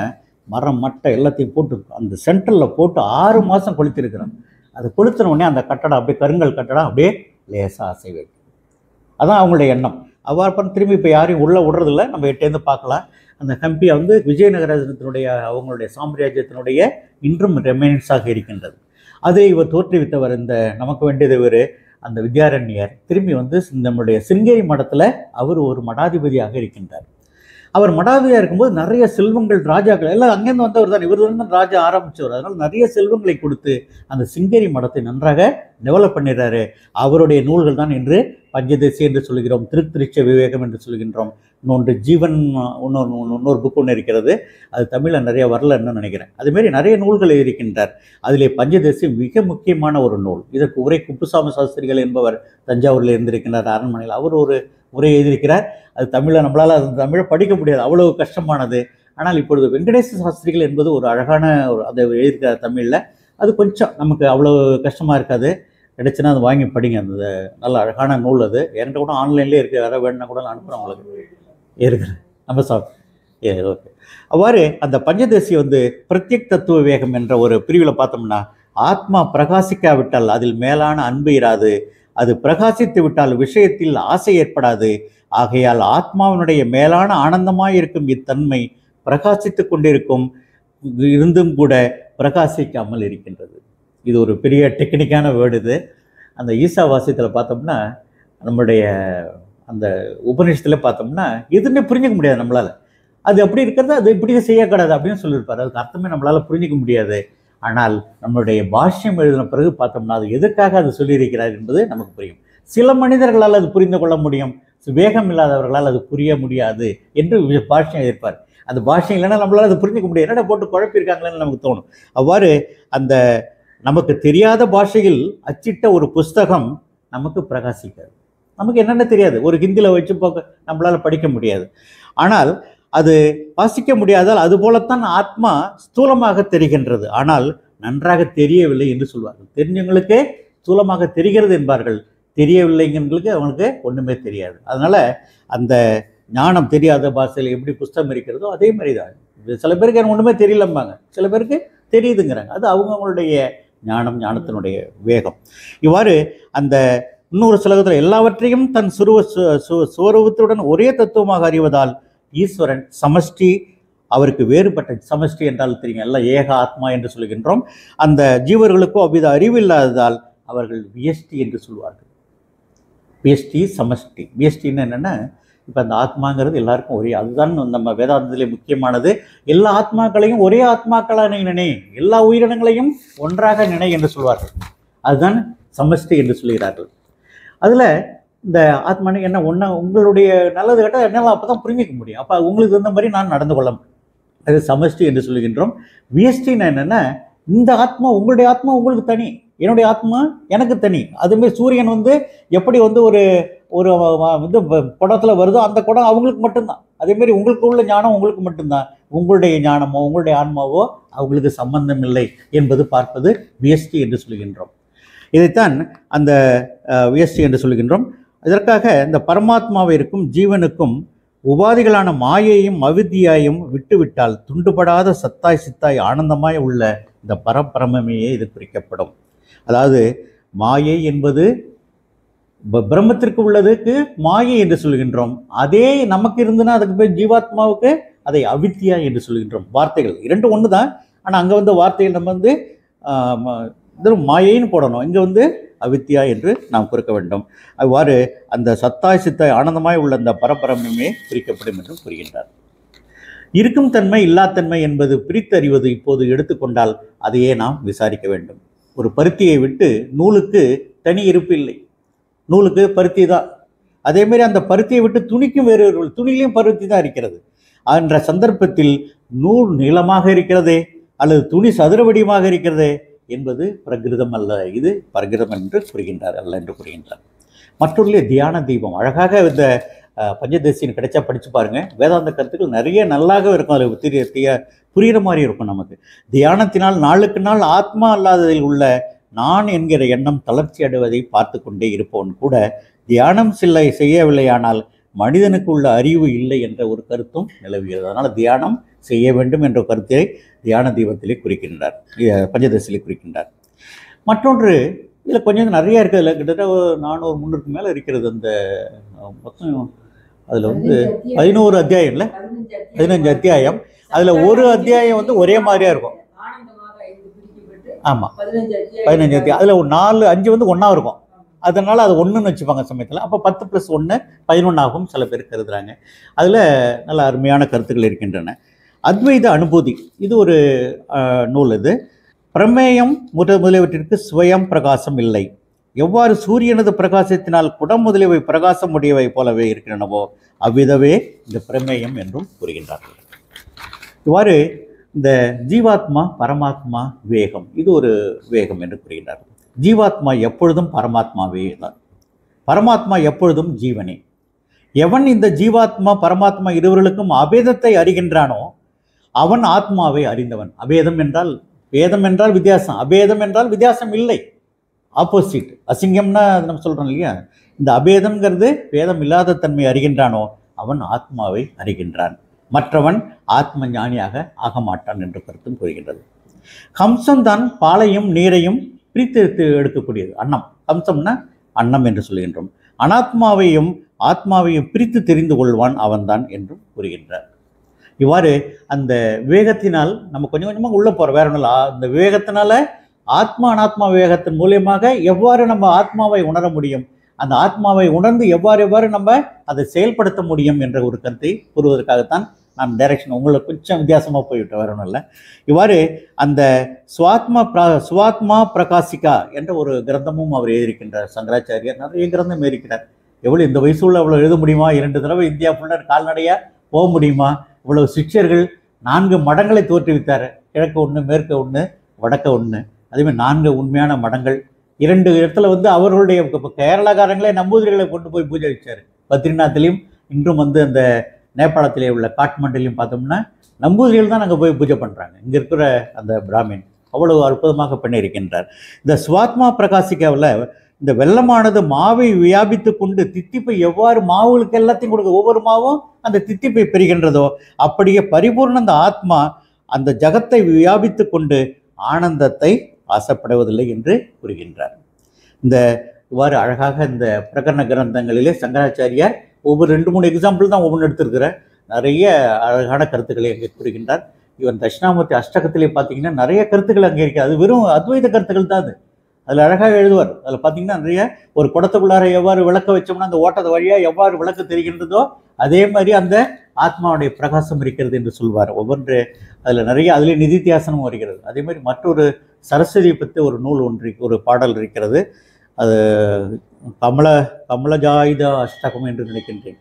மரம் மட்டை எல்லாத்தையும் போட்டு அந்த சென்டரில் போட்டு 6 மாதம் கொளுத்திருக்கிறான். அது கொளுத்தின உடனே அந்த கட்டடம் அப்படியே கருங்கல் கட்டடம் அப்படியே லேசாக அசை வைக்கும். அதான் அவங்களுடைய எண்ணம். அவ்வாறு திரும்பி இப்போ யாரையும் உள்ளே விடுறதில்ல. நம்ம எட்டேருந்து பார்க்கலாம். அந்த கம்பியை விஜயநகரத்தினுடைய அவங்களுடைய சாம்ராஜ்யத்தினுடைய இன்றும் ரெமைனன்ஸாக இருக்கின்றது. அதை இவர் தோற்றுவித்தவர் இந்த நமக்கு வேண்டியது இவர் அந்த வித்யாரண்யர். திரும்பி நம்முடைய சிங்கேரி மடத்தில் அவர் ஒரு மடாதிபதியாக இருக்கின்றார். அவர் மடாதிபதியாக இருக்கும்போது நிறைய செல்வங்கள், ராஜாக்கள் எல்லாம் அங்கேருந்து வந்தவர் தான். இவர் ராஜா ஆரம்பித்தவர். அதனால் நிறைய செல்வங்களை கொடுத்து அந்த சிங்கேரி மடத்தை நன்றாக டெவலப் பண்ணிடுறாரு. அவருடைய நூல்கள் தான் இன்று பஞ்சதசி என்று சொல்கிறோம், திருத்திருச்ச விவேகம் என்று சொல்கின்றோம். இன்னொன்று ஜீவன், இன்னொரு புக் ஒன்று இருக்கிறது. அது தமிழில் நிறைய வரலன்னு நினைக்கிறேன். அதுமாரி நிறைய நூல்கள் இருக்கின்றார். அதிலே பஞ்சதசி மிக முக்கியமான ஒரு நூல். இதற்கு உரை குப்புசாமி சாஸ்திரிகள் என்பவர் தஞ்சாவூரில் இருந்திருக்கின்றார், அரண்மனையில். அவர் ஒரு உரை எழுதியிருக்கிறார். அது தமிழில் நம்மளால் அது தமிழை படிக்க முடியாது, அவ்வளவு கஷ்டமானது. ஆனால் இப்பொழுது வெங்கடேச சாஸ்திரிகள் என்பது ஒரு அழகான அதை எழுதியிருக்கிறார் தமிழில். அது கொஞ்சம் நமக்கு அவ்வளோ கஷ்டமாக இருக்காது. கிடைச்சுன்னா அது வாங்கி படிங்க. அந்த நல்ல அழகான நூல். அது என்கிட்ட கூட ஆன்லைன்லேயே இருக்குது. யாராவது வேணுன்னா கூட நான் அனுப்புகிறேன் உங்களுக்கு. இருக்கிறேன் நம்ம ஓகே. அவ்வாறு அந்த பஞ்சதசி பிரத்யக் தத்துவ வேகம் என்ற ஒரு பிரிவில் பார்த்தோம்னா, ஆத்மா பிரகாசிக்காவிட்டால் அதில் மேலான அன்பு இராது. அது பிரகாசித்து விட்டால் விஷயத்தில் ஆசை ஏற்படாது. ஆகையால் ஆத்மாவினுடைய மேலான ஆனந்தமாய் இருக்கும் இத்தன்மை பிரகாசித்து கொண்டிருக்கும் இருந்தும் கூட பிரகாசிக்காமல் இருக்கின்றது. இது ஒரு பெரிய டெக்னிக்கான வேர்டு. இது அந்த ஈசாவாசியத்தில் பார்த்தோம்னா, நம்முடைய அந்த உபநிஷத்தில் பார்த்தோம்னா எதுவுமே புரிஞ்சிக்க முடியாது நம்மளால். அது அப்படி இருக்கிறது, அது இப்படி செய்யக்கூடாது அப்படின்னு சொல்லியிருப்பார். அதுக்கு அர்த்தமே நம்மளால் புரிஞ்சிக்க முடியாது. ஆனால் நம்மளுடைய பாஷ்யம் எழுதின பிறகு பார்த்தோம்னா அது எதற்காக அது சொல்லியிருக்கிறார் என்பது நமக்கு புரியும். சில மனிதர்களால் அது புரிந்து கொள்ள முடியும், வேகம் இல்லாதவர்களால் அது புரிய முடியாது என்று பாஷ்யம் எழுதியிருப்பார். அந்த பாஷ்யம் இல்லைன்னா நம்மளால் அது புரிஞ்சிக்க முடியாது. என்னடா போட்டு குழப்பியிருக்காங்களேன்னு நமக்கு தோணும். அவ்வாறு அந்த நமக்கு தெரியாத பாஷையில் அச்சிட்ட ஒரு புஸ்தகம் நமக்கு பிரகாசிக்காது. நமக்கு என்னென்ன தெரியாது, ஒரு ஹிந்தியில் வச்சு நம்மளால் படிக்க முடியாது. ஆனால் அது வாசிக்க முடியாதால் அதுபோலத்தான் ஆத்மா ஸ்தூலமாக தெரிகின்றது, ஆனால் நன்றாக தெரியவில்லை என்று சொல்வார்கள். தெரிஞ்சவங்களுக்கே ஸ்தூலமாக தெரிகிறது என்பார்கள், தெரியவில்லைங்களுக்கு அவனுக்கு ஒன்றுமே தெரியாது. அதனால் அந்த ஞானம் தெரியாத பாஷையில் எப்படி புஸ்தகம் இருக்கிறதோ அதே மாதிரி தான். சில பேருக்கு எனக்கு ஒன்றுமே தெரியலம்பாங்க, சில பேருக்கு தெரியுதுங்கிறாங்க. அது அவங்கவுங்களுடைய ஞானத்தினுடைய வேகம். இவ்வாறு அந்த இன்னொரு சுலகத்தில் எல்லாவற்றையும் தன் சுவரூபத்துடன் ஒரே தத்துவமாக அறிவதால் ஈஸ்வரன் சமஷ்டி, அவருக்கு வேறுபட்ட சமஷ்டி என்றால் தெரியும், எல்லாம் ஏக ஆத்மா என்று சொல்கின்றோம். அந்த ஜீவர்களுக்கோ அவ்வித அறிவில்லாததால் அவர்கள் வியஷ்டி என்று சொல்வார்கள். வியஷ்டி சமஷ்டி. வியஷ்டின்னு என்னென்னா, இப்போ அந்த ஆத்மாங்கிறது எல்லாருக்கும் ஒரே, அதுதான் நம்ம வேதாந்தத்திலே முக்கியமானது. எல்லா ஆத்மாக்களையும் ஒரே ஆத்மாக்களாக நினை, எல்லா உயிரினங்களையும் ஒன்றாக நினை என்று சொல்வார்கள். அதுதான் சமஷ்டி என்று சொல்கிறார்கள். அதில் இந்த ஆத்மானு என்ன ஒன்றா உங்களுடைய நல்லது கேட்டால் என்னால் அப்போ தான் புரிஞ்சிக்க முடியும். அப்போ உங்களுக்கு தகுந்த மாதிரி நான் நடந்து கொள்ள முடியும். அது சமஷ்டி என்று சொல்கின்றோம். வியஷ்டின்னு என்னென்னா, இந்த ஆத்மா உங்களுடைய ஆத்மா உங்களுக்கு தனி, என்னுடைய ஆத்மா எனக்கு தனி. அதுமாரி சூரியன் எப்படி ஒரு ஒரு இது குடத்தில் வருதோ அந்த குடம் அவங்களுக்கு மட்டும்தான். அதேமாரி உங்களுக்கு உள்ள ஞானம் உங்களுக்கு மட்டும்தான். உங்களுடைய ஞானமோ உங்களுடைய ஆன்மாவோ அவங்களுக்கு சம்பந்தம் இல்லை என்பது பார்ப்பது வியஷ்டி என்று சொல்கின்றோம். இதைத்தான் அந்த வியஷ்டி என்று சொல்கின்றோம். இதற்காக இந்த பரமாத்மாவிற்கும் ஜீவனுக்கும் உபாதிகளான மாயையும் அவித்தியாயும் விட்டுவிட்டால் துண்டுபடாத சத்தாய் சித்தாய் ஆனந்தமாய் உள்ள இந்த பரபிரமையே இது குறிக்கப்படும். அதாவது மாயை என்பது பிரம்மத்திற்கு உள்ளதுக்கு மாயை என்று சொல்கின்றோம். அதே நமக்கு இருந்துன்னா அதுக்கு பேர் ஜீவாத்மாவுக்கு அதை அவித்தியா என்று சொல்கின்றோம். வார்த்தைகள் இரண்டும் ஒன்று தான். ஆனால் அங்கே வார்த்தைகள் நம்ம மாயைன்னு போடணும், இங்கே அவித்தியா என்று நாம் குறிக்க வேண்டும். அவ்வாறு அந்த சத்தாய் சித்தாய் ஆனந்தமாய் உள்ள அந்த பரபிரமே குறிக்கப்படும் என்றும் கூறுகின்றார். இருக்கும் தன்மை இல்லாத்தன்மை என்பது பிரித்தறிவது இப்போது எடுத்துக்கொண்டால் அதையே நாம் விசாரிக்க வேண்டும். ஒரு பருத்தியை விட்டு நூலுக்கு தனி இருப்பு இல்லை, நூலுக்கு பருத்தி தான். அதேமாரி அந்த பருத்தியை விட்டு துணிக்கும் வேறு துணியிலையும் பருத்தி தான் இருக்கிறது. என்ற சந்தர்ப்பத்தில் நூல் நீளமாக இருக்கிறதே அல்லது துணி சதுர வடிவமாக இருக்கிறதே என்பது பிரகிருதம் அல்ல, இது பரகிருதம் என்று கூறுகின்றார், அல்ல என்று கூறுகின்றார். மற்றொரு தியான தீபம் அழகாக இந்த பஞ்சதேசின்னு கிடைச்சா படித்து பாருங்கள். வேதாந்த கருத்துக்கள் நிறைய நல்லாக இருக்கும், அதில் புரிகிற மாதிரி இருக்கும். நமக்கு தியானத்தினால் நாளுக்கு நாள் ஆத்மா அல்லாததில் உள்ள நான் என்கிற எண்ணம் தளர்ச்சி அடைவதை பார்த்து கொண்டே இருப்பவன் கூட தியானம் செய்யவில்லையானால் மனிதனுக்கு உள்ள அறிவு இல்லை என்ற ஒரு கருத்தும் நிலவுகிறது. அதனால் தியானம் செய்ய வேண்டும் என்ற கருத்தை தியான தீபத்திலே குறிக்கின்றார், பஞ்சதசிலே குறிக்கின்றார். மற்றொன்று இதில் கொஞ்சம் நிறையா இருக்குது. அதில் கிட்டத்தட்ட 400-300 மேலே இருக்கிறது. அந்த மொத்தம் அதில் 11 அத்தியாயம் இல்லை, 15 அத்தியாயம். அதில் ஒரு அத்தியாயம் ஒரே மாதிரியாக இருக்கும். ஆமாம், 15 அத்தியாயம். அதில் 4-5 ஒன்றா இருக்கும். அதனால் அது ஒன்றுன்னு வச்சுப்பாங்க சமயத்தில். அப்போ 10 + 1 11 ஆகும் சில பேர் கருதுகிறாங்க. அதில் நல்ல அருமையான கருத்துக்கள் இருக்கின்றன. அத்வைத அனுபூதி இது ஒரு நூல். இது பிரமேயம் முதலியவற்றிற்கு சுயம் பிரகாசம் இல்லை. எவ்வாறு சூரியனது பிரகாசத்தினால் குடம் முதலியவை பிரகாசம் உடையவை போலவே இருக்கின்றனவோ அவ்விதவே இந்த பிரமேயம் என்றும் கூறுகின்றார்கள். இவ்வாறு இந்த ஜீவாத்மா பரமாத்மா வேகம், இது ஒரு வேகம் என்று கூறுகின்றார்கள். ஜீவாத்மா எப்பொழுதும் பரமாத்மாவே தான், பரமாத்மா எப்பொழுதும் ஜீவனே. எவன் இந்த ஜீவாத்மா பரமாத்மா இருவர்களுக்கும் அபேதத்தை அறிகின்றானோ அவன் ஆத்மாவை அறிந்தவன். அபேதம் என்றால், வேதம் என்றால் வித்தியாசம், அபேதம் என்றால் வித்தியாசம் இல்லை, ஆப்போசிட். அசிங்கம்னா அது நம்ம சொல்கிறோம் இல்லையா, இந்த அபேதம்ங்கிறது வேதம் இல்லாத தன்மை அறிகின்றானோ அவன் ஆத்மாவை அறிகின்றான், மற்றவன் ஆத்ம ஞானியாக ஆக மாட்டான் என்று கருத்தும் கூறுகின்றது. ஹம்சம்தான் பாலையும் நீரையும் பிரித்து எடுக்கக்கூடியது, அன்னம். ஹம்சம்னா அன்னம் என்று சொல்கின்றோம். அனாத்மாவையும் ஆத்மாவையும் பிரித்து தெரிந்து கொள்வான் அவன்தான் என்றும் கூறுகின்றார். இவ்வாறு அந்த விவேகத்தினால் நம்ம கொஞ்சம் கொஞ்சமாக உள்ளே போகிறோம், வேற ஒன்றும் இல்லை. அந்த விவேகத்தினால ஆத்மா அனாத்மா விவேகத்தின் மூலியமாக எவ்வாறு நம்ம ஆத்மாவை உணர முடியும், அந்த ஆத்மாவை உணர்ந்து எவ்வாறு நம்ம அதை செயல்படுத்த முடியும் என்ற ஒரு கருத்தை கூறுவதற்காகத்தான் நான் டைரக்ஷன் உங்களுக்கு கொஞ்சம் வித்தியாசமாக போய்விட்டேன், வேற ஒன்றும் இல்லை. இவ்வாறு அந்த சுவாத்மா பிரகாசிகா என்ற ஒரு கிரந்தமும் அவர் எழுதியிருக்கின்றார். சங்கராச்சாரியார் நிறைய கிரந்தம் எழுதியிருக்கிறார். எவ்வளோ இந்த வயசுள்ள அவ்வளோ எழுத முடியுமா? 2 தடவை இந்தியா ஃபுல்லாக கால்நடையாக போக முடியுமா? இவ்வளவு சிஷ்யர்கள் 4 மடங்களை தோற்றுவித்தார். கிழக்கு 1, மேற்கு 1, வடக்க 1. அதேமாதிரி 4 உண்மையான மடங்கள். 2 இடத்துல அவர்களுடைய கேரளாக்காரங்களே நம்பூதிரிகளை கொண்டு போய் பூஜை வச்சார். பத்ரிநாத்லையும் இன்றும் அந்த நேபாளத்திலே உள்ள காட்மண்டிலையும் பார்த்தோம்னா நம்பூதிரிகள் தான் அங்கே போய் பூஜை பண்ணுறாங்க. இங்கே இருக்கிற அந்த பிராமின் அவ்வளவு அற்புதமாக பண்ணியிருக்கின்றார். இந்த சுவாத்மா பிரகாசிக்காவில் இந்த வெள்ளமானது மாவை வியாபித்து கொண்டு தித்திப்பை எவ்வாறு மாவுகளுக்கு எல்லாத்தையும் கொடுக்க, ஒவ்வொரு மாவும் அந்த தித்திப்பை பெறுகின்றதோ அப்படியே பரிபூர்ண அந்த ஆத்மா அந்த ஜகத்தை வியாபித்து கொண்டு ஆனந்தத்தை ஆசைப்படுவதில்லை என்று கூறுகின்றார். இந்த இவ்வாறு அழகாக இந்த பிரகரண கிரந்தங்களிலே சங்கராச்சாரியார் ஒவ்வொரு 2-3 எக்ஸாம்பிள் தான் ஒவ்வொன்று எடுத்திருக்கிற நிறைய அழகான கருத்துக்களை அங்கே கூறுகின்றார். இவன் தட்சிணாமூர்த்தி அஷ்டகத்திலே பார்த்தீங்கன்னா நிறைய கருத்துக்கள் அங்கே இருக்குது. அது வெறும் அத்வைத கருத்துக்கள் தான். அதில் அழகாக எழுதுவார். அதில் பார்த்தீங்கன்னா நிறைய ஒரு குடத்துக்குள்ளார எவ்வாறு விளக்க வச்சோம்னா அந்த ஓட்டத்தை வழியாக எவ்வாறு விளக்கு தெரிகின்றதோ அதே மாதிரி அந்த ஆத்மாவுடைய பிரகாசம் இருக்கிறது என்று சொல்வார். ஒவ்வொன்று அதில் நிறைய அதிலே நிதித்தியாசனம் வருகிறது. அதே மாதிரி மற்றொரு சரஸ்வதியை பற்றி ஒரு நூல் ஒரு பாடல் இருக்கிறது. அது கமலஜாயுத அஷ்டகம் என்று நினைக்கின்றேன்.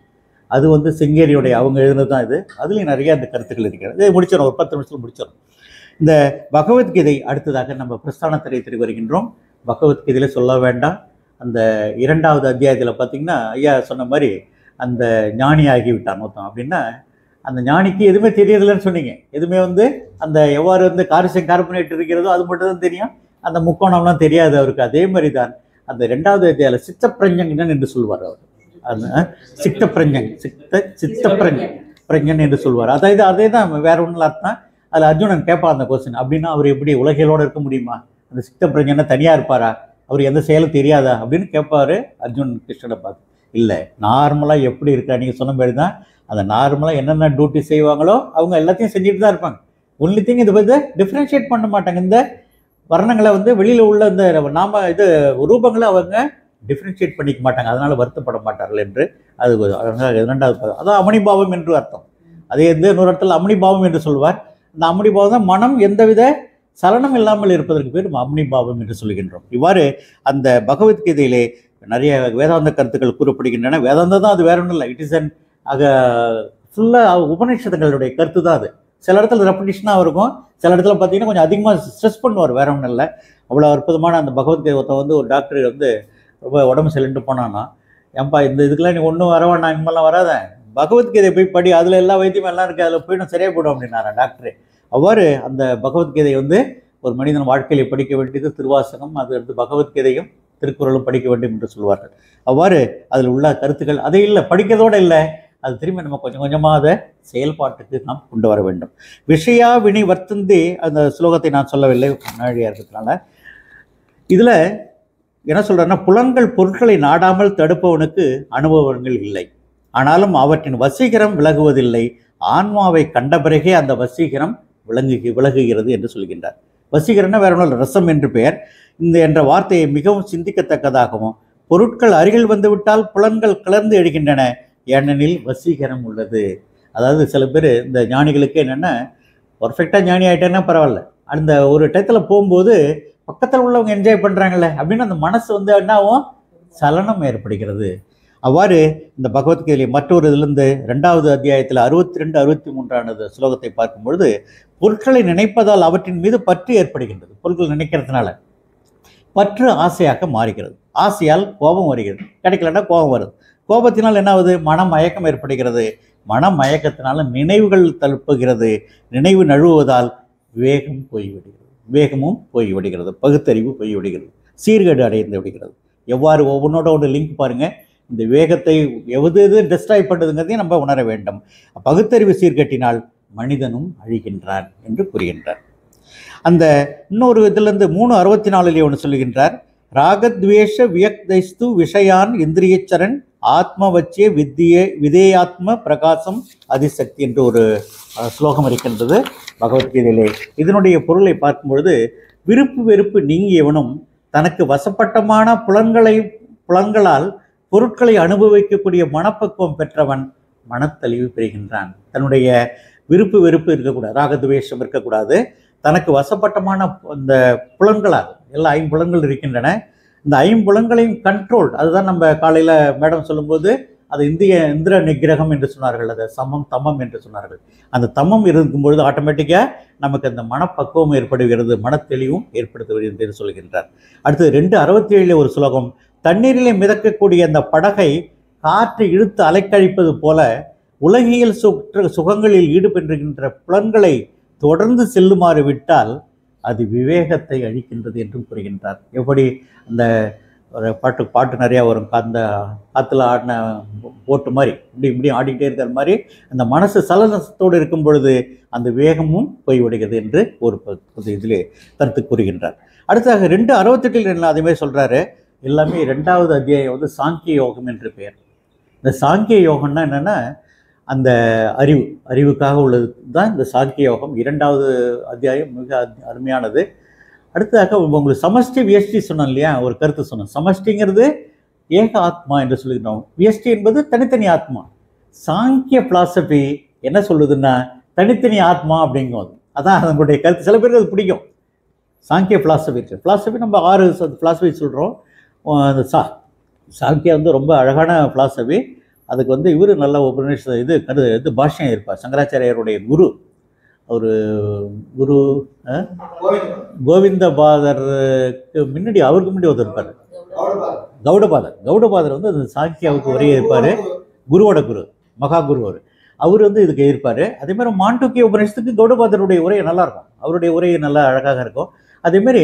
அது சிங்கேரியுடைய அவங்க எழுதுனது தான் இது. அதுலேயும் நிறைய அந்த கருத்துக்கள் இருக்கிறது. இதை முடிச்சிடும், ஒரு 10 நிமிஷத்தில் முடிச்சிடும். இந்த பகவத்கீதை அடுத்ததாக நம்ம பிரஸ்தான திரையத்திற்கு வருகின்றோம். பகவத்கீதையில சொல்ல வேண்டாம், அந்த 2வது அத்தியாயத்தில் பார்த்தீங்கன்னா ஐயா சொன்ன மாதிரி அந்த ஞானி ஆகிவிட்டான் மொத்தம். அப்படின்னா அந்த ஞானிக்கு எதுவுமே தெரியறதில்லைன்னு சொன்னீங்க. எதுவுமே அந்த எவ்வாறு கால்சியம் கார்பனேட் இருக்கிறதோ அது மட்டும் தான் தெரியும். அந்த முக்கோணம்லாம் தெரியாது அவருக்கு. அதே மாதிரி தான் அந்த 2வது அத்தியாயத்தில் சித்தப்பிரஞ்சன் என்று சொல்வார். அவர் அந்த சித்தப்பிரஞ்சன் பிரஞ்சன் என்று சொல்வார். அதாவது அதே தான், வேற ஒன்றும் அர்த்தம். அதில் அர்ஜுனன் கேட்பார் அந்த கொஸ்டின். அப்படின்னா அவர் எப்படி உலகிலோடு இருக்க முடியுமா? அந்த சித்தப்பிரஞ்சனை தனியாக இருப்பாரா? அவர் எந்த செயலும் தெரியாதா அப்படின்னு கேட்பாரு அர்ஜுனன் கிருஷ்ணனை பார்த்து. இல்லை, நார்மலாக எப்படி இருக்கா நீங்கள் சொன்ன மாதிரி தான். அந்த நார்மலாக என்னென்ன டியூட்டி செய்வாங்களோ அவங்க எல்லாத்தையும் செஞ்சுட்டு தான் இருப்பாங்க. ஒன்லி திங் இது டிஃப்ரென்ஷியேட் பண்ண மாட்டாங்க. இந்த வர்ணங்களை வெளியில் உள்ள இந்த ரூபங்களை அவங்க டிஃப்ரென்ஷியேட் பண்ணிக்க மாட்டாங்க. அதனால் வருத்தப்பட மாட்டார்கள் என்று அது 2வது. அதான் அமணிபாவம் என்று அர்த்தம். அதே இன்னொரு இடத்துல அமணிபாவம் என்று சொல்வார். அந்த அமணிபாவம் தான் மனம் எந்தவித சலனம் இல்லாமல் இருப்பதற்கு பேர் அமணிபாவம் என்று சொல்கின்றோம். இவ்வாறு அந்த பகவத்கீதையிலே நிறைய வேதாந்த கருத்துக்கள் கூறப்படுகின்றன. வேதாந்தம் தான், அது வேற ஒன்றும் இல்லை. இட் இஸ் அன் ஃபுல்லாக உபநிஷதங்களுடைய கருத்து தான் அது. சில இடத்துல ரெப்படிஷனாக இருக்கும், சில இடத்துல பார்த்தீங்கன்னா கொஞ்சம் அதிகமாக ஸ்ட்ரெஸ் பண்ணுவார். வேற ஒன்றும் இல்லை. அவ்வளோ அற்புதமான அந்த பகவத்கீதை ஒரு டாக்டர் ரொம்ப உடம்பு சரியில்லைன்னு போனான்னா, ஏன்பா இந்த இதுக்கெல்லாம் நீ ஒன்றும் வரவேண்ணா, இனிமேலாம் வராத, பகவத்கீதை போய் படி, அதில் எல்லா வைத்தியமும் எல்லாம் இருக்குது, அதில் போய் நான் சரியாக போடும் அப்படின்னாரா டாக்டரு. அவ்வாறு அந்த பகவத்கீதை ஒரு மனிதன் வாழ்க்கையில் படிக்க வேண்டியது திருவாசகம், அது பகவத்கீதையும் திருக்குறளும் படிக்க வேண்டும் என்று சொல்வார்கள். அவ்வாறு அதில் உள்ள கருத்துக்கள் அதை இல்லை, படிக்கிறதோடு இல்லை, அது திரும்பி நம்ம கொஞ்சம் கொஞ்சமாக அதை செயல்பாட்டுக்கு நாம் கொண்டு வர வேண்டும். விஷயா வினி வர்த்தந்தி அந்த ஸ்லோகத்தை நான் சொல்லவில்லை முன்னாடியாக இருக்கிறதுனால. இதில் என்ன சொல்கிறேன்னா, புலன்கள் பொருட்களை நாடாமல் தடுப்பவனுக்கு அனுபவங்கள் இல்லை, ஆனாலும் அவற்றின் வசீகரம் விலகுவதில்லை. ஆன்மாவை கண்ட பிறகே அந்த வசீகரம் விலகுகிறது என்று சொல்கின்றார். வசீகரம்னா வேற ஒன்றும் ரசம் என்று பெயர். என்ற வார்த்தையை மிகவும் சிந்திக்கத்தக்கதாகவும், பொருட்கள் அருகில் வந்துவிட்டால் புலன்கள் கிளர்ந்து எழுகின்றன, ஏனெனில் வசீகரம் உள்ளது. அதாவது சில பேர் இந்த ஞானிகளுக்கு என்னென்னா, பர்ஃபெக்டாக ஞானி ஆகிட்டேன்னா பரவாயில்ல, அந்த ஒரு டயத்தில் போகும்போது பக்கத்தில் உள்ளவங்க என்ஜாய் பண்ணுறாங்களே அப்படின்னு அந்த மனசு என்னாகும், சலனம் ஏற்படுகிறது. அவ்வாறு இந்த பகவத்கீதையிலே மற்றொரு இதிலிருந்து 2வது அத்தியாயத்தில் 62, 63 ஸ்லோகத்தை பார்க்கும்பொழுது, பொருட்களை நினைப்பதால் அவற்றின் மீது பற்று ஏற்படுகின்றது. பொருட்கள் நினைக்கிறதுனால பற்று ஆசையாக மாறுகிறது. ஆசையால் கோபம் வருகிறது, கிடைக்கலன்னா கோபம் வருது. கோபத்தினால் என்ன ஆகுது? மனமயக்கம் ஏற்படுகிறது. மனமயக்கத்தினால நினைவுகள் தழுப்புகிறது. நினைவு நழுவுவதால் வேகமும் போய்விடுகிறது. பகுத்தறிவு போய்விடுகிறது. சீர்கேடு அடைந்து விடுகிறது. எவ்வாறு ஒவ்வொன்றோட ஒன்று லிங்க் பாருங்கள். இந்த வேகத்தை எது டெஸ்ட்ராய் பண்ணுறதுங்கிறதையும் நம்ம உணர வேண்டும். பகுத்தறிவு சீர்கட்டினால் மனிதனும் அழிகின்றான் என்று கூறுகின்றார். அந்த இன்னொரு இதிலிருந்து 3:64 ஒன்று சொல்லுகின்றார். ராகத்வேஷ வியக்தைஸ்து விஷயான் இந்திரியச்சரன் ஆத்மவச்சிய விதேயாத்ம பிரகாசம் அதிசக்தி என்று ஒரு ஸ்லோகம் இருக்கின்றது பகவத்கீதையிலே. இதனுடைய பொருளை பார்க்கும்பொழுது, விருப்பு வெறுப்பு நீங்கியவனும் தனக்கு வசப்பட்டமான புலன்களால் பொருட்களை அனுபவிக்கக்கூடிய மனப்பக்குவம் பெற்றவன் மனத்தெளிவு பெறுகின்றான். தன்னுடைய விருப்பு வெறுப்பு இருக்கக்கூடாது, ராகத்வேஷம் இருக்கக்கூடாது. தனக்கு வசப்பட்டமான இந்த புலன்களால், எல்லா 5 புலன்கள் இருக்கின்றன, இந்த 5 புலன்களையும் கண்ட்ரோல், அதுதான் நம்ம காலையில் மேடம் சொல்லும்போது அது இந்திர நிகிரகம் என்று சொன்னார்கள். அது தமம் என்று சொன்னார்கள். அந்த தமம் இருக்கும்பொழுது ஆட்டோமேட்டிக்காக நமக்கு அந்த மனப்பக்குவம் ஏற்படுகிறது, மனத்தெளிவும் ஏற்படுத்துகிறது என்று சொல்கின்றார். அடுத்தது 2:67 ஒரு ஸ்லோகம். தண்ணீரிலே மிதக்கக்கூடிய அந்த படகை காற்று இழுத்து அலைக்கழிப்பது போல உலகியல் சுகங்களில் ஈடுபெறுகின்ற புலன்களை தொடர்ந்து செல்லுமாறு விட்டால் அது விவேகத்தை அழிக்கின்றது என்றும் கூறுகின்றார். எப்படி அந்த ஒரு பாட்டு நிறையா வரும். அந்த காற்றுல ஆடின போட்டு மாதிரி இப்படி ஆடிக்கிட்டே இருக்கிற மாதிரி அந்த மனசு சலனத்தோடு இருக்கும் பொழுது அந்த வேகமும் போய்விடுகிறது என்று ஒரு இதிலே கருத்து கூறுகின்றார். அடுத்ததாக 2:68 அதேமாதிரி சொல்கிறாரு. எல்லாமே 2வது அத்தியாயம் வந்து சாங்கிய யோகம் என்று பெயர். இந்த சாங்கிய யோகம்னா என்னென்னா அந்த அறிவுக்காக உள்ளது தான் இந்த சாங்கிய யோகம். 2வது அத்தியாயம் மிக அருமையானது. அடுத்ததாக உங்களுக்கு சமஷ்டி வியஷ்டி சொன்னோம் இல்லையா, ஒரு கருத்து சொன்னோம். சமஷ்டிங்கிறது ஏக ஆத்மா என்று சொல்லிக்கிறோம், வியஷ்டி என்பது தனித்தனி ஆத்மா. சாங்கிய பிலாசபி என்ன சொல்லுதுன்னா தனித்தனி ஆத்மா அப்படிங்கும். அதான் அதனுடைய கருத்து. சில பேருக்கு அது பிடிக்கும். சாங்கிய பிலாசபி நம்ம 6 பிலாசபி சொல்கிறோம். அந்த சாங்கியா வந்து ரொம்ப அழகான பிலாசபி. அதுக்கு வந்து இவர் நல்ல உபநிஷ இது பாஷ்யம் இருப்பார். சங்கராச்சாரியருடைய குரு கோவிந்த பாதருக்கு முன்னாடி அவருக்கு முன்னாடி ஒருத்தர் இருப்பார், கௌடபாதர் வந்து அந்த சாங்கியாவுக்கு உரையே இருப்பார். குருவோட குரு, மகா குரு அவர் வந்து இதுக்கு இருப்பார். அதே மாதிரி மாண்டூக்கிய உபநிஷத்துக்கு கௌடபாதருடைய உரை நல்லாயிருக்கும். அவருடைய உரை நல்லா அழகாக இருக்கும். அதேமாரி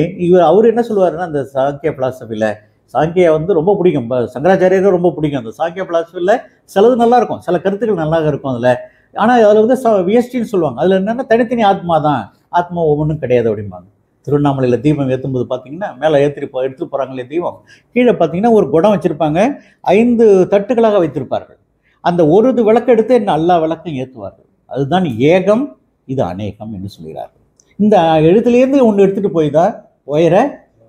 அவர் என்ன சொல்லுவாருன்னா அந்த சாங்கிய பிலாசபியில் சாங்கியா வந்து ரொம்ப பிடிக்கும். சங்கராச்சாரியருக்கு ரொம்ப பிடிக்கும். அந்த சாங்கிய பிலாசபியில் சிலது நல்லாயிருக்கும், சில கருத்துக்கள் நல்லா இருக்கும் அதில். ஆனால் அதில் வந்து வியஷ்டின்னு சொல்லுவாங்க. அதில் என்னென்னா தனித்தனி ஆத்மா தான், ஆத்மா ஒவ்வொன்றும் கிடையாது அப்படிம்பாங்க. திருவண்ணாமலையில் தீபம் ஏற்றும்போது பார்த்தீங்கன்னா மேலே எடுத்துகிட்டு போகிறாங்களே தீபம், கீழே பார்த்தீங்கன்னா ஒரு குடம் வச்சுருப்பாங்க, 5 தட்டுகளாக வைத்திருப்பார்கள். அந்த ஒரு விளக்கு எடுத்து எல்லா விளக்கையும் ஏற்றுவார்கள். அதுதான் ஏகம், இது அநேகம் என்று சொல்கிறார்கள். இந்த எழுத்துலேருந்து ஒன்று எடுத்துகிட்டு போய் தான் உயர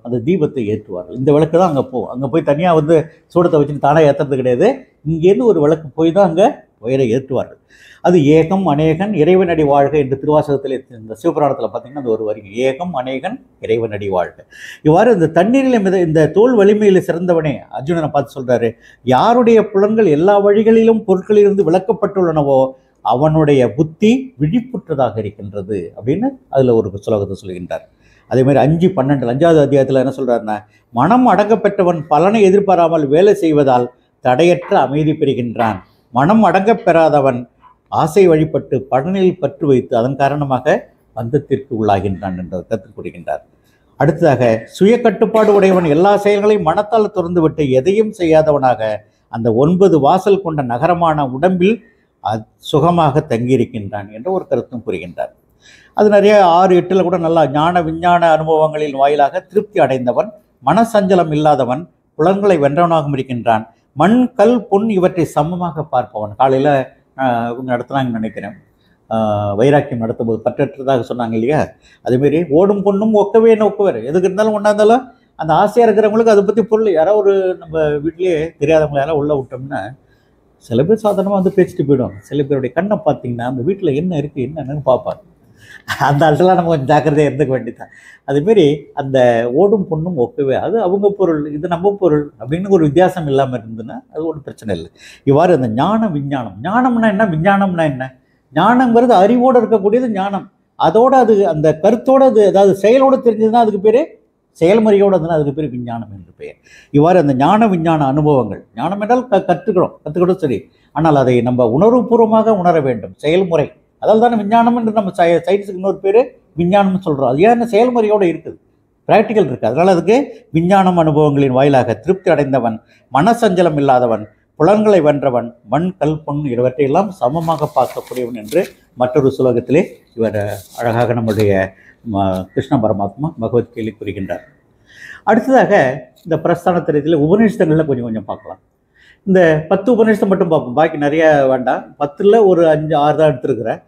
அந்த தீபத்தை ஏற்றுவார்கள். இந்த விளக்கு தான் அங்கே போய் தனியாக வந்து சூடத்தை வச்சுட்டு தானே ஏற்றுறது கிடையாது. இங்கேருந்து ஒரு விளக்கு போய் தான் அங்கே உயர ஏற்றுவார்கள். அது ஏகம் அநேகன் இறைவனடி வாழ்க என்று திருவாசகத்தில் இந்த சிவபுராணத்தில் பார்த்தீங்கன்னா அது ஒரு வரி, ஏகம் அநேகன் இறைவனடி வாழ்க. இவ்வாறு இந்த தண்ணீரில் இந்த தோல் வலிமையில் சிறந்தவனே அர்ஜுனனை பார்த்து சொல்கிறாரு, யாருடைய புலன்கள் எல்லா வழிகளிலும் பொருட்களிலிருந்து விளக்கப்பட்டுள்ளனவோ அவனுடைய புத்தி விழிப்புற்றதாக இருக்கின்றது அப்படின்னு அதில் ஒரு சுலோகத்தை சொல்கின்றார். அதே மாதிரி 5:12 5வது அத்தியாயத்தில் என்ன சொல்கிறாருன்னா, மனம் அடங்கப்பெற்றவன் பலனை எதிர்பாராமல் வேலை செய்வதால் தடையற்ற அமைதி பெறுகின்றான். மனம் அடங்கப் பெறாதவன் ஆசை வழிபட்டு பலனில் பற்று வைத்து அதன் காரணமாக பந்தத்திற்கு உள்ளாகின்றான் என்று கற்றுக் கூறுகின்றார். அடுத்ததாக சுய கட்டுப்பாடு உடையவன் எல்லா செயல்களையும் மனத்தால் திறந்துவிட்டு எதையும் செய்யாதவனாக அந்த 9 வாசல் கொண்ட நகரமான உடம்பில் சுகமாக தங்கியிருக்கின்றான் என்ற ஒரு கருத்தும் கூறுகின்றார். அது நிறைய 6-8 கூட நல்லா ஞான விஞ்ஞான அனுபவங்களின் வாயிலாக திருப்தி அடைந்தவன், மனசஞ்சலம் இல்லாதவன், புலன்களை வென்றவனாகவும் இருக்கின்றான். மண் கல் பொன் இவற்றை சமமாக பார்ப்பவன். காலையில் இவங்க நடத்துனாங்கன்னு நினைக்கிறேன், வைராக்கியம் நடத்தும் போது பற்றற்றதாக சொன்னாங்க இல்லையா, அதேமாரி ஓடும் பொண்ணும் ஒக்கவே நோக்குவார். எதுக்கு இருந்தாலும் ஒன்றா இருந்தாலும் அந்த ஆசையாக இருக்கிறவங்களுக்கு அதை பற்றி பொருள் யாராவது ஒரு நம்ம வீட்லேயே தெரியாதவங்களை யாராவது உள்ளே விட்டோம்னா சில பேர் சாதாரணமாக வந்து பேசிட்டு போயிடுவாங்க. சில பேருடைய கண்ணை பார்த்தீங்கன்னா அந்த வீட்டில் என்ன இருக்குது என்னென்னு பார்ப்பாங்க. அந்த ஆட்கள்லாம் நம்ம கொஞ்சம் ஜாக்கிரதையாக இருந்துக்க வேண்டியதான். அதுமாரி அந்த ஓடும் பொண்ணும் ஒக்கவே, அது அவங்க பொருள், இது நம்ம பொருள் அப்படின்னு ஒரு வித்தியாசம் இல்லாமல் இருந்ததுன்னா அது ஒன்றும் பிரச்சனை இல்லை. இவ்வாறு அந்த ஞானம்னா என்ன, விஞ்ஞானம்னா என்ன? ஞானங்கிறது அறிவோடு இருக்கக்கூடியது ஞானம். அதோடு அது அந்த கருத்தோடு அது அதாவது செயலோடு தெரிஞ்சதுன்னா அதுக்கு பேர், செயல்முறையோடு இருந்ததுன்னா அதுக்கு பேர் விஞ்ஞானம் என்று பெயர். இவ்வாறு அந்த ஞான விஞ்ஞான அனுபவங்கள், ஞானம் என்றால் கற்றுக்கிறோம் சரி, ஆனால் அதை நம்ம உணர்வுபூர்வமாக உணர வேண்டும். செயல்முறை, அதால் தானே விஞ்ஞானம் என்று நம்ம சயின்ஸுக்கு இன்னொரு பேர் விஞ்ஞானம் சொல்கிறோம். அது ஏன் செயல்முறையோடு இருக்குது, ப்ராக்டிக்கல் இருக்குது. அதனால் அதுக்கு விஞ்ஞானம் அனுபவங்களின் வாயிலாக திருப்தி அடைந்தவன், மனசஞ்சலம் இல்லாதவன், புலன்களை வென்றவன், மண் கல் பொன் இவற்றையெல்லாம் சமமாக பார்க்கக்கூடியவன் என்று மற்றொரு சுலோகத்திலே இவர் அழகாக நம்முடைய கிருஷ்ண பரமாத்மா பகவத்கீதை கூறுகின்றார். அடுத்ததாக இந்த பிரஸ்தானத்திரத்தில் உபநிஷதங்களில் கொஞ்சம் பார்க்கலாம். இந்த 10 உபநிஷதம் மட்டும் பார்ப்போம், பாக்கி நிறைய வேண்டாம். 10ல் ஒரு 5-6 தான் எடுத்துருக்கிறேன்.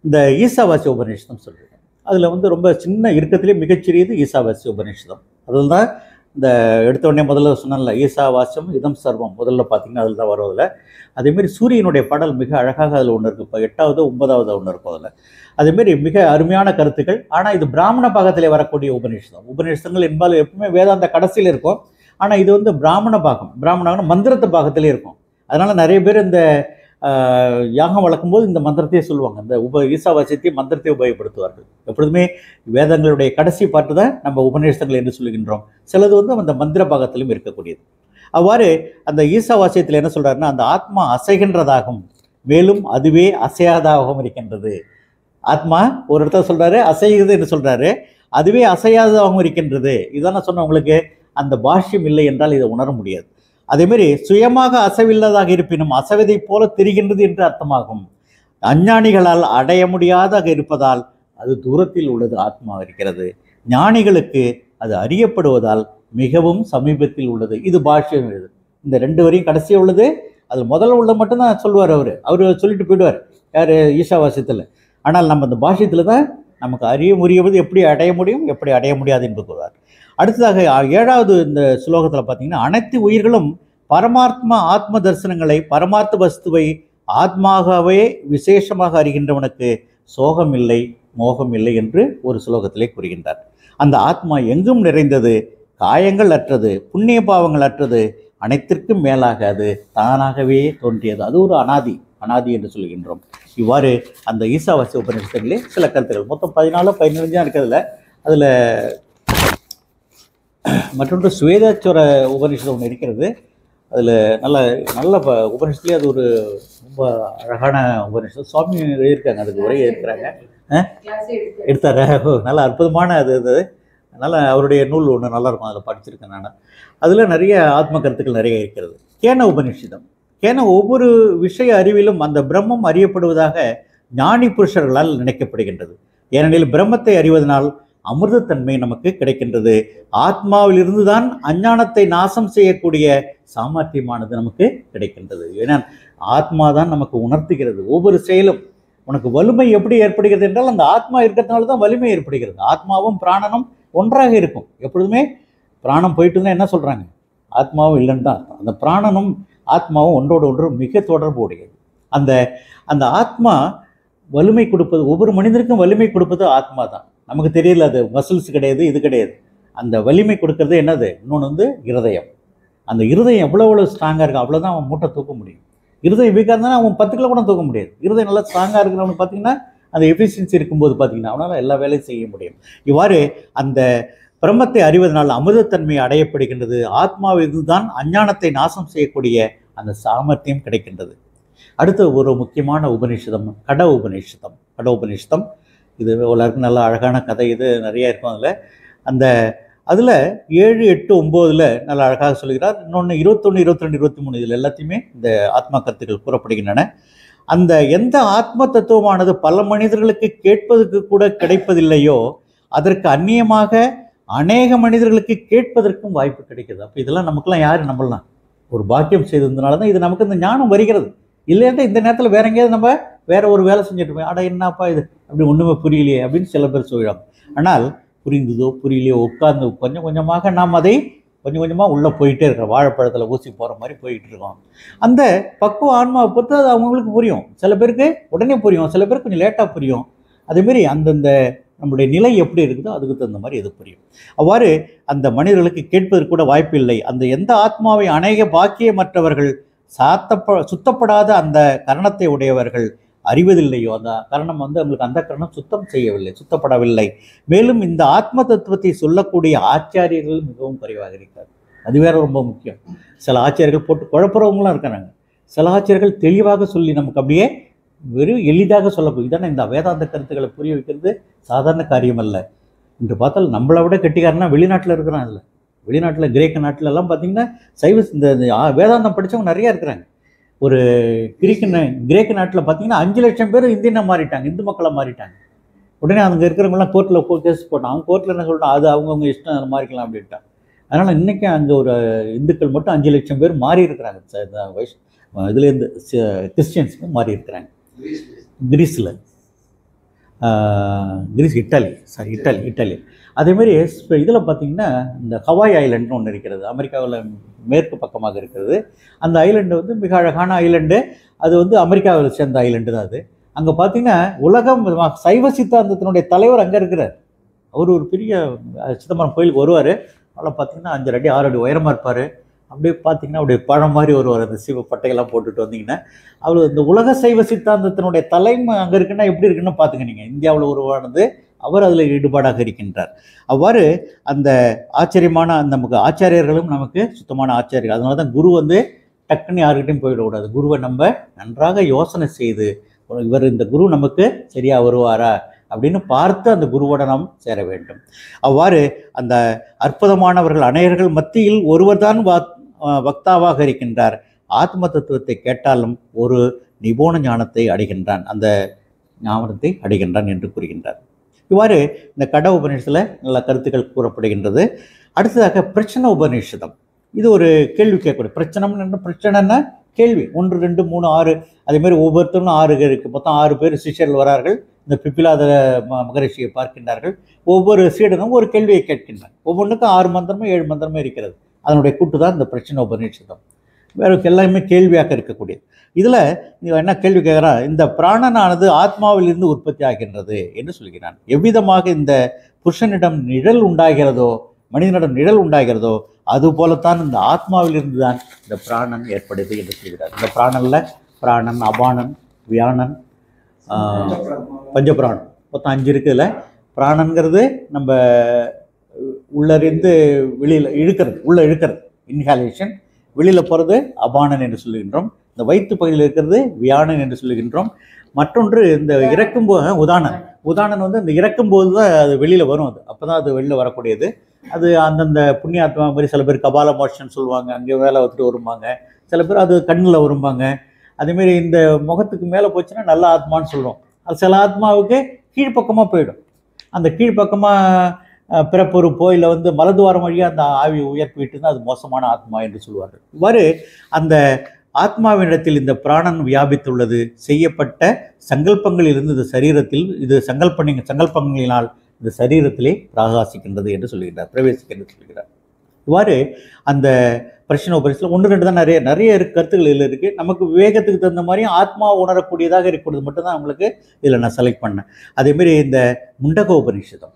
இந்த ஈசாவாசிய உபநிஷதம் சொல்கிறேன். அதில் வந்து ரொம்ப சின்ன இருக்கத்திலே மிகச்சிறியது ஈசாவாசிய உபநிஷதம். அதில் தான் இந்த எடுத்தோடனே முதல்ல சொன்னல ஈசாவாசியம் இதம் சர்வம் முதல்ல பார்த்தீங்கன்னா அதில் தான் வருவதில்லை. அதேமாரி சூரியனுடைய பாடல் மிக அழகாக அதில் ஒன்று இருக்குது. இப்போ 8வது 9வது ஒன்று இருக்கும் அதில். அதேமாரி மிக அருமையான கருத்துக்கள். ஆனால் இது பிராமண பாகத்திலே வரக்கூடிய உபநிஷதம். உபநிஷதங்கள் என்பால் எப்பவுமே வேதாந்த கடைசியில் இருக்கும். ஆனால் இது வந்து பிராமண பாகம், பிராமண மந்திரத்து பாகத்திலே இருக்கும். அதனால் நிறைய பேர் இந்த யாகம் வளர்க்கும்போது இந்த மந்திரத்தையே சொல்லுவாங்க. இந்த ஈசாவாசியத்தையும் மந்திரத்தை உபயோகப்படுத்துவார்கள். எப்பொழுதுமே வேதங்களுடைய கடைசி பாட்டு தான் நம்ம உபநிஷதங்கள் என்று சொல்லுகின்றோம். சிலது வந்து அந்த மந்திர பாகத்திலும் இருக்கக்கூடியது. அவ்வாறு அந்த ஈசாவாசியத்தில் என்ன சொல்கிறாருன்னா, அந்த ஆத்மா அசைகின்றதாகவும் மேலும் அதுவே அசையாததாகவும் இருக்கின்றது. ஆத்மா ஒரு இடத்துல சொல்கிறாரு அசைகிறது என்று சொல்கிறாரு, அதுவே அசையாததாகவும் இருக்கின்றது. இதுதான் நான் சொன்னேன் உங்களுக்கு. அந்த பாஷ்யம் இல்லை என்றால் இதை உணர முடியாது. அதேமாரி சுயமாக அசைவில்லாதாக இருப்பினும் அசைவதை போல தெரிகின்றது என்று அர்த்தமாகும். அஞ்ஞானிகளால் அடைய முடியாதாக இருப்பதால் அது தூரத்தில் உள்ளது ஆத்மா இருக்கிறது. ஞானிகளுக்கு அது அறியப்படுவதால் மிகவும் சமீபத்தில் உள்ளது. இது பாஷ்யம் எழுது. இந்த 2 வரையும் கடைசியாக உள்ளது. அது முதல்ல உள்ள மட்டும்தான் சொல்லுவார். அவர் சொல்லிட்டு போயிடுவார். யார்? ஈஷாவாசியத்தில். ஆனால் நம்ம அந்த பாஷ்யத்தில் தான் நமக்கு அறிய முடிவது எப்படி அடைய முடியும், எப்படி அடைய முடியாது என்று கூறுவார். அடுத்ததாக 7வது இந்த ஸ்லோகத்தில் பார்த்தீங்கன்னா, அனைத்து உயிர்களும் பரமாத்மா ஆத்ம தரிசனங்களை பரமார்த்த வஸ்துவை ஆத்மாகவே விசேஷமாக அறிகின்றவனுக்கு சோகம் இல்லை, மோகம் இல்லை என்று ஒரு ஸ்லோகத்திலே கூறுகின்றார். அந்த ஆத்மா எங்கும் நிறைந்தது, காயங்கள் அற்றது, புண்ணிய பாவங்கள் அற்றது, அனைத்திற்கும் மேலாக அது தானாகவே தோன்றியது. அது ஒரு அனாதி என்று சொல்கின்றோம். இவ்வாறு அந்த ஈசாவாசிய உபநிஷத்திலே சில கருத்துக்கள் மொத்தம் 14 15 இருக்கிறதுல அதில் மற்றொன்று சுவேதாச்சோர உபநிஷத்து ஒன்று இருக்கிறது. அதில் நல்ல உபநிஷத்துலேயே அது ஒரு ரொம்ப அழகான உபநிஷத்து. சுவாமி எழுதியிருக்காங்க, அதுக்கு உரையை இருக்கிறாங்க, எடுத்தார. நல்ல அற்புதமான அது நல்ல அவருடைய நூல் ஒன்று நல்லாயிருக்கும், அதில் படிச்சிருக்கேன் நான். அதில் நிறைய ஆத்ம கருத்துக்கள் நிறைய இருக்கிறது. கேன உபநிஷதம். கேன ஒவ்வொரு விஷய அறிவிலும் அந்த பிரம்மம் அறியப்படுவதாக ஞானி புருஷர்களால் நினைக்கப்படுகின்றது. ஏனெனில் பிரம்மத்தை அறிவதனால் அமிர்தத்தன்மை நமக்கு கிடைக்கின்றது. ஆத்மாவிலிருந்து தான் அஞ்ஞானத்தை நாசம் செய்யக்கூடிய சாமர்த்தியமானது நமக்கு கிடைக்கின்றது. ஏன்னா ஆத்மா தான் நமக்கு உணர்த்துகிறது ஒவ்வொரு செயலும். உனக்கு வலிமை எப்படி ஏற்படுகிறது என்றால் அந்த ஆத்மா இருக்கிறதுனால தான் வலிமை ஏற்படுகிறது. ஆத்மாவும் பிராணனும் ஒன்றாக இருக்கும். எப்பொழுதுமே பிராணம் போயிட்டு இருந்தால் என்ன சொல்கிறாங்க? ஆத்மாவும் இல்லைன்னு தான் அர்த்தம். அந்த பிராணனும் ஆத்மாவும் ஒன்றோடு ஒன்று மிக தொடர்பு உடையது. அந்த ஆத்மா வலிமை கொடுப்பது, ஒவ்வொரு மனிதனுக்கும் வலிமை கொடுப்பது ஆத்மா தான். நமக்கு தெரியல, அது மசில்ஸ் கிடையாது, இது கிடையாது. அந்த வலிமை கொடுக்கறது என்னது? இன்னொன்று இருதயம். அந்த இருதயம் எவ்வளோ ஸ்ட்ராங்காக இருக்கும், அவ்வளோதான் அவன் மூட்டை தூக்க முடியும். இருதயம் வீக்காக இருந்தால் அவன் 10 கிலோ கூட தூக்க முடியாது. இருதயம் நல்லா ஸ்ட்ராங்காக இருக்கிறவனு பார்த்தீங்கன்னா அந்த எஃபிஷியன்சி இருக்கும்போது பார்த்தீங்கன்னா அவனால் எல்லா வேலையும் செய்ய முடியும். இவ்வாறு அந்த பிரம்மத்தை அறிவதனால் அமிர்தத்தன்மை அடையப்படுகின்றது. ஆத்மாவிலிருந்து தான் அஞ்ஞானத்தை நாசம் செய்யக்கூடிய அந்த சாமர்த்தியம் கிடைக்கின்றது. அடுத்த ஒரு முக்கியமான உபநிஷதம் கட உபநிஷதம். இது எல்லாருக்கும் நல்ல அழகான கதை. இது நிறைய இருக்கும். அதில் 7, 8, 9 நல்ல அழகாக சொல்கிறார். இன்னொன்று 21, 22, 23 இதில் எல்லாத்தையுமே இந்த ஆத்மா கருத்துக்கள் கூறப்படுகின்றன. அந்த எந்த ஆத்ம தத்துவமானது பல மனிதர்களுக்கு கேட்பதற்கு கூட கிடைப்பதில்லையோ அதற்கு அந்நியமாக அநேக மனிதர்களுக்கு கேட்பதற்கும் வாய்ப்பு கிடைக்கிறது. அப்போ இதெல்லாம் நமக்குலாம் யார் நம்பலாம்? ஒரு பாக்கியம் செய்ததுனால தான் இது நமக்கு இந்த ஞானம் வருகிறது. இல்லைன்னா இந்த நேரத்தில் வேற எங்கேயாவது நம்ம வேற ஒரு வேலை செஞ்சுட்டு போய் என்னப்பா இது அப்படி ஒன்றுமே புரியலையே அப்படின்னு சில பேர் சொல்லிடுவாங்க. ஆனால் புரிந்ததோ புரியலையோ உட்கார்ந்து கொஞ்சம் கொஞ்சமாக நாம் அதை கொஞ்சம் கொஞ்சமாக உள்ளே போயிட்டே இருக்கிறோம். வாழைப்பழத்தில் ஊசி போகிற மாதிரி போயிட்டு இருக்கோம். அந்த பக்குவ ஆன்மாவை பொறுத்து அது அவங்களுக்கு புரியும். சில பேருக்கு உடனே புரியும், சில பேருக்கு கொஞ்சம் லேட்டாக புரியும். அதேமாரி அந்தந்த நம்முடைய நிலை எப்படி இருக்குதோ அதுக்கு தகுந்த மாதிரி இது புரியும். அவ்வாறு அந்த மனிதர்களுக்கு கேட்பதற்கு கூட வாய்ப்பு இல்லை. அந்த எந்த ஆத்மாவை அநேக பாக்கியமற்றவர்கள் சுத்தப்படாத அந்த கரணத்தை உடையவர்கள் அறிவதில்லையோ அந்த கரணம் அவங்களுக்கு அந்த கரணம் சுத்தப்படவில்லை. மேலும் இந்த ஆத்ம தத்துவத்தை சொல்லக்கூடிய ஆச்சாரியர்கள் மிகவும் குறைவாக இருக்கிறார். அது வேற ரொம்ப முக்கியம். சில ஆச்சாரியர்கள் போட்டு குழப்பறவங்களாம் இருக்கிறாங்க. சில ஆச்சாரியர்கள் தெளிவாக சொல்லி நமக்கு அப்படியே வெறும் எளிதாக சொல்லப்போம். இதானே இந்த வேதாந்த கருத்துக்களை புரிய வைக்கிறது சாதாரண காரியம் அல்ல. என்று பார்த்தால் நம்மளை விட கெட்டிக்காரனா வெளிநாட்டில் இருக்கிறான். இல்லை, வெளிநாட்டில் கிரேக்க நாட்டிலெல்லாம் பார்த்தீங்கன்னா இந்த வேதாந்தம் படித்தவங்க நிறையா இருக்கிறாங்க. ஒரு கிரேக்க நாட்டில் பார்த்தீங்கன்னா 5 லட்சம் பேர் இந்தியனை மாறிட்டாங்க, இந்து மக்களை மாறிட்டாங்க. உடனே அங்கே இருக்கிறவங்களாம் கோர்ட்டில் கேஸ் போட்டான். அவங்க கோர்ட்டில் என்ன சொல்லிட்டான்? அது அவங்கவுங்க இஷ்டம், அதை மாறிக்கலாம் அப்படின்ட்டான். அதனால் இன்றைக்கி அங்கே ஒரு இந்துக்கள் மட்டும் 5 லட்சம் பேர் மாறி இருக்கிறாங்க. இதுலேருந்து கிறிஸ்டியன்ஸுக்கு மாறி இருக்கிறாங்க. இட்டாலி. அதேமாதிரி இதில் பார்த்திங்கன்னா இந்த ஹவாய் ஐலண்டுன்னு ஒன்று இருக்கிறது, அமெரிக்காவில் மேற்கு பக்கமாக இருக்கிறது. அந்த ஐலண்டு மிக அழகான ஐலண்டு. அது அமெரிக்காவில் சேர்ந்த ஐலண்டு தான். அது அங்கே பார்த்திங்கன்னா உலகம் சைவ சித்தாந்தத்தினுடைய தலைவர் அங்கே இருக்கிறார். அவர் ஒரு பெரிய சிதம்பரம் கோயிலுக்கு வருவார். அதில் பார்த்திங்கன்னா 5 அடி 6 அடி உயரமாக இருப்பார். அப்படியே பார்த்திங்கன்னா அப்படியே பழம் மாதிரி வருவார். அந்த சிவ பட்டையெல்லாம் போட்டுட்டு வந்தீங்கன்னா அவர் இந்த உலக சைவ சித்தாந்தத்தினுடைய தலைமை அங்கே இருக்குன்னா எப்படி இருக்குன்னு பார்த்துங்க. நீங்கள் இந்தியாவில் உருவானது, அவர் அதில் ஈடுபாடாக இருக்கின்றார். அவ்வாறு அந்த ஆச்சரியமான நமக்கு ஆச்சாரியர்களும் நமக்கு சுத்தமான ஆச்சாரியர்கள். அதனால தான் குரு டக்குன்னு யாருக்கிட்டையும் போயிடக்கூடாது. குருவை நம்ம நன்றாக யோசனை செய்து இந்த குரு நமக்கு சரியாக வருவாரா அப்படின்னு பார்த்து அந்த குருவோட நாம் சேர வேண்டும். அவ்வாறு அந்த அற்புதமானவர்கள் அநேகர்கள் மத்தியில் ஒருவர் தான் வக்தாவாக இருக்கின்றார். ஆத்ம தத்துவத்தை கேட்டாலும் ஒரு நிபுண ஞானத்தை அடைகின்றான், அந்த ஞானத்தை அடைகின்றான் என்று கூறுகின்றார். இவ்வாறு இந்த கட உபநிஷத்தில் நல்ல கருத்துக்கள் கூறப்படுகின்றது. அடுத்ததாக பிரச்சனை உபநிஷதம். இது ஒரு கேள்வி கேட்கக்கூடிய பிரச்சனைன்னா கேள்வி 1 2 3 6 அதேமாதிரி ஒவ்வொருத்தரும் 6 இருக்குது. மொத்தம் 6 பேர் சிஷ்யர்கள் வரார்கள். இந்த பிப்பிலாத மகரிஷியை பார்க்கின்றார்கள். ஒவ்வொரு சீடனும் ஒரு கேள்வியை கேட்கின்றார். ஒவ்வொன்றுக்கும் 6 மந்திரமும் 7 மந்திரமும் இருக்கிறது. அதனுடைய கூட்டு தான் இந்த பிரச்சனை உபநிஷதம். வேறு எல்லாமே கேள்வியாக இருக்கக்கூடியது. இதில் என்ன கேள்வி கேட்குறா, இந்த பிராணனானது ஆத்மாவிலிருந்து உற்பத்தி ஆகின்றது என்று சொல்கிறான். எவ்விதமாக இந்த புருஷனிடம் நிழல் உண்டாகிறதோ, மனிதனிடம் நிழல் உண்டாகிறதோ, அதுபோலத்தான் இந்த ஆத்மாவிலிருந்து தான் இந்த பிராணன் ஏற்படுது என்று சொல்கிறார். இந்த பிராணனில் பிராணன், அபானன், வியானன், பஞ்சபிராணம் மொத்தம் 5 இருக்குதுல. பிராணங்கிறது நம்ம உள்ளறிந்து வெளியில் இழுக்கிறது, உள்ளே இழுக்கிறது இன்ஹாலேஷன். வெளியில் போகிறது அபானன் என்று சொல்லுகின்றோம். இந்த வயிற்று பகுதியில் இருக்கிறது வியானன் என்று சொல்லுகின்றோம். மற்றொன்று இந்த இறக்கும்போது உதாரணம் வந்து இந்த இறக்கும்போது தான் அது வெளியில் வரும். அது அப்போ தான் அது வெளியில் வரக்கூடியது. அது அந்தந்த புண்ணியாத்மா மாதிரி சில பேர் கபால மோஷன் சொல்லுவாங்க, அங்கே வேலை வந்துட்டு வரும்பாங்க. சில பேர் அது கண்ணில் வரும்பாங்க. அதேமாரி இந்த முகத்துக்கு மேலே போச்சுன்னா நல்ல ஆத்மான்னு சொல்லுவோம். அது சில ஆத்மாவுக்கு கீழ்ப்பக்கமாக போயிடும். அந்த கீழ்ப்பக்கமாக பிறப்பொறுப்போ இல்லை வந்து மலதுவாரம் வழியாக அந்த ஆவி உயர்த்திட்டு தான் அது மோசமான ஆத்மா என்று சொல்வார்கள். இவ்வாறு அந்த ஆத்மாவினிடத்தில் இந்த பிராணன் வியாபித்துள்ளது. செய்யப்பட்ட சங்கல்பங்களிலிருந்து இது சரீரத்தில் இது சங்கல்பங்களினால் இந்த சரீரத்திலே பிரகாசிக்கின்றது என்று சொல்லுகிறார், பிரவேசிக்கின்றது சொல்கிறார். இவ்வாறு அந்த பிரச்சனை உபரிசில் 1 2 தான் நிறைய கருத்துக்கள் இதில் இருக்குது. நமக்கு விவேகத்துக்கு தகுந்த மாதிரியும் ஆத்மா உணரக்கூடியதாக இருக்கிறது மட்டும்தான் நம்மளுக்கு இதில் நான் செலக்ட் பண்ணேன். அதேமாரி இந்த முண்டக உபனிஷதம்.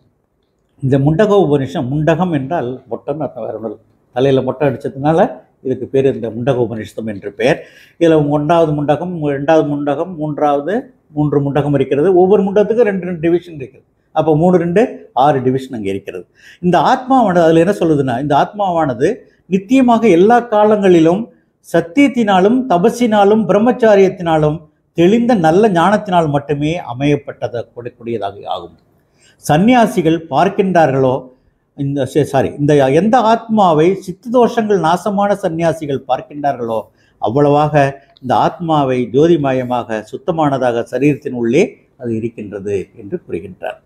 இந்த முண்டக உபனிஷம், முண்டகம் என்றால் மொட்டைன்னு அர்த்தம், வேறு ஒன்று தலையில் மொட்டை அடித்ததுனால இதுக்கு பேர் இந்த முண்டக உபனிஷதம் என்று பெயர். இதில் 1வது முண்டகம், 2வது முண்டகம், 3 முண்டகம் இருக்கிறது. ஒவ்வொரு முண்டகத்துக்கும் 2 டிவிஷன் இருக்குது. அப்போ 3 2 6 டிவிஷன் அங்கே இருக்கிறது. இந்த ஆத்மாவானது அதில் என்ன சொல்லுதுன்னா, இந்த ஆத்மாவானது நித்தியமாக எல்லா காலங்களிலும் சத்தியத்தினாலும் தபசினாலும் பிரம்மச்சாரியத்தினாலும் தெளிந்த நல்ல ஞானத்தினால் மட்டுமே அமையப்பட்டக்கூடியதாக ஆகும். சந்நியாசிகள் பார்க்கின்றார்களோ இந்த எந்த ஆத்மாவை சித்து தோஷங்கள் நாசமான சந்நியாசிகள் பார்க்கின்றார்களோ அவ்வளவாக இந்த ஆத்மாவை ஜோதிமயமாக சுத்தமானதாக சரீரத்தின் உள்ளே அது இருக்கின்றது என்று கூறுகின்றார்.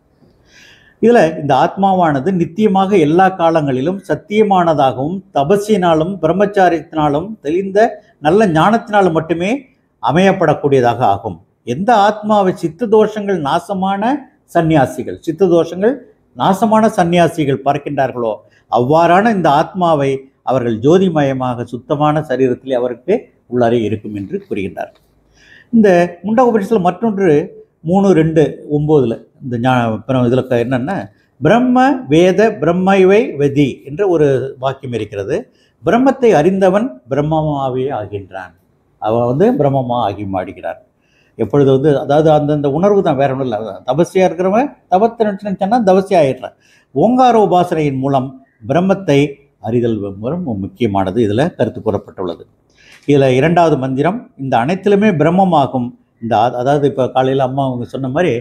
இதில் இந்த ஆத்மாவானது நித்தியமாக எல்லா காலங்களிலும் சத்தியமானதாகவும் தபசினாலும் பிரம்மச்சாரியத்தினாலும் தெளிந்த நல்ல ஞானத்தினாலும் மட்டுமே அமையப்படக்கூடியதாக ஆகும். எந்த ஆத்மாவை சித்து தோஷங்கள் நாசமான சந்நியாசிகள் பார்க்கின்றார்களோ அவ்வாறான இந்த ஆத்மாவை அவர்கள் ஜோதிமயமாக சுத்தமான சரீரத்திலே அவருக்கு உள்ளாரே இருக்கும் என்று கூறுகின்றார். இந்த முண்டக உபனிஷத்தில் மற்றொன்று 3 2 9 இந்த இதில் என்னென்னா, பிரம்ம வேத பிரம்மைவை வெதி என்ற ஒரு வாக்கியம் இருக்கிறது. பிரம்மத்தை அறிந்தவன் பிரம்மமாவே ஆகின்றான். அவன் வந்து பிரம்மமாக ஆகி மாடுகிறான். எப்பொழுது வந்து அதாவது அந்தந்த உணர்வு தான், வேற ஒன்றும் இல்லை. தபசியாக இருக்கிறவன் தபத்தை நினச்சுன்னா தபசி ஆகிடுறான். ஓங்கார உபாசனையின் மூலம் பிரம்மத்தை அறிதல் ரொம்ப முக்கியமானது இதில் கருத்து கூறப்பட்டுள்ளது. இதில் 2வது மந்திரம் இந்த அனைத்திலுமே பிரம்மமாகும். இந்த அதாவது இப்போ காலையில் அம்மா அவங்க சொன்ன மாதிரி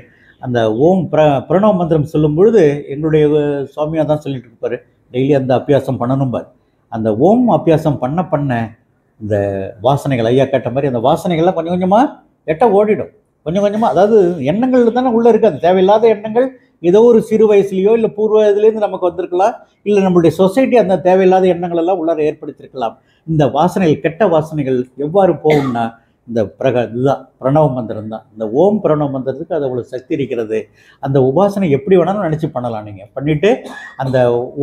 அந்த ஓம் பிரணவ மந்திரம் சொல்லும் பொழுது எங்களுடைய சுவாமியாக தான் சொல்லிட்டு இருப்பார், டெய்லி அந்த அபியாசம் பண்ணணும்பார். அந்த ஓம் அபியாசம் பண்ண இந்த வாசனைகள், ஐயா கேட்ட மாதிரி அந்த வாசனைகள்லாம் கொஞ்சம் கொஞ்சமாக எட்ட ஓடிடும். கொஞ்சம் கொஞ்சமாக, அதாவது எண்ணங்கள் தானே உள்ளே இருக்காது. தேவையில்லாத எண்ணங்கள் ஏதோ ஒரு சிறு வயசுலேயோ இல்லை பூர்வ வயதுலேருந்து நமக்கு வந்திருக்கலாம். இல்லை நம்மளுடைய சொசைட்டி அந்த தேவையில்லாத எண்ணங்கள் எல்லாம் உள்ளார ஏற்படுத்தியிருக்கலாம். இந்த வாசனைகள், கெட்ட வாசனைகள் எவ்வாறு போகும்னா இந்த இதுதான் பிரணவ மந்திரம் தான். இந்த ஓம் பிரணவ மந்திரத்துக்கு அது அவ்வளோ சக்தி இருக்கிறது. அந்த உபாசனை எப்படி வேணாலும் நினச்சி பண்ணலாம். நீங்கள் பண்ணிவிட்டு அந்த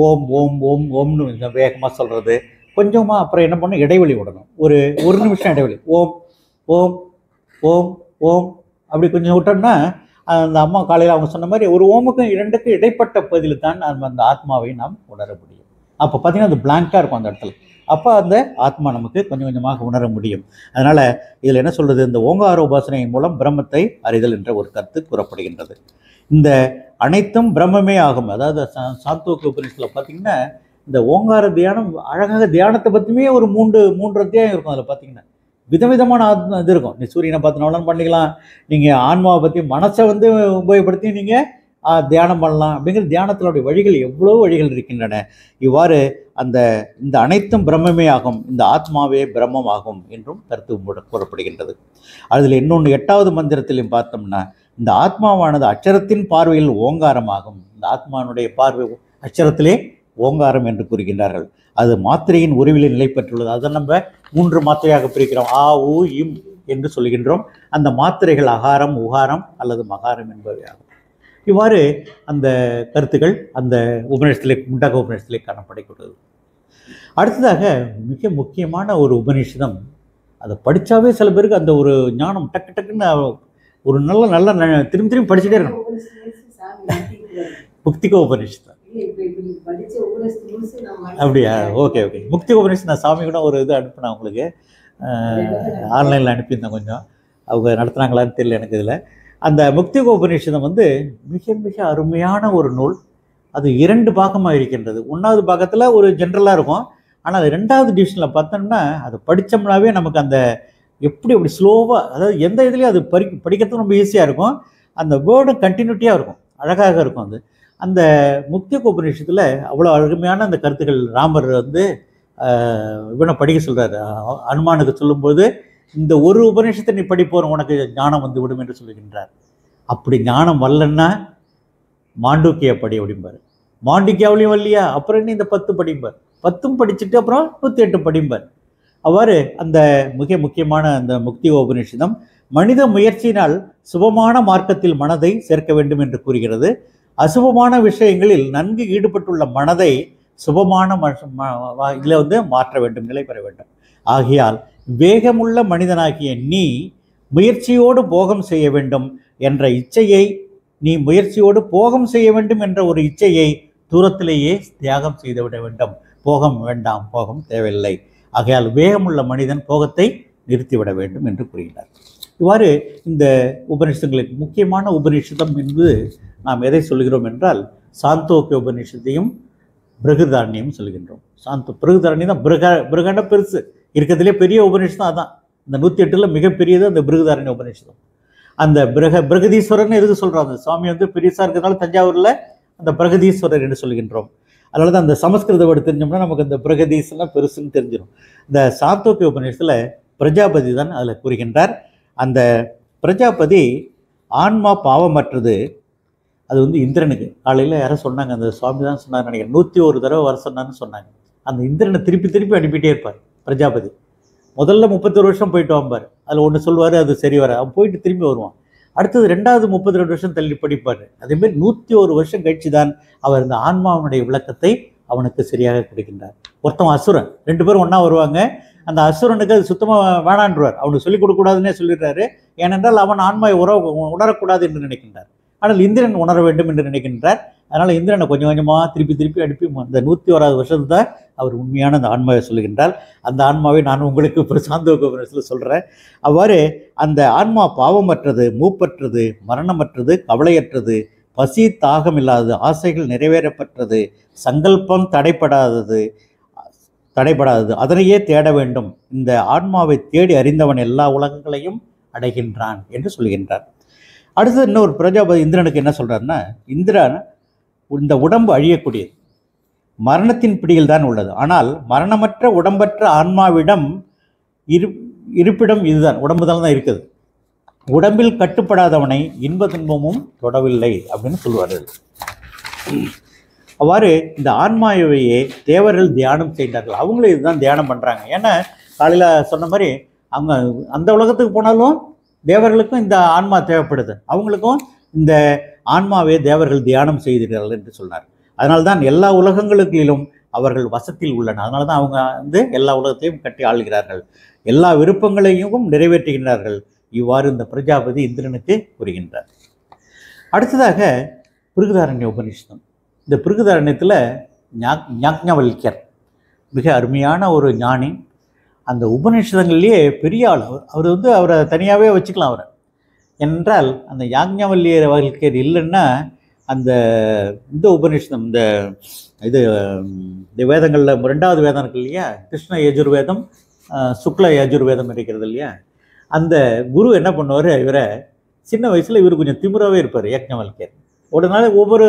ஓம் ஓம் ஓம் ஓம்னு வேகமாக சொல்கிறது, கொஞ்சமாக அப்புறம் என்ன பண்ணணும், இடைவெளி விடணும். ஒரு நிமிஷம் இடைவெளி. ஓம் ஓம் ஓம் ஓம் அப்படி கொஞ்சம் விட்டோம்னா அந்த அம்மா காலையில் அவங்க சொன்ன மாதிரி ஒரு ஓமுக்கும் 2க்கும் இடைப்பட்ட பகுதியில் தான் நம்ம அந்த ஆத்மாவை நாம் உணர முடியும். அப்போ பார்த்தீங்கன்னா அது பிளாங்காக இருக்கும் அந்த இடத்துல. அப்போ அந்த ஆத்மா நமக்கு கொஞ்சம் கொஞ்சமாக உணர முடியும். அதனால் இதில் என்ன சொல்கிறது, இந்த ஓங்கார உபாசனையின் மூலம் பிரம்மத்தை அறிதல் என்ற ஒரு கருத்து கூறப்படுகின்றது. இந்த அனைத்தும் பிரம்மமே ஆகும். அதாவது சாந்தோக்கிய உபநிஷத்தில் பார்த்தீங்கன்னா இந்த ஓங்கார தியானம் அழகாக, தியானத்தை பற்றியுமே ஒரு 3 அத்தியாயம் இருக்கும். அதில் பார்த்தீங்கன்னா விதவிதமான இது இருக்கும். நீ சூரியனை பார்த்து பண்ணிக்கலாம், நீங்கள் ஆன்மாவை பற்றி மனசை வந்து உபயோகப்படுத்தி நீங்கள் தியானம் பண்ணலாம். அப்படிங்கிற தியானத்தினுடைய வழிகள் எவ்வளோ வழிகள் இருக்கின்றன. இவ்வாறு இந்த அனைத்தும் பிரம்மமே ஆகும், இந்த ஆத்மாவே பிரம்மம் ஆகும் என்றும் கருத்து கூறப்படுகின்றது. அதில் இன்னொன்று 8வது மந்திரத்திலையும் பார்த்தோம்னா, இந்த ஆத்மாவானது அட்சரத்தின் பார்வையில் ஓங்காரமாகும். இந்த ஆத்மானுடைய பார்வை அட்சரத்திலே ஓங்காரம் என்று கூறுகின்றார்கள். அது மாத்திரையின் உருவிலே நிலை பெற்றுள்ளது. அதை நம்ம 3 மாத்திரையாக பிரிக்கிறோம். ஆ, ஊ, இம் என்று சொல்கின்றோம். அந்த மாத்திரைகள் அகாரம், உகாரம் அல்லது மகாரம் என்பவையாகும். இவ்வாறு அந்த கருத்துக்கள் அந்த உபநிஷத்திலே, முண்டக உபநிஷத்திலே காணப்படக்கூடாது. அடுத்ததாக மிக முக்கியமான ஒரு உபநிஷதம், அதை படித்தாவே சில பேருக்கு அந்த ஒரு ஞானம் டக்கு டக்குன்னு ஒரு நல்ல திரும்பி திரும்பி படிச்சுட்டே இருக்கணும். முக்திக உபநிஷத்து. அப்படியா? ஓகே. முக்தி உபநிஷத்து நான் சாமி கூட ஒரு இது அனுப்பினேன் உங்களுக்கு, ஆன்லைனில் அனுப்பியிருந்தேன். கொஞ்சம் அவங்க நடத்துனாங்களான்னு தெரியல எனக்கு. இதில் அந்த முக்திக உபநிஷதம் வந்து மிக மிக அருமையான ஒரு நூல். அது 2 பாகமாக இருக்கின்றது. 1வது பாகத்தில் ஒரு ஜென்ரலாக இருக்கும். ஆனால் அது 2வது டிவிஷனில் பார்த்தோம்னா அதை படித்தோம்னாவே நமக்கு அந்த அப்படி ஸ்லோவாக, அதாவது எந்த இதுலேயும் அது படிக்கிறதுக்கு ரொம்ப ஈஸியாக இருக்கும். அந்த வேர்டும் கண்டினியூட்டியாக இருக்கும், அழகாக இருக்கும். அந்த முக்திக உபநிஷத்தில் அவ்வளோ அருமையான அந்த கருத்துக்கள் ராமர் வந்து இவனை படிக்க சொல்கிறார். அனுமானுக்கு சொல்லும்போது, இந்த ஒரு உபநிஷத்தை நீ படிப்போம், உனக்கு ஞானம் வந்து விடும் என்று சொல்லுகின்றார். அப்படி ஞானம் வரலன்னா மாண்டூக்கிய படி அப்படிம்பார். மாண்டிக்கியாவிலையும் வரலையா, அப்புறம் என்ன இந்த 10 படிப்பார். 10ம் படிச்சுட்டு அப்புறம் 108 படிப்பார். அவ்வாறு அந்த மிக முக்கியமான அந்த முக்திக உபநிஷதம் மனித முயற்சியினால் சுபமான மார்க்கத்தில் மனதை சேர்க்க வேண்டும் என்று கூறுகிறது. அசுபமான விஷயங்களில் நன்கு ஈடுபட்டுள்ள மனதை சுபமான இதில் வந்து மாற்ற வேண்டும், நிலை பெற வேண்டும். ஆகையால் வேகமுள்ள மனிதனாகிய நீ முயற்சியோடு போகம் செய்ய வேண்டும் என்ற இச்சையை, நீ முயற்சியோடு போகம் செய்ய வேண்டும் என்ற ஒரு இச்சையை தூரத்திலேயே தியாகம் செய்துவிட வேண்டும். போகம் வேண்டாம், போகம் தேவையில்லை. ஆகையால் வேகமுள்ள மனிதன் போகத்தை நிறுத்திவிட வேண்டும் என்று கூறுகிறார். இவ்வாறு இந்த உபநிஷதங்களுக்கு முக்கியமான உபநிஷதம் என்று நாம் எதை சொல்கிறோம் என்றால், சாந்தோக்கிய உபநிஷத்தையும் பிருகதாரண்யம் சொல்கின்றோம். பிருகதாரண்யம் தான் பிருகண்ட பெருசு இருக்கிறதுலே பெரிய உபநிஷதம். அதான் இந்த 108ல் மிகப்பெரியது அந்த பிருகதாரண்ய உபநிஷதம். அந்த பிரகதீஸ்வரர்னு எதுக்கு சொல்கிறோம், அந்த சுவாமி வந்து பெரியசாக இருக்கிறதுனால தஞ்சாவூரில் அந்த பிரகதீஸ்வரர் என்று சொல்கின்றோம். அதனால தான் அந்த சமஸ்கிருத வேர்டு தெரிஞ்சோம்னா நமக்கு அந்த பிரகதீஸ்வரனா பெருசுன்னு தெரிஞ்சிடும். இந்த சாந்தோக்கிய உபநிஷத்தில் பிரஜாபதி தான் அதில் கூறுகின்றார். அந்த பிரஜாபதி ஆன்மா பாவமற்றது. அது வந்து இந்திரனுக்கு காலையில் யாரோ சொன்னாங்க, அந்த சுவாமி தான் சொன்னார் நினைக்கிறேன், 101 தடவை வர சொன்னான்னு சொன்னாங்க. அந்த இந்திரனை திருப்பி அனுப்பிட்டே இருப்பார் பிரஜாபதி. முதல்ல 31 வருஷம் போயிட்டு வாம்பார். அதில் ஒன்று சொல்லுவார், அது சரி வர, அவன் போயிட்டு திரும்பி வருவான். அடுத்தது 2வது 32 வருஷம் தள்ளி படிப்பார். அதேமாதிரி 101 வருஷம் கழிச்சு தான் அவர் இந்த ஆன்மாவனுடைய விளக்கத்தை அவனுக்கு சரியாக கொடுக்கின்றார். ஒருத்தவன் அசுரன், 2 பேரும் ஒன்றா வருவாங்க. அந்த அசுரனுக்கு அது சுத்தமாக வேணான்றார், அவனுக்கு சொல்லிக் கொடுக்கக்கூடாதுன்னே சொல்லிடுறாரு. ஏனென்றால் அவன் ஆன்மாவை உணரக்கூடாது என்று நினைக்கின்றார். ஆனால் இந்திரன் உணர வேண்டும் என்று நினைக்கின்றார். அதனால் இந்திரனை கொஞ்சம் கொஞ்சமாக திருப்பி அனுப்பி அந்த 101வது வருஷத்து தான் அவர் உண்மையான அந்த ஆன்மாவை சொல்லுகின்றார். அந்த ஆன்மாவை நான் உங்களுக்கு இப்போ சாந்தோக்கிய சொல்கிறேன். அவ்வாறு அந்த ஆன்மா பாவமற்றது, மூப்பற்றது, மரணமற்றது, கவலையற்றது, பசி தாகம் இல்லாதது, ஆசைகள் நிறைவேறப்பட்டது, சங்கல்பம் தடைப்படாதது, அதனையே தேட வேண்டும். இந்த ஆன்மாவை தேடி அறிந்தவன் எல்லா உலகங்களையும் அடைகின்றான் என்று சொல்கின்றார். அடுத்தது இன்னொரு பிரஜாபதி இந்திரனுக்கு என்ன சொல்கிறாருன்னா, இந்திரன் இந்த உடம்பு அழியக்கூடியது, மரணத்தின் பிடியில் தான் உள்ளது. ஆனால் மரணமற்ற உடம்பற்ற ஆன்மாவிடம் இருப்பிடம் இதுதான், உடம்பு தான் இருக்குது. உடம்பில் கட்டுப்படாதவனை இன்ப துன்பமும் தொடவில்லை அப்படின்னு சொல்லுவார்கள். அவ்வாறு இந்த ஆன்மாவையே தேவர்கள் தியானம் செய்தார்கள். அவங்களும் இதுதான் தியானம் பண்ணுறாங்க. ஏன்னா காலையில் சொன்ன மாதிரி அவங்க அந்த உலகத்துக்கு போனாலும் தேவர்களுக்கும் இந்த ஆன்மா தேவைப்படுது. அவங்களுக்கும் இந்த ஆன்மாவே தேவர்கள் தியானம் செய்கிறார்கள் என்று சொன்னார். அதனால்தான் எல்லா உலகங்களுக்கிலும் அவர்கள் வசத்தில் உள்ளன. அதனால தான் அவங்க வந்து எல்லா உலகத்தையும் கட்டி ஆளுகிறார்கள், எல்லா விருப்பங்களையும் நிறைவேற்றுகின்றார்கள். இவ்வாறு இந்த பிரஜாபதி இந்திரனுக்கு கூறுகின்றார். அடுத்ததாக பிருகதாரண்ய உபநிஷதம். இந்த பிருகதாரண்யத்தில் யாக்ஞவல்யர் மிக அருமையான ஒரு ஞானி. அந்த உபநிஷதங்கள்லேயே பெரிய ஆள் அவர் வந்து அவரை தனியாகவே வச்சுக்கலாம் அவரை. என்றால் அந்த யாக்ஞவல்யர் அவர்களுக்கு இல்லைன்னா அந்த இந்த உபநிஷதம் இந்த வேதங்களில் 2வது வேதம் இருக்கு இல்லையா, கிருஷ்ண யஜுர்வேதம், சுக்ல யஜுர்வேதம் இருக்கிறது இல்லையா, அந்த குரு என்ன பண்ணுவார், இவரை சின்ன வயசில் இவர் கொஞ்சம் திமிராகவே இருப்பார் யாக்ஞவல்கியர். ஒரு நாள் ஒவ்வொரு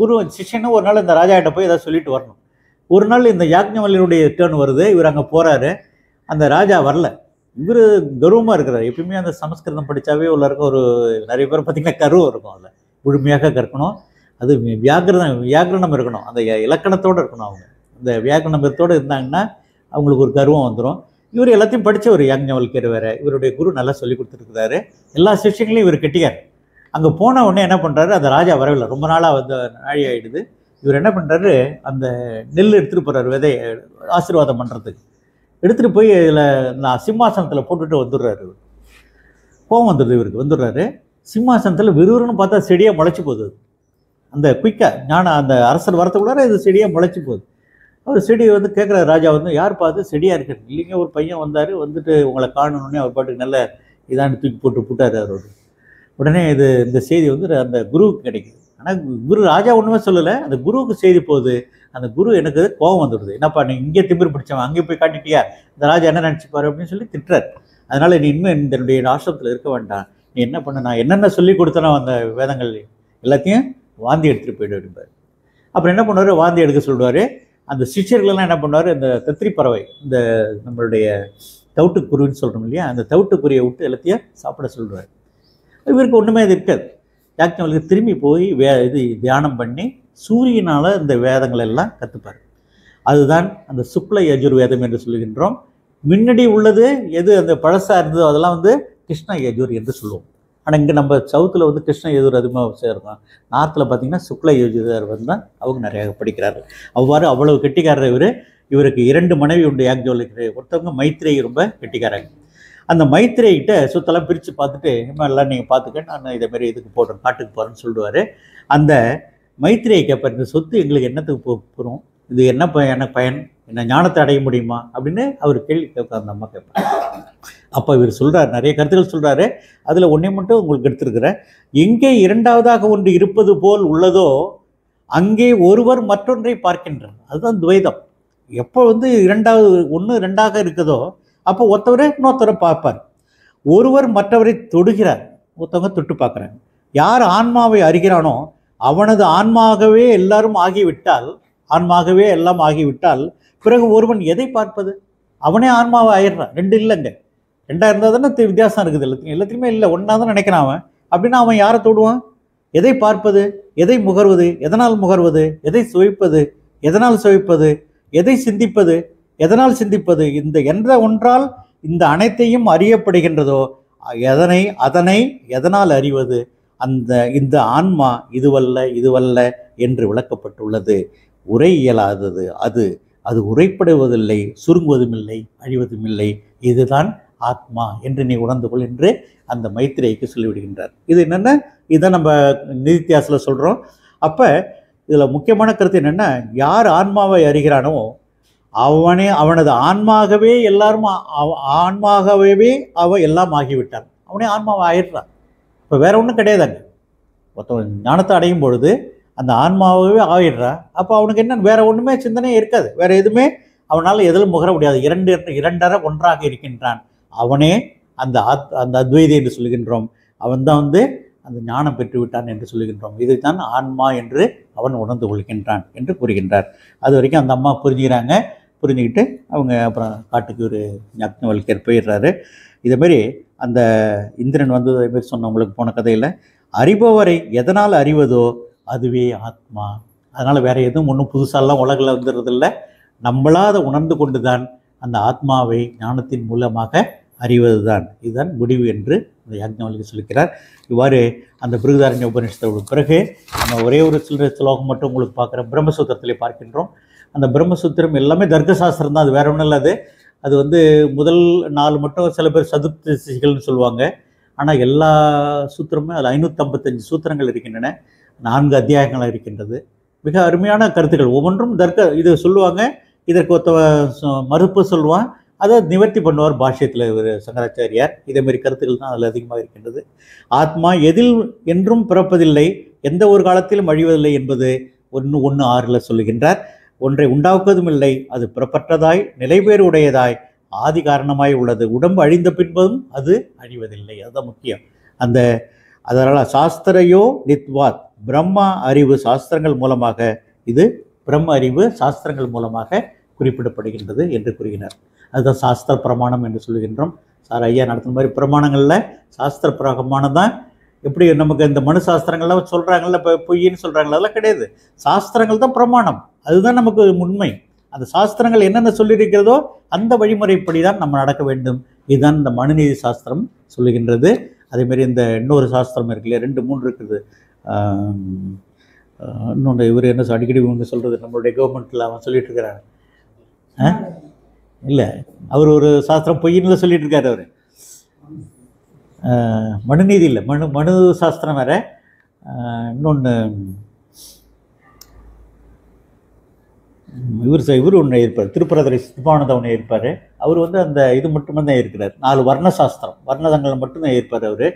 குரு சிஷ்யனும் ஒரு நாள் இந்த ராஜாட்ட போய் ஏதாவது சொல்லிட்டு வரணும். ஒரு நாள் இந்த யாக்ஞவல்யருடைய டேர்ன் வருது, இவர் அங்கே போகிறாரு, அந்த ராஜா வரல. இவர் கர்வமாக இருக்கிறார். எப்பயுமே அந்த சமஸ்கிருதம் படித்தாவே உள்ள இருக்க ஒரு நிறைய பேர் பார்த்திங்கன்னா கர்வம் இருக்கும். அதில் முழுமையாக கற்கணும், அது வியாக்கரணம் இருக்கணும், அந்த இலக்கணத்தோடு இருக்கணும். அவங்க அந்த வியாக்கரணத்தோடு இருந்தாங்கன்னா அவங்களுக்கு ஒரு கர்வம் வந்துடும். இவர் எல்லாத்தையும் படித்த ஒரு யாக்ஞவல்கியர் வேறு, இவருடைய குரு நல்லா சொல்லி கொடுத்துருக்குறாரு, எல்லா சிஷ்யங்களையும் இவர் கெட்டிக்கார். அங்கே போன உடனே என்ன பண்ணுறாரு, அந்த ராஜா வரவில்லை, ரொம்ப நாளாக வந்து நாழி ஆகிடுது. இவர் என்ன பண்ணுறாரு, அந்த நெல் எடுத்துகிட்டு போகிறார் விதை ஆசீர்வாதம் பண்ணுறதுக்கு. எடுத்துகிட்டு போய் இதில் இந்த சிம்மாசனத்தில் போட்டுட்டு வந்துடுறாரு. கோவம் வந்துடுது இவருக்கு, வந்துடுறாரு. சிம்மாசனத்தில் விறுவிறுன்னு பார்த்தா செடியாக முளைச்சி போகுது. அந்த குயிக்காக அந்த அரசர் வரத்துக்குள்ளார இது செடியாக முளைச்சி போகுது. அவர் செடியை வந்து கேட்குற ராஜா வந்து, யார் பார்த்து செடியாக இருக்கிறது? இல்லைங்க, ஒரு பையன் வந்தார், வந்துட்டு உங்களை காணணுன்னே அவர் பாட்டுக்கு நல்ல இதான்னு தூக்கி போட்டார் அவரோட. உடனே இந்த செய்தி வந்து அந்த குருவுக்கு கிடைக்குது. ஆனால் குரு ராஜா ஒன்றுமே சொல்லலை, அந்த குருவுக்கு செய்தி போகுது. அந்த குரு எனக்கு கோபம் வந்துடுது, என்னப்பா நீ இங்கே திமிர் பிடிச்சவன், அங்கே போய் காட்டிட்டியா, இந்த ராஜா என்ன நினச்சிப்பாரு அப்படின்னு சொல்லி திட்டுறார். அதனால் நீ இன்னும் என்னுடைய ஆசிரமத்தில் இருக்க வேண்டாம், நீ என்ன பண்ண, நான் என்னென்ன சொல்லி கொடுத்தனோ அந்த வேதங்கள் எல்லாத்தையும் வாந்தி எடுத்துகிட்டு போய்டு அப்படிம்பார். அப்புறம் என்ன பண்ணுவார், வாந்தி எடுக்க சொல்லுவார். அந்த சிஷ்யர்களெல்லாம் என்ன பண்ணுவார், இந்த தத்திரி பறவை, இந்த நம்மளுடைய தவிட்டுக்குருவின்னு சொல்கிறோம் இல்லையா, அந்த தவிட்டுக்குருவியை விட்டு எல்லாத்தையும் சாப்பிட சொல்லுவார். இவருக்கு ஒன்றுமே அது இருக்காது. யாக்ஞவல்கியர் திரும்பி போய் தியானம் பண்ணி சூரியனால் இந்த வேதங்கள் எல்லாம் கற்றுப்பார். அதுதான் அந்த சுக்ல யஜுர்வேதம் என்று சொல்லுகின்றோம். முன்னாடி உள்ளது எது அந்த பழசாக இருந்ததோ அதெல்லாம் வந்து கிருஷ்ண யஜுர் என்று சொல்லுவோம். ஆனால் இங்கே நம்ம சவுத்தில் வந்து கிருஷ்ண யஜுர் அதிகமாக சேர்க்கும். நார்த்தில் பார்த்திங்கன்னா சுக்ல யஜுர் வந்து அவங்க நிறையா படிக்கிறார்கள். அவ்வளவு கெட்டிக்காரர் இவருக்கு 2 மனைவி உண்டு யாக்ஞவல்கியர். ஒருத்தவங்க மைத்ரேயி, ரொம்ப கெட்டிக்காராங்க. அந்த மைத்ரேயிட்ட சுத்தெல்லாம் பிரித்து பார்த்துட்டு, எல்லாம் நீங்கள் பார்த்துக்க, நான் இதேமாரி இதுக்கு போடுறேன், காட்டுக்கு போகிறேன்னு சொல்லுவார். அந்த மைத்ரேயை கேட்பார், இந்த சொத்து எங்களுக்கு என்னத்துக்கு போகிறோம், இது என்ன பயன், என்ன ஞானத்தை அடைய முடியுமா அப்படின்னு அவர் கேள்வி கேட்க அந்த அம்மா கேட்பார். அப்போ இவர் சொல்கிறார், நிறைய கருத்துக்கள் சொல்கிறாரு. அதில் ஒன்றை மட்டும் உங்களுக்கு எடுத்துருக்கிறேன். எங்கே இரண்டாவதாக ஒன்று இருப்பது போல் உள்ளதோ அங்கே ஒருவர் மற்றொன்றை பார்க்கின்றார். அதுதான் துவைதம். எப்போ வந்து ஒன்று ரெண்டாக இருக்குதோ அப்போ ஒருத்தவரை இன்னொருத்தரை பார்ப்பார். ஒருவர் மற்றவரை தொடுகிறார், ஒருத்தவங்க தொட்டு பார்க்குறாங்க. யார் ஆன்மாவை அறிகிறானோ அவனது ஆன்மாகவே எல்லாரும் ஆகிவிட்டால், ஆன்மாகவே எல்லாம் ஆகிவிட்டால் பிறகு ஒருவன் எதை பார்ப்பது? அவனே ஆன்மாவை ஆயிடுறான். 2 இல்லைங்க, 2 இருந்தால் தானே வித்தியாசம் இருக்குது. எல்லாத்தையுமே இல்லை, ஒன்றா தான் நினைக்கிறான் அவன். அப்படின்னா அவன் யாரை தொடுவான்? எதை பார்ப்பது, எதை முகர்வது, எதனால் முகர்வது, எதை சுவைப்பது, எதனால் சுவைப்பது, எதை சிந்திப்பது, எதனால் சிந்திப்பது, இந்த என்ற ஒன்றால் இந்த அனைத்தையும் அறியப்படுகின்றதோ அதனை எதனால் அறிவது? இந்த ஆன்மா இதுவல்ல என்று விளக்கப்பட்டுள்ளது. உரை இயலாதது அது உரைப்படுவதில்லை, சுருங்குவதும் இல்லை, அழிவதும் இல்லை. இதுதான் ஆத்மா என்று நீ உணர்ந்து கொள் என்று அந்த மைத்ரேயிக்கு சொல்லிவிடுகின்றார். இது என்னென்ன, இதை நம்ம நிதித்தியாசில் சொல்கிறோம். அப்போ இதில் முக்கியமான கருத்து என்னென்னா, யார் ஆன்மாவை அறிகிறானோ அவனது ஆன்மாகவே எல்லாரும் எல்லாம் ஆகிவிட்டான். அவனே ஆன்மாவை ஆயிடுறான். இப்போ வேற ஒன்றும் கிடையாதாங்க. ஒருத்தவன் ஞானத்தை அடையும் பொழுது அந்த ஆன்மாவே ஆயிடுறான். அப்போ அவனுக்கு என்ன, வேற ஒன்றுமே சிந்தனையே இருக்காது, வேற எதுவுமே அவனால் எதிலும் முகர முடியாது. இரண்டரை ஒன்றாக இருக்கின்றான். அவனே அந்த அத்வைதி என்று சொல்கின்றோம். அவன்தான் வந்து அந்த ஞானம் பெற்றுவிட்டான் என்று சொல்லுகின்றோம். இதுதான் ஆன்மா என்று அவன் உணர்ந்து கொள்கின்றான் என்று கூறுகின்றார். அது வரைக்கும் அந்த அம்மா புரிஞ்சுக்கிறாங்க. புரிஞ்சுக்கிட்டு அவங்க அப்புறம் காட்டுக்கு ஒரு யாக்ஞவல்கியர் போயிடுறாரு. இதேமாரி அந்த இந்திரன் வந்து இதேமாரி சொன்னவங்களுக்கு போன கதையில், அறிபவரை எதனால் அறிவதோ அதுவே ஆத்மா. அதனால் வேறு எதுவும் ஒன்றும் புதுசாலாம் உலகில் வந்துடுறதில்ல. நம்மளா அதை உணர்ந்து கொண்டு தான் அந்த ஆத்மாவை ஞானத்தின் மூலமாக அறிவது தான். இதுதான் முடிவு என்று அந்த யாக்ஞவல்கியர் சொல்லிக்கிறார். இவ்வாறு அந்த பிருகதாரண்ய உபநிஷத்தோட பிறகு நம்ம ஒரே ஒரு சில ஸ்லோகம் மட்டும் உங்களுக்கு பார்க்குற பிரம்மசூத்திரத்திலே பார்க்கின்றோம். அந்த பிரம்மசூத்திரம் எல்லாமே தர்க்கசாஸ்திரம் தான், அது வேற ஒன்றும் இல்லாது. அது வந்து முதல் 4 மட்டும் சில பேர் சதுர்த்திகள்னு சொல்லுவாங்க. ஆனால் எல்லா சூத்திரமும் அதில் 555 சூத்திரங்கள் இருக்கின்றன, 4 அத்தியாயங்கள் இருக்கின்றது. மிக அருமையான கருத்துக்கள். ஒவ்வொன்றும் இது சொல்லுவாங்க, இதற்கு ஒருத்த மறுப்பு சொல்லுவான், அதை நிவர்த்தி பண்ணுவார் பாஷ்யத்தில் சங்கராச்சாரியார். இதேமாரி கருத்துக்கள் தான் அதில் அதிகமாக இருக்கின்றது. ஆத்மா எதில் என்றும் பிறப்பதில்லை, எந்த ஒரு காலத்திலும் அழிவதில்லை என்பது 1:6 சொல்லுகின்றார். ஒன்றை உண்டாக்குவதும் இல்லை, அது பிறப்பற்றதாய் நிலைபேறு உடையதாய் ஆதி காரணமாய் உள்ளது. உடம்பு அழிந்த பின்பதும் அது அழிவதில்லை. அதுதான் முக்கியம். அதனால் சாஸ்திரையோ நித்வாத், பிரம்மா அறிவு சாஸ்திரங்கள் மூலமாக, இது பிரம்ம அறிவு சாஸ்திரங்கள் மூலமாக குறிப்பிடப்படுகின்றது என்று கூறுகிறார். அதுதான் சாஸ்திர பிரமாணம் என்று சொல்கின்றோம். சார் ஐயா நடத்துன மாதிரி பிரமாணங்களில் சாஸ்திர பிரமாணம் தான். எப்படி நமக்கு இந்த மனு சாஸ்திரங்கள்லாம் சொல்கிறாங்கல்ல, இப்போ பொய்ன்னு சொல்கிறாங்களா, அதெல்லாம் கிடையாது. சாஸ்திரங்கள் தான் பிரமாணம். அதுதான் நமக்கு உண்மை. அந்த சாஸ்திரங்கள் என்னென்ன சொல்லியிருக்கிறதோ அந்த வழிமுறைப்படி தான் நம்ம நடக்க வேண்டும். இதுதான் இந்த மனுநீதி சாஸ்திரம் சொல்லுகின்றது. அதேமாரி இந்த இன்னொரு சாஸ்திரம் இருக்கு இல்லையா, 2 3 இருக்குது. இன்னொன்று இவர் என்ன அடிக்கடி இவங்க சொல்கிறது, நம்மளுடைய கவர்மெண்ட்டில் அவன் சொல்லிட்டு இருக்கிறார். இல்லை, அவர் ஒரு சாஸ்திரம் பொய்ன்னு சொல்லிட்டு இருக்காரு. அவர் மனுநீதி இல்லை, மனு சாஸ்திரம் வேற. இன்னொன்று இவர் ஒன்று இருப்பார், திருப்பரதுரை சிவானந்தம் ஒன்று இருப்பார். அவர் வந்து அந்த இது மட்டுமே தான் இருக்கிறார். 4 வர்ண சாஸ்திரம், வர்ணதங்கள் மட்டும்தான் இருப்பார் அவர்.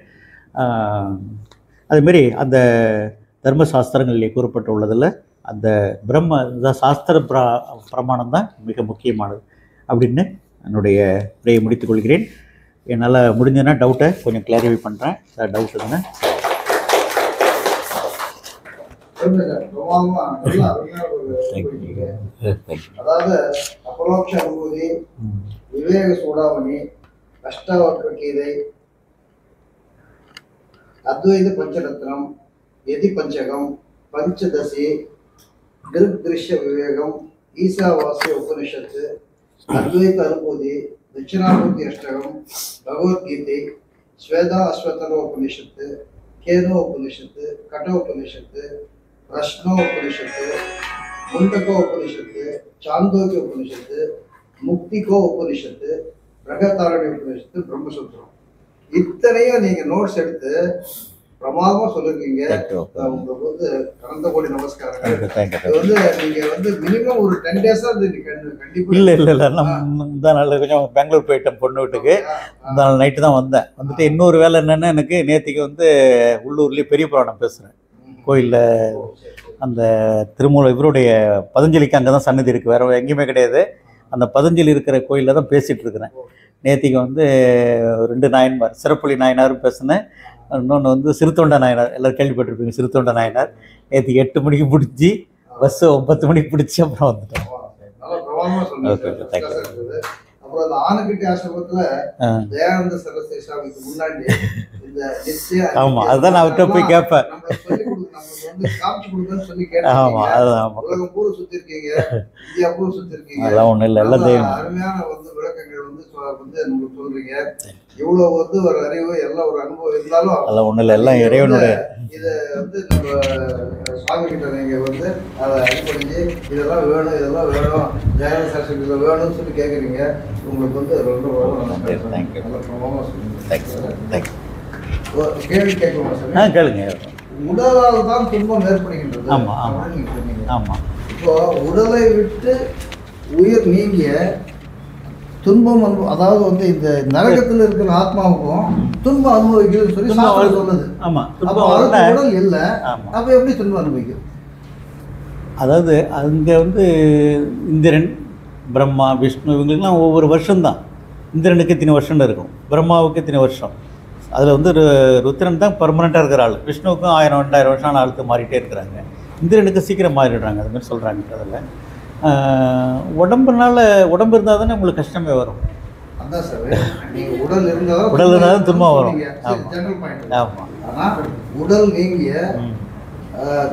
அதுமாரி அந்த தர்ம சாஸ்திரங்களிலே கூறப்பட்டுள்ளதில் அந்த பிரம்ம சாஸ்திர பிரமாணம் தான் மிக முக்கியமானது அப்படின்னு என்னுடைய உரையை முடித்துக் கொள்கிறேன். என்னால் முடிஞ்சதுன்னா டவுட்டை கொஞ்சம் கிளாரிஃபை பண்ணுறேன். சார் டவுட் தானே? அதாவது அபரோக்ஷ அனுபூதி, விவேக சூடாமணி, அஷ்டாவக்ர கீதை, அத்வைத பஞ்சரத்னம், யதி பஞ்சகம், பஞ்சதசி, திருஷ்ய விவேகம், ஈசாவாசிய உபனிஷத்து, அத்வைத அனுபூதி, தட்சிணாமூர்த்தி அஷ்டகம், பகவத்கீதை, ஸ்வேதா அஸ்வதர உபனிஷத்து, கேனோ உபனிஷத்து, கட உபனிஷத்து, பிரஷ்னோ உபனிஷத்து, முண்டகோ உபனிஷத்து, சாந்தோக்கிய உபனிஷத்து, முக்திகோ உபனிஷத்து, பிரகதாரண்ய உபனிஷத்து, பிரம்மசூத்திரம். இத்தனையும் நீங்க நோட்ஸ் எடுத்து பிரமாதமா சொல்லிருக்கீங்க. உங்களுக்கு வந்து கலந்த கோடி நமஸ்காரங்கள். வந்து நீங்க வந்து மினிமம் ஒரு 10 டேஸா கண்டிப்பா. இல்லை இந்த நாள் கொஞ்சம் பெங்களூர் போயிட்டேன் பொண்ணு வீட்டுக்கு. இந்த நாள் நைட்டு தான் வந்தேன். வந்துட்டு இன்னொரு வேலை என்னென்னா, எனக்கு நேற்றுக்கு வந்து உள்ளூர்லேயே பெரிய புராணம் பேசுகிறேன் கோயிலில். அந்த திருமூல இவருடைய பதஞ்சலிக்கு அங்கே தான் சன்னதி இருக்குது, வேறு எங்கேயுமே கிடையாது. அந்த பதஞ்சலி இருக்கிற கோயிலில் தான் பேசிகிட்டு இருக்கிறேன். நேற்றுக்கு வந்து 2 நாயன்மார், சிறப்புலி நாயனாரும் பேசினேன். இன்னொன்று வந்து சிறுத்தொண்ட நாயனார், எல்லோரும் கேள்விப்பட்டிருப்பீங்க, சிறுத்தொண்ட நாயனார். நேற்றுக்கு 8 மணிக்கு பிடிச்சி பஸ்ஸு 9 மணிக்கு பிடிச்சி அப்புறம் வந்துட்டோம். அப்புறம் அந்த ஆனக்கட்டி ஆசிரமத்துல தயானந்த சரஸ்வதி சுவாமிக்கு முன்னாடி இந்த ஆமாம், அதுதான் நான் அவர்கிட்ட போய் கேட்பேன். காமிச்சு கொடுங்கன்னு சொல்லி கேட்டேன். ஆமாம், அதுதான் உலகம் பூரா சுற்றி இருக்கீங்க, இந்தியா பூரா சுற்றி இருக்கீங்க. அதெல்லாம் ஒன்றும் இல்லை, எல்லாம் அருமையான வந்து விளக்கங்கள் வந்து நமக்கு சொல்றீங்க. இவ்வளவு வந்து ஒரு அறிவு, எல்லாம் ஒரு அனுபவம் இருந்தாலும் அதெல்லாம் ஒன்றும் இல்லை, எல்லாம் இறைவனுடைய. இதை வந்து நம்ம சுவாமி கிட்ட நீங்க வந்து அதை அனுப்பி இதெல்லாம் வேணும், இதெல்லாம் வேணும், ஜெயலலிதா சாஸ்திரி இதில் வேணும்னு சொல்லி கேட்குறீங்க. உங்களுக்கு வந்து ரொம்ப கேள்வி கேட்கணுமா சார்? கேளுங்க. உடலால் தான் துன்பம் ஏற்படுகின்றது. ஆமாம் ஆமாம். இப்போ உடலை விட்டு உயிர் நீங்கிய துன்பம் அதாவது வந்து இந்த நரகத்தில் இருக்கிற ஆத்மாவுக்கும் துன்பம் அனுபவிக்கிறது சொல்லி சொல்லுது. ஆமாம், உடல் இல்லை, அப்போ எப்படி துன்பம் அனுபவிக்கிறது? அதாவது அங்கே வந்து இந்திரன், பிரம்மா, விஷ்ணு இவங்களுக்குலாம் ஒவ்வொரு வருஷம்தான். இந்திரனுக்கு இத்தனை வருஷம்னு இருக்கும், பிரம்மாவுக்கு இத்தனை வருஷம். அதில் வந்து ருத்ரன் தான் பர்மனெண்ட்டாக இருக்கிற ஆள். விஷ்ணுவுக்கும் 1000 2000 வருஷம் ஆளுக்கு மாறிட்டே இருக்கிறாங்க. இந்திரனுக்கு சீக்கிரம் மாறிடுறாங்க. அது மாதிரி சொல்கிறாங்க. அதில் உடம்பு இருந்தால் தானே உங்களுக்கு கஷ்டமே வரும். அதான் சார், நீங்கள் உடல் இருந்தால் தான் துன்பம் வரும். ஆமாம். ஆனால் உடல் நீங்கிய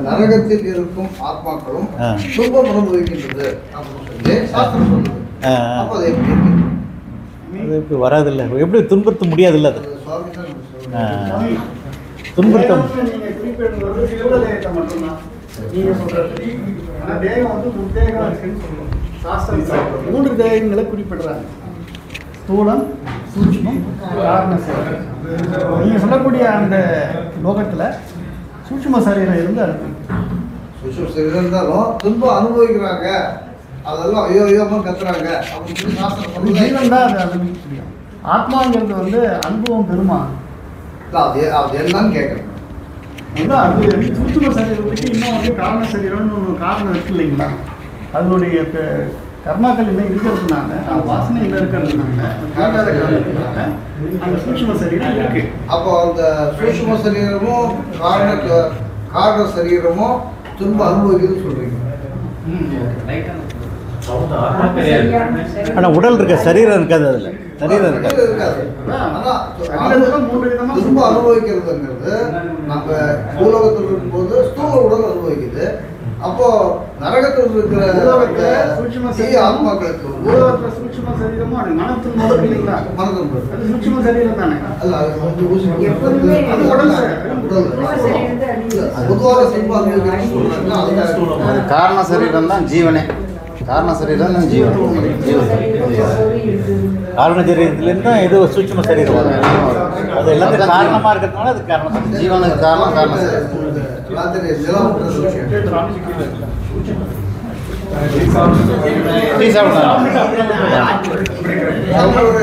நரகத்தில் இருக்கும் ஆத்மாக்களும் துன்பம் அனுபவிக்கின்றது அப்படின்னு சொல்லி சாஸ்திரம் சொல்லுது. அப்போ அது எப்படி இருக்கு? அது எப்படி வராதில்லை, எப்படி துன்புறுத்த முடியாதில்லை. அது துன்புறுத்த மூன்று தேகங்களை குறிப்பிடுறாங்க: ஸ்தூலம், சூட்சுமம், காரண சரீரம். நீங்கள் சொல்லக்கூடிய அந்த லோகத்தில் சூட்சும சரீரம் இருந்து அது சூட்சும சரீரம் இருந்தாலும் துன்பம் அனுபவிக்கிறாங்க. அதெல்லாம் ஐயோ ஐயோமா கத்துறாங்க அப்படின்னு சொல்லி சாஸ்திரம் ஜீவன் தான் அது அனுபவிக்க முடியும். ஆத்மாங்கிறது வந்து அனுபவம் பெருமா அது என்னன்னு கேட்குறேன். அதுதான் அது சூட்சும சரீரத்துக்கு இன்னும் வந்து காரண சரீரம்னு ஒன்று காரணம் இருக்கு இல்லைங்களா? அதனுடைய கர்மாக்கள் இன்னும் இருக்கிறதுனால வாசனை இன்னும் இருக்கிறதுனால காரண காரணத்தினால அந்த சூட்சும சரீரம் இருக்கு. அப்போ அந்த சூட்சும சரீரமும் காரண சரீரமும் துன்பம் அனுபவிக்குதுன்னு சொல்றீங்க. ஆனால் உடல் இருக்க சரீரம் இருக்காது, அதில் சரீரம் இருக்காது. துன்பம் அனுபவிக்கிறதுங்கிறது நம்ம பூலோகத்தில் இருக்கும்போது ஸ்தூல உடல் அனுபவிக்குது. அப்போ நரகத்தில் இருக்கிற ஆத்மாக்களுக்கு சூட்சும சரீரமும் மனத்துன்பம் இல்லைங்களா? மனதுன்பம் அது சூட்சும சரீரம் தானே. அல்ல, அது வந்து பொதுவாக துன்பம் அனுபவிக்கிறது காரண சரீரம் தான் ஜீவனே. காரண சரீரம் தான் ஜீவன். காரண சரீரத்திலேருந்து தான் ஏதோ சூட்சும சரீரம் வரும். அது எல்லாத்தையும் காரணமாக இருக்கிறதுனால அது காரணம். ஜீவனுக்கு காரணம் காரண சரீரம். ராத்திரி நிலம் டீ சாப்பிடுங்க. நம்மளோட